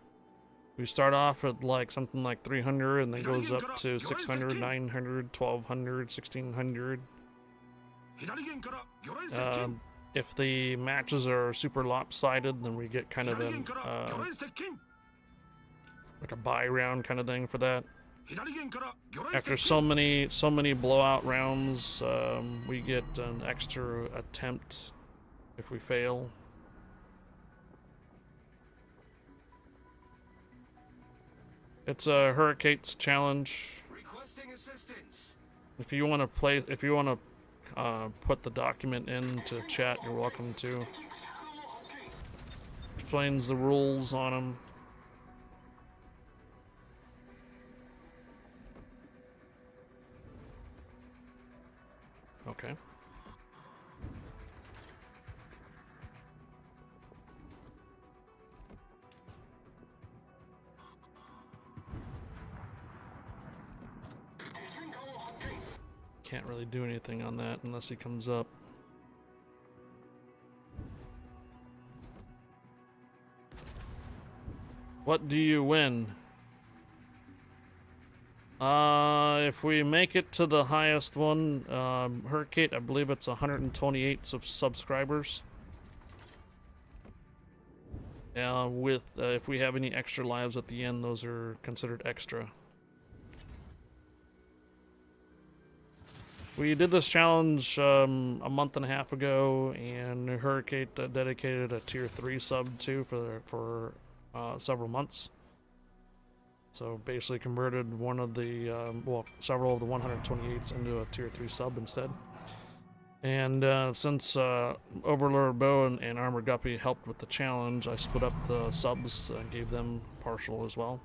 We start off at like something like 300 and then goes up to 600, 900, 1200, 1600. If the matches are super lopsided, then we get kind of an like a buy round kind of thing for that. After so many blowout rounds, we get an extra attempt if we fail. It's a Hurricanes challenge. Requesting assistance. If you want to put the document into chat, you're welcome to. Explains the rules on them. Okay. Can't really do anything on that unless he comes up. What do you win? If we make it to the highest one, Hurricane, I believe it's 128 subscribers. With if we have any extra lives at the end, those are considered extra. We did this challenge a month and a half ago, and Hurricane dedicated a tier 3 sub to for several months. So basically converted one of the well, several of the 128s into a tier 3 sub instead. And since Overlord Bow and Armor Guppy helped with the challenge, I split up the subs and gave them partial as well.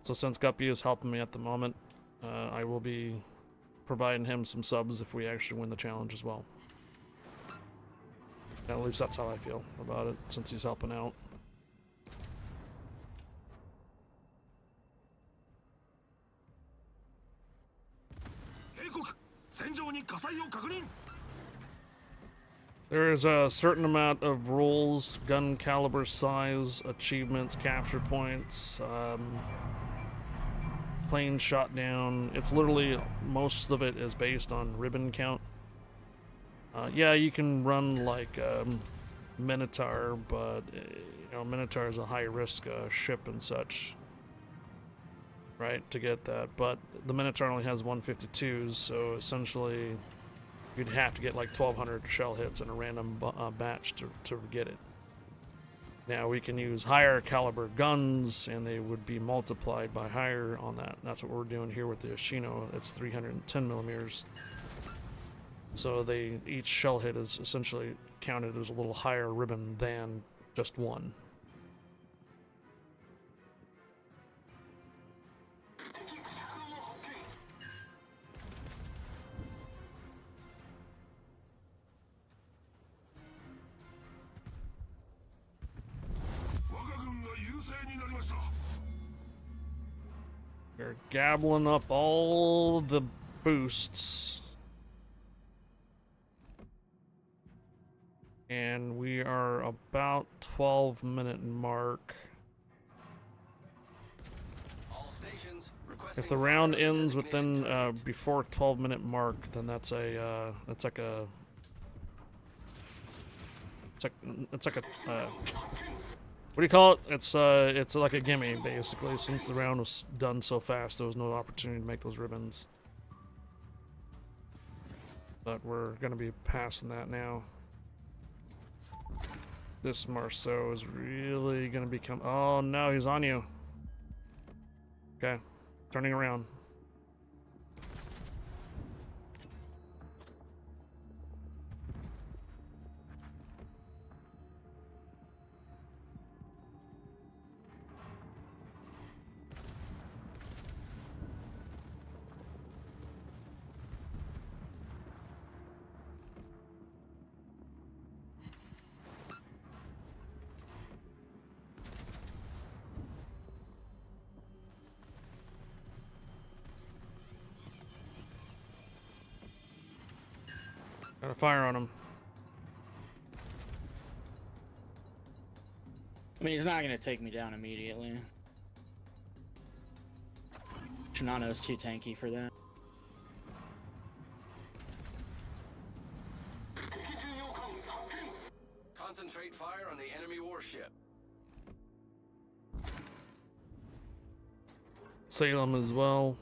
So since Guppy is helping me at the moment, I will be providing him some subs if we actually win the challenge as well. At least that's how I feel about it, since he's helping out. There is a certain amount of rules, gun caliber size, achievements, capture points, plane shot down. It's literally, most of it is based on ribbon count. Yeah, you can run like Minotaur, but you know, Minotaur is a high risk ship and such, right, to get that. But the Minotaur only has 152s, so essentially you'd have to get like 1,200 shell hits in a random batch to get it. Now we can use higher caliber guns, and they would be multiplied by higher on that. And that's what we're doing here with the Yoshino. It's 310 millimeters. So each shell hit is essentially counted as a little higher ribbon than just one. We're gabbling up all the boosts. And we are about 12-minute mark. If the round ends within before 12-minute mark, then that's a like a what do you call it? It's like a gimme, basically. Since the round was done so fast, there was no opportunity to make those ribbons. But we're gonna be passing that now. This Marceau is really gonna become. Oh no, he's on you. Okay, turning around. Got a fire on him. I mean, he's not gonna take me down immediately. Shinano's too tanky for that. Concentrate fire on the enemy warship. Salem as well.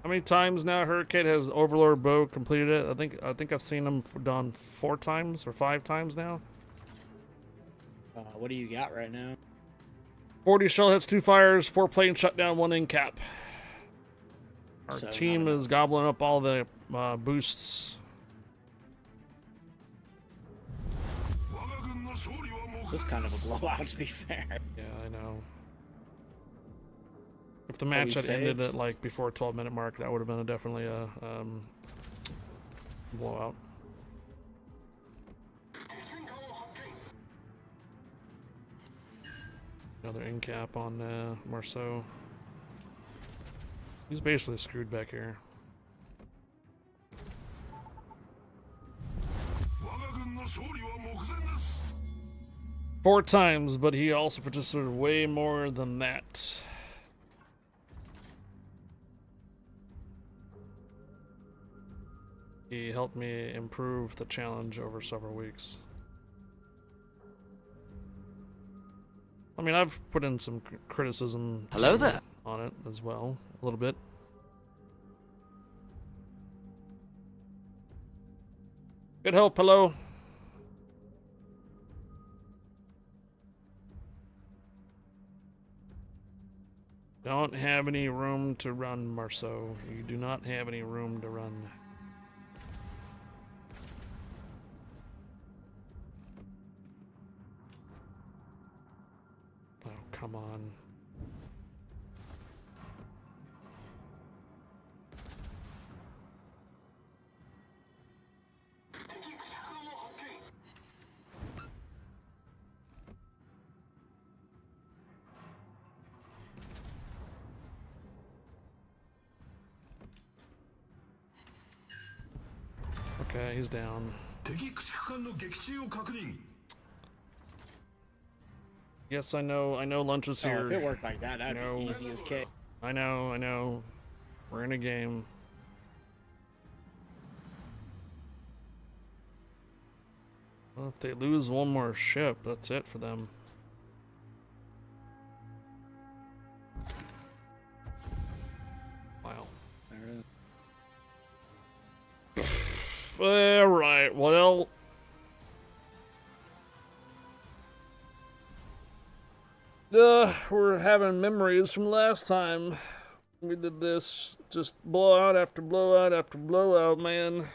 How many times now Hurricane has Overlord Bow completed it? I think I've seen him done 4 times or 5 times now. What do you got right now? 40 shell hits, 2 fires, 4 plane shutdown, 1 in cap. Our So team is gobbling up all the boosts. This is kind of a blowout, to be fair. Yeah, I know. If the match had ended at like before 12-minute mark, that would have been definitely a blowout. Another in cap on Marceau. He's basically screwed back here. 4 times, but he also participated way more than that. He helped me improve the challenge over several weeks. I mean, I've put in some criticism Hello there. on it as well, a little bit. Good help, hello. Don't have any room to run, Marceau. You do not have any room to run. Oh, come on. Okay, he's down. 敵駆逐艦の撃沈を確認 Yes, I know lunch was Oh, here. if it worked like that, that'd No. be easy as cake. I know. We're in a game. Well, if they lose one more ship, that's it for them. Wow. There it is. Alright, well. We're having memories from last time we did this. Just blowout after blowout after blowout, man.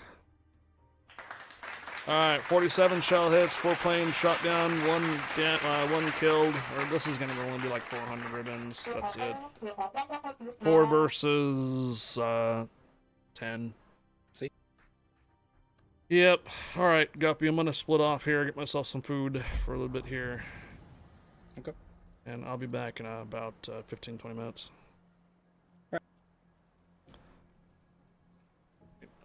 Alright, 47 shell hits, 4 planes shot down, 1 killed. Or this is gonna only be like 400 ribbons. That's it. 4 versus 10. See? Yep. Alright, Guppy, I'm gonna split off here, get myself some food for a little bit here. Okay. And I'll be back in about 15-20 minutes.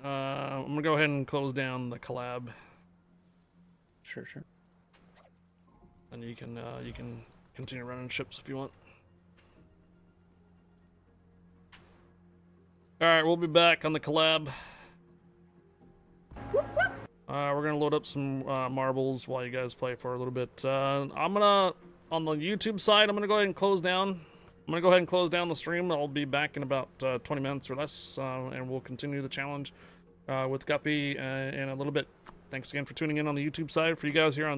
I'm gonna go ahead and close down the collab. Sure. And you can continue running ships if you want. Alright, we'll be back on the collab. We're gonna load up some marbles while you guys play for a little bit. I'm gonna, on the YouTube side, I'm gonna go ahead and close down. I'm gonna go ahead and close down the stream. I'll be back in about 20 minutes or less, and we'll continue the challenge with Guppy in a little bit. Thanks again for tuning in on the YouTube side. For you guys here on